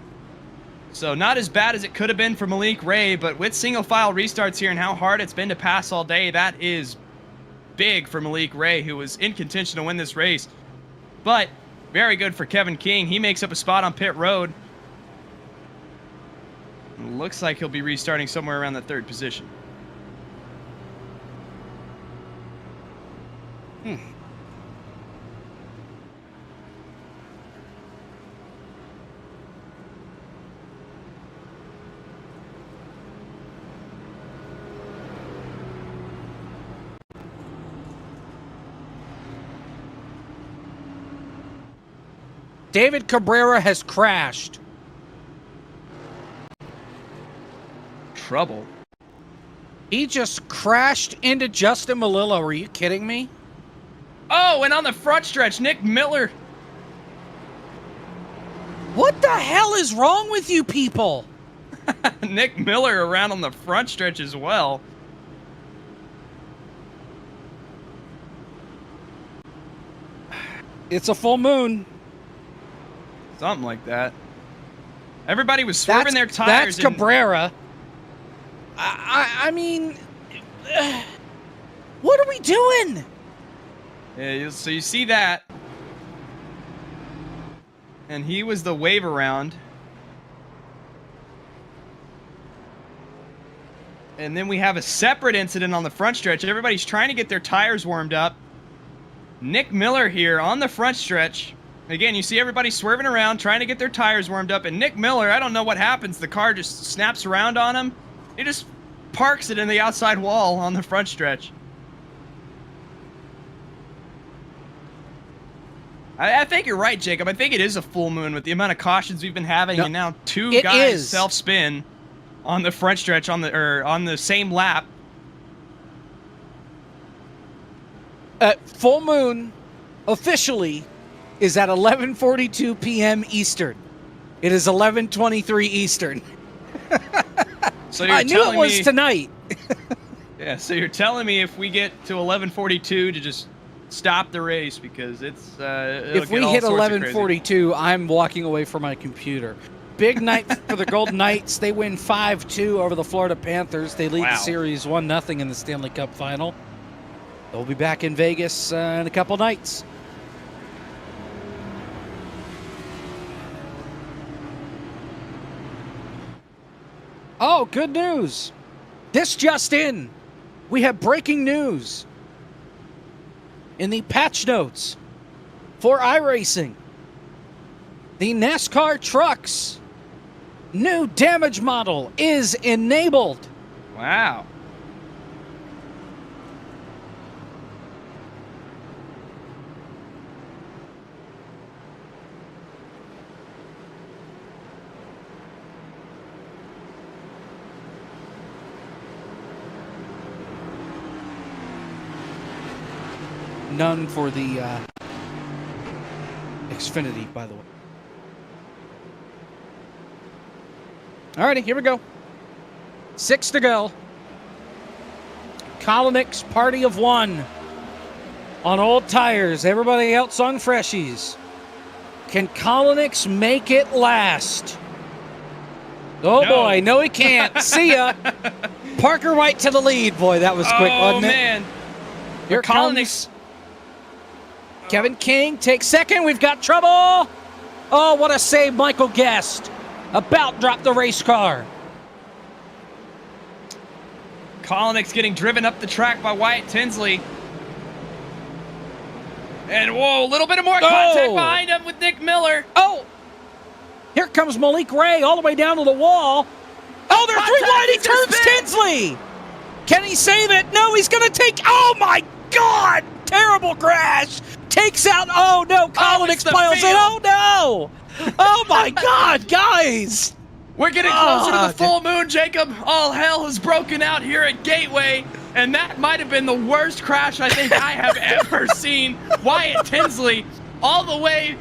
Speaker 5: So not as bad as it could have been for Malik Ray, but with single file restarts here and how hard it's been to pass all day, that is big for Malik Ray, who was in contention to win this race. But very good for Kevin King. He makes up a spot on pit road. Looks like he'll be restarting somewhere around the third position.
Speaker 2: David Cabrera has crashed.
Speaker 5: Trouble.
Speaker 2: He just crashed into Justin Malillo. Are you kidding me?
Speaker 5: Oh, and on the front stretch, Nick Miller.
Speaker 2: What the hell is wrong with you people?
Speaker 5: Nick Miller around on the front stretch as well.
Speaker 2: It's a full moon.
Speaker 5: Something like that. Everybody was swerving their tires.
Speaker 2: That's Cabrera. I mean, what are we doing?
Speaker 5: Yeah, so you see that. And he was the wave around. And then we have a separate incident on the front stretch. Everybody's trying to get their tires warmed up. Nick Miller here on the front stretch. Again, you see everybody swerving around, trying to get their tires warmed up. And Nick Miller, I don't know what happens. The car just snaps around on him. He just parks it in the outside wall on the front stretch. I think you're right, Jacob. I think it is a full moon with the amount of cautions we've been having, and now two guys self-spin on the front stretch on the same lap.
Speaker 2: Full moon officially is at 11:42 p.m. Eastern. It is 11:23 Eastern.
Speaker 5: So you're
Speaker 2: I knew it was tonight.
Speaker 5: Yeah, so you're telling me if we get to 11:42 to just stop the race, because it's
Speaker 2: if we hit 11:42, I'm walking away from my computer. Big night for the Golden Knights. They win 5-2 over the Florida Panthers. They lead the series 1-0 in the Stanley Cup final. They'll be back in Vegas in a couple nights. Oh, good news. This just in. We have breaking news in the patch notes for iRacing. The NASCAR trucks new damage model is enabled.
Speaker 5: Wow.
Speaker 2: None for the Xfinity, by the way. Alrighty, here we go. 6 to go. Kolonix party of 1 on old tires. Everybody else on freshies. Can Kolonix make it last? Oh
Speaker 5: No.
Speaker 2: boy, no he can't. See ya. Parker White to the lead. Boy, that was quick, wasn't it?
Speaker 5: Oh man.
Speaker 2: Here
Speaker 5: Kolonix.
Speaker 2: comes Kevin King takes second. We've got trouble. Oh, what a save, Michael Guest. About dropped the race car.
Speaker 5: Kolonix getting driven up the track by Wyatt Tinsley. And whoa, a little bit of more contact behind him with Nick Miller.
Speaker 2: Oh, here comes Malik Ray all the way down to the wall. Oh, they're three wide. He turns Tinsley. Can he save it? No, he's going to take. Oh, my God. Terrible crash. Takes out. Oh, no. Kolonix piles in. Oh, no. Oh, my God, guys.
Speaker 5: We're getting closer to the full moon, Jacob. All hell has broken out here at Gateway. And that might have been the worst crash I think I have ever seen. Wyatt Tinsley, all the way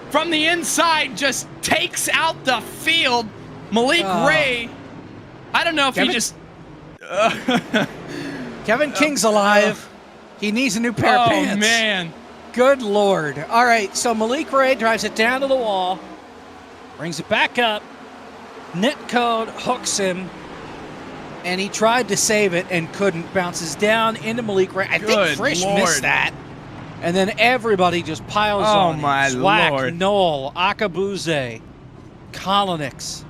Speaker 5: from the inside, just takes out the field. Malik Ray, I don't know if he just...
Speaker 2: Kevin King's alive. He needs a new pair of pants.
Speaker 5: Oh, man.
Speaker 2: Good Lord. All right, so Malik Ray drives it down to the wall, brings it back up. Netcode hooks him, and he tried to save it and couldn't. Bounces down into Malik Ray. I think Frisch missed that. And then everybody just piles on.
Speaker 5: Oh, my
Speaker 2: Zwack,
Speaker 5: Lord.
Speaker 2: Knoll, Akabuze, Kolonix.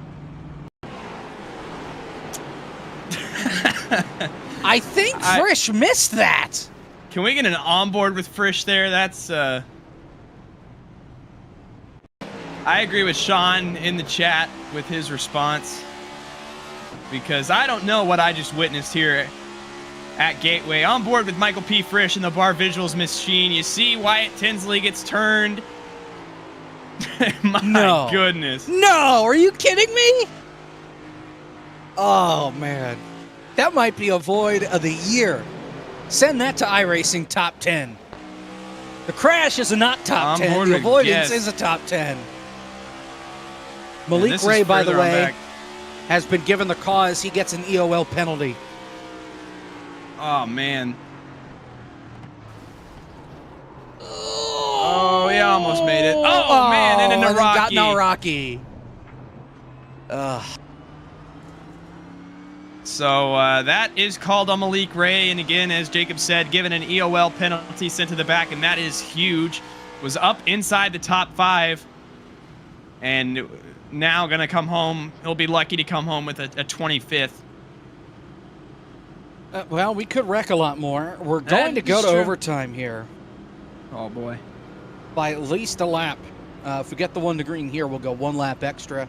Speaker 2: I think Frisch missed that.
Speaker 5: Can we get an onboard with Frisch there? That's, I agree with Sean in the chat with his response, because I don't know what I just witnessed here at Gateway. On board with Michael P. Frisch in the Barr Visuals machine. You see Wyatt Tinsley gets turned. My goodness.
Speaker 2: No, are you kidding me? Oh, man. That might be a void of the year. Send that to iRacing top 10. The crash is a not top 10. The avoidance is a top 10. Malik Ray, by the way, has been given the cause. He gets an EOL penalty.
Speaker 5: Oh, man. Oh, he almost made it. Oh, man, and into Rocky.
Speaker 2: Got no Rocky.
Speaker 5: So that is called on Malik Ray. And again, as Jacob said, given an EOL penalty sent to the back, and that is huge. Was up inside the top 5. And now going to come home. He'll be lucky to come home with a 25th.
Speaker 2: Well, we could wreck a lot more. We're going to go to overtime here.
Speaker 5: Oh, boy.
Speaker 2: By at least a lap. If we get the 1 to green here, we'll go 1 lap extra.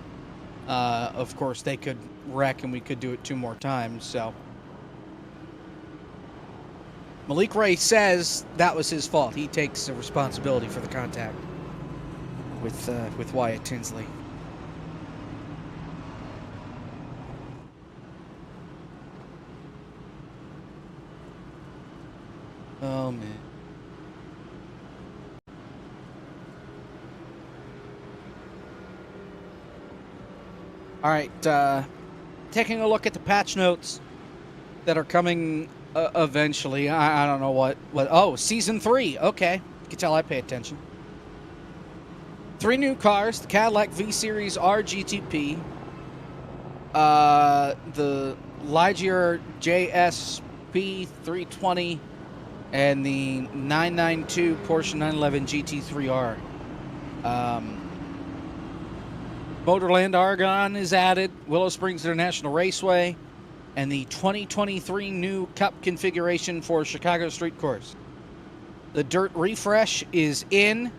Speaker 2: Of course, they could wreck and we could do it 2 more times. So Malik Ray says that was his fault. He takes the responsibility for the contact with Wyatt Tinsley. Oh, man. All right, taking a look at the patch notes that are coming eventually. I don't know what. Oh, Season 3. Okay. You can tell I pay attention. 3 new cars. The Cadillac V-Series RGTP. The Ligier JSP 320 and the 992 Porsche 911 GT3R. Motorland Argonne is added, Willow Springs International Raceway, and the 2023 new Cup configuration for Chicago Street Course. The Dirt Refresh is in,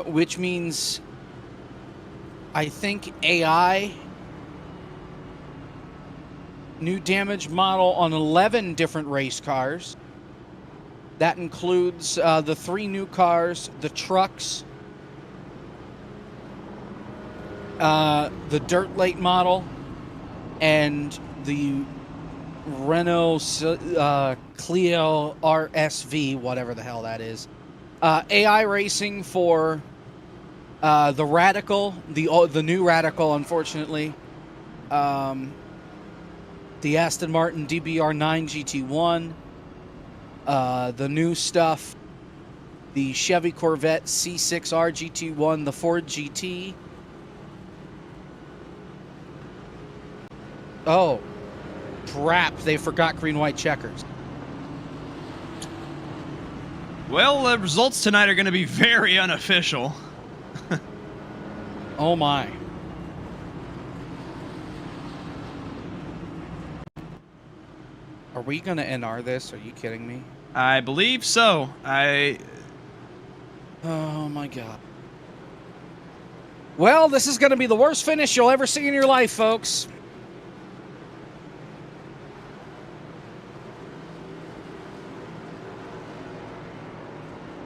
Speaker 2: which means I think AI, new damage model on 11 different race cars. That includes the 3 new cars, the trucks, the dirt late model, and the Renault Clio RSV, whatever the hell that is. AI racing for the Radical, the new Radical, unfortunately. The Aston Martin DBR9 GT1. The new stuff, the Chevy Corvette C6R GT1, the Ford GT. Oh, crap, they forgot green-white checkers.
Speaker 5: Well, the results tonight are going to be very unofficial.
Speaker 2: Oh, my. Are we going to NR this? Are you kidding me?
Speaker 5: I believe so.
Speaker 2: Oh, my God. Well, this is going to be the worst finish you'll ever see in your life, folks.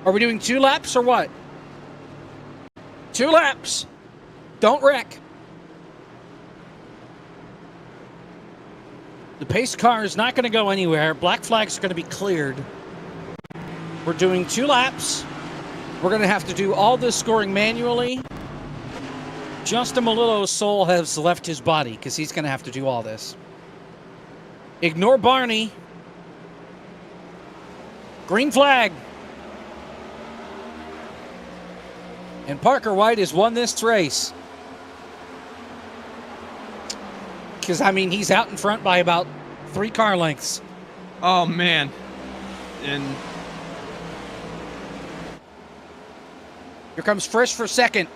Speaker 2: Are we doing 2 laps or what? 2 laps. Don't wreck. The pace car is not going to go anywhere. Black flag's going to be cleared. We're doing 2 laps. We're going to have to do all this scoring manually. Justin Melillo's soul has left his body because he's going to have to do all this. Ignore Barney. Green flag. And Parker White has won this race. Because, I mean, he's out in front by about 3 car lengths.
Speaker 5: Oh, man. And
Speaker 2: here comes Frisch for second.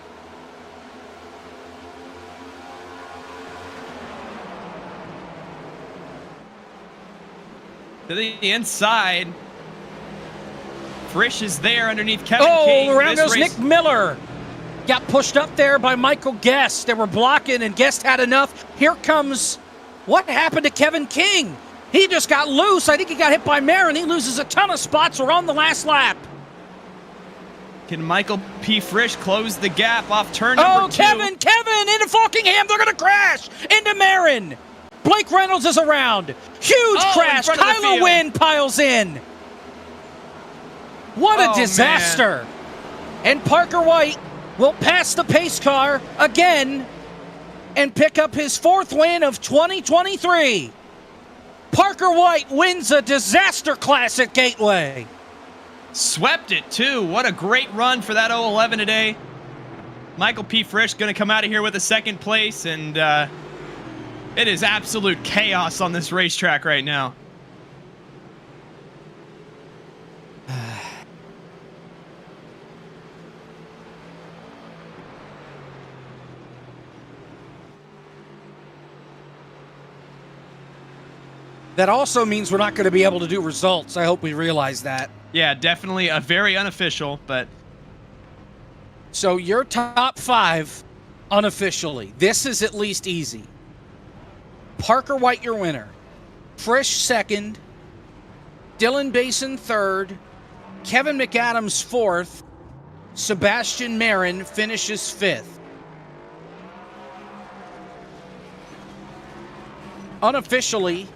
Speaker 5: to the inside. Frisch is there underneath Kevin King.
Speaker 2: Oh, around
Speaker 5: This
Speaker 2: goes
Speaker 5: race-
Speaker 2: Nick Miller. Got pushed up there by Michael Guest. They were blocking, and Guest had enough. Here comes... What happened to Kevin King? He just got loose. I think he got hit by Marin. He loses a ton of spots. We're on the last lap.
Speaker 5: Can Michael P. Frisch close the gap off turn number 2?
Speaker 2: Kevin into Falkingham. They're going to crash into Marin. Blake Reynolds is around. Huge crash.
Speaker 5: in front of the
Speaker 2: Kyler
Speaker 5: field.
Speaker 2: Wynn piles in. What a
Speaker 5: Oh,
Speaker 2: disaster. And Parker White will pass the pace car again and pick up his 4th win of 2023. Parker White wins a disaster class at Gateway.
Speaker 5: Swept it, too. What a great run for that 011 today. Michael P. Frisch going to come out of here with a 2nd place, and it is absolute chaos on this racetrack right now.
Speaker 2: That also means we're not going to be able to do results. I hope we realize that.
Speaker 5: Yeah, definitely a very unofficial, but...
Speaker 2: So your top 5 unofficially. This is at least easy. Parker White, your winner. Frisch, 2nd. Dylan Basin, 3rd. Kevin McAdams, 4th. Sebastian Marin finishes 5th. Unofficially,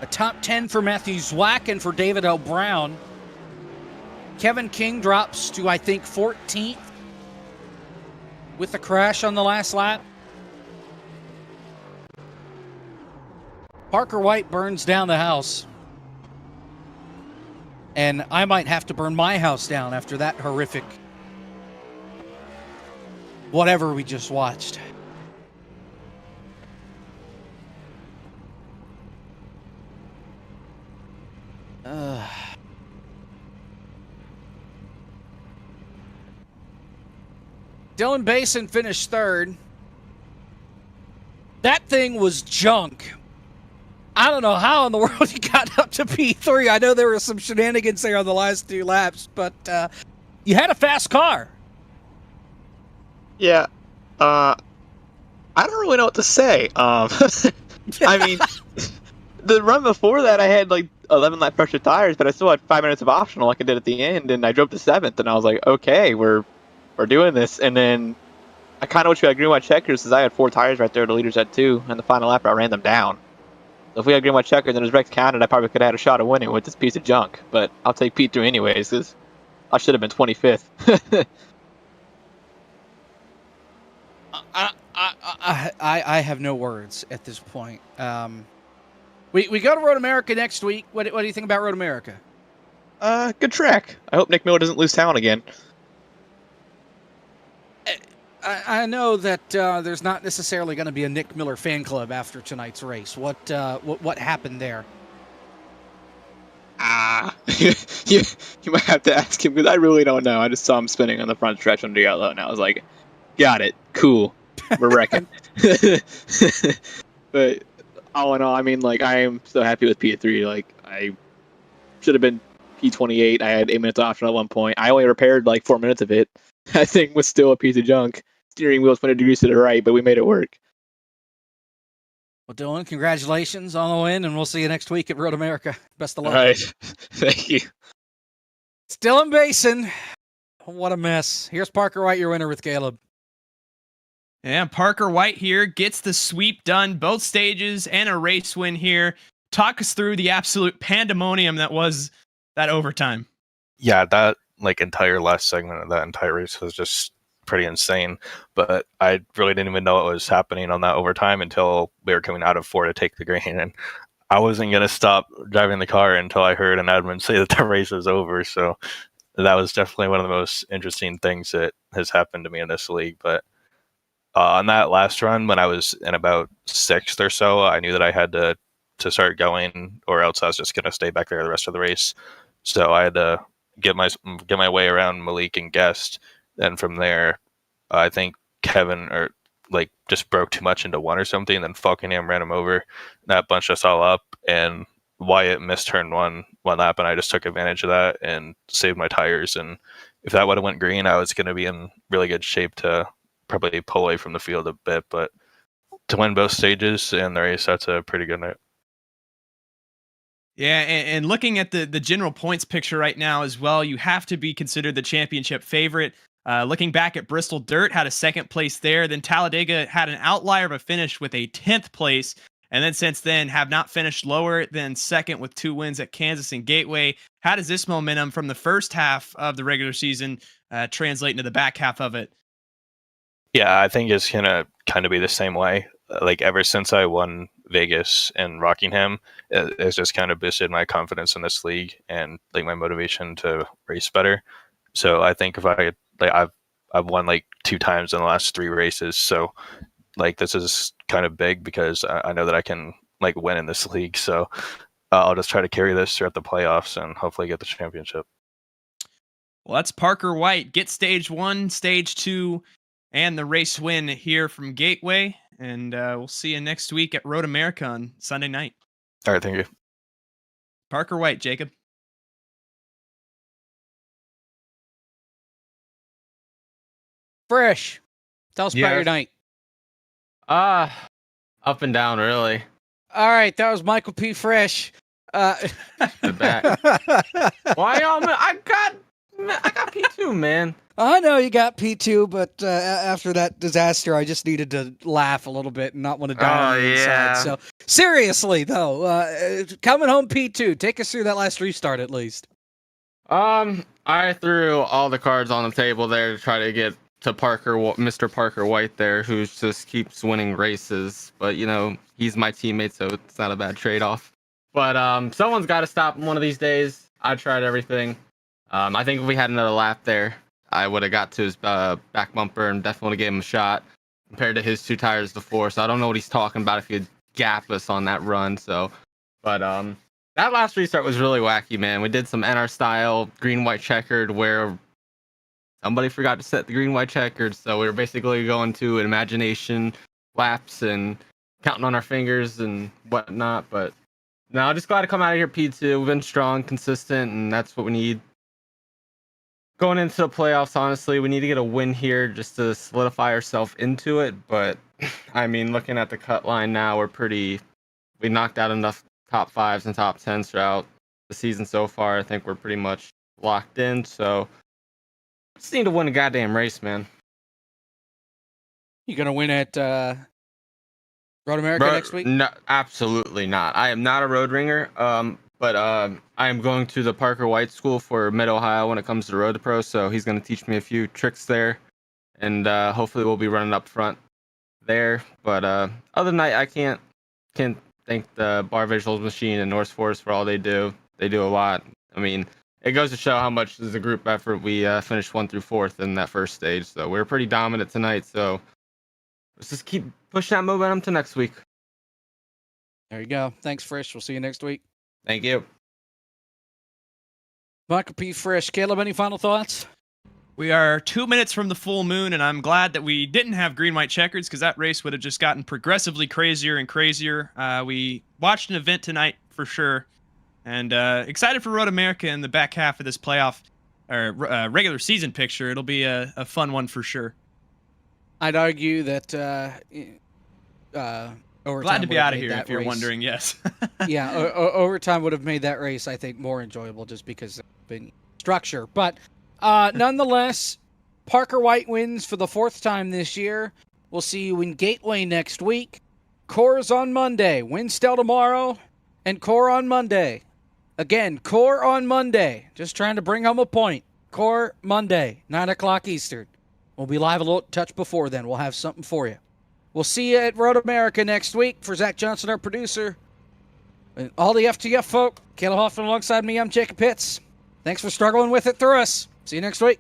Speaker 2: a top 10 for Matthew Zwack and for David L. Brown. Kevin King drops to, I think, 14th with the crash on the last lap. Parker White burns down the house. And I might have to burn my house down after that horrific whatever we just watched. Dylan Basin finished third. That thing was junk. I don't know how in the world he got up to P3. I know there were some shenanigans there on the last 2 laps, but you had a fast car.
Speaker 6: Yeah. I don't really know what to say. I mean, the run before that, I had like 11 lap pressure tires, but I still had 5 minutes of optional like I did at the end, and I drove to 7th, and I was like, okay, we're doing this. And then I kind of wish we had green white checkers, because I had 4 tires right there, the leaders had 2, and the final lap I ran them down. So if we had green white checkers and it was wrecked counted, I probably could have had a shot of winning with this piece of junk. But I'll take P3 anyways, because I should have been 25th.
Speaker 2: I have no words at this point. We go to Road America next week. What do you think about Road America?
Speaker 6: Good track. I hope Nick Miller doesn't lose talent again.
Speaker 2: I know that there's not necessarily going to be a Nick Miller fan club after tonight's race. What happened there?
Speaker 6: You might have to ask him, because I really don't know. I just saw him spinning on the front stretch under yellow, and I was like, got it, cool, we're wrecking. But all in all, I mean, like, I am so happy with P3. Like, I should have been P28. I had 8 minutes option at one point. I only repaired like 4 minutes of it. That thing was still a piece of junk. Steering wheel's 20 degrees to the right, but we made it work.
Speaker 2: Well, Dylan, congratulations on the win, and we'll see you next week at Road America. Best of luck.
Speaker 6: All right. Thank you.
Speaker 2: It's Dylan Basin. What a mess. Here's Parker White, your winner with Caleb.
Speaker 5: Yeah, Parker White here gets the sweep done, both stages, and a race win here. Talk us through the absolute pandemonium that was that overtime.
Speaker 7: Yeah, that entire last segment of that entire race was just pretty insane. But I really didn't even know what was happening on that overtime until we were coming out of 4 to take the green, and I wasn't gonna stop driving the car until I heard an admin say that the race was over. So that was definitely one of the most interesting things that has happened to me in this league. But on that last run, when I was in about 6th or so, I knew that I had to start going, or else I was just gonna stay back there the rest of the race. So I had to get my way around Malik and Guest. And from there, I think Kevin just broke too much into one or something. Then Falkenham ran him over. That bunched us all up, and Wyatt missed turn one lap, and I just took advantage of that and saved my tires. And if that would have went green, I was going to be in really good shape to probably pull away from the field a bit. But to win both stages in the race, that's a pretty good night.
Speaker 5: Yeah, and looking at the general points picture right now as well, you have to be considered the championship favorite. Looking back at Bristol Dirt, had a 2nd place there. Then Talladega had an outlier of a finish with a 10th place. And then since then have not finished lower than 2nd with 2 wins at Kansas and Gateway. How does this momentum from the first half of the regular season translate into the back half of it?
Speaker 7: Yeah, I think it's going to kind of be the same way. Ever since I won Vegas and Rockingham, it's just kind of boosted my confidence in this league and my motivation to race better. So I think if I've won 2 times in the last 3 races. So this is kind of big because I know that I can win in this league. So I'll just try to carry this throughout the playoffs and hopefully get the championship.
Speaker 5: Well, that's Parker White. Get stage 1, stage 2, and the race win here from Gateway. And we'll see you next week at Road America on Sunday night.
Speaker 7: All right, thank you.
Speaker 5: Parker White, Jacob.
Speaker 2: Fresh. Tell us about your night.
Speaker 8: Up and down, really.
Speaker 2: All right, that was Michael P. Fresh.
Speaker 8: The back. Why y'all? I got P2, man.
Speaker 2: I know you got P2, but after that disaster, I just needed to laugh a little bit and not want to die on the inside. So seriously, though, coming home P2, take us through that last restart at least.
Speaker 8: I threw all the cards on the table there to try to get to Mr. Parker White there, who just keeps winning races. But he's my teammate, so it's not a bad trade-off. But someone's got to stop him one of these days. I tried everything. I think if we had another lap there, I would have got to his back bumper and definitely gave him a shot compared to his 2 tires before. So I don't know what he's talking about if he'd gap us on that run. So, but That last restart was really wacky, man. We did some NR style green white checkered where somebody forgot to set the green white checkered, so we were basically going to an imagination laps and counting on our fingers and whatnot. But no, just glad to come out of here P2. We've been strong, consistent, and that's what we need. Going into the playoffs, honestly, we need to get a win here just to solidify ourselves into it. But I mean, looking at the cut line now, we knocked out enough top 5s and top 10s throughout the season so far. I think we're pretty much locked in. So just need to win a goddamn race, man.
Speaker 2: You gonna win at Road America next week?
Speaker 8: No, absolutely not. I am not a road ringer. But I am going to the Parker White School for Mid-Ohio when it comes to Road to Pro, so he's going to teach me a few tricks there, and hopefully we'll be running up front there. But other than that, I can't thank the Barr Visuals Machine and North Forest for all they do. They do a lot. I mean, it goes to show how much as a group effort we finished 1 through 4th in that first stage, so we were pretty dominant tonight. So let's just keep pushing that momentum to next week.
Speaker 2: There you go. Thanks, Frisch. We'll see you next week.
Speaker 8: Thank you.
Speaker 2: Michael P. Frisch. Caleb, any final thoughts?
Speaker 5: We are 2 minutes from the full moon, and I'm glad that we didn't have green-white checkers because that race would have just gotten progressively crazier and crazier. We watched an event tonight for sure, and excited for Road America in the back half of this playoff or regular season picture. It'll be a fun one for sure.
Speaker 2: I'd argue that
Speaker 5: glad to be out of here if you're wondering, yes.
Speaker 2: Yeah, overtime would have made that race, I think, more enjoyable just because of the structure. But nonetheless, Parker White wins for the 4th time this year. We'll see you in Gateway next week. Core's on Monday. Winstel tomorrow. And Core on Monday. Again, Core on Monday. Just trying to bring home a point. Core Monday, 9 o'clock Eastern. We'll be live a little touch before then. We'll have something for you. We'll see you at Road America next week. For Zach Johnson, our producer, and all the FTF folk, Caleb Hoffman alongside me, I'm Jacob Pitts. Thanks for struggling with it through us. See you next week.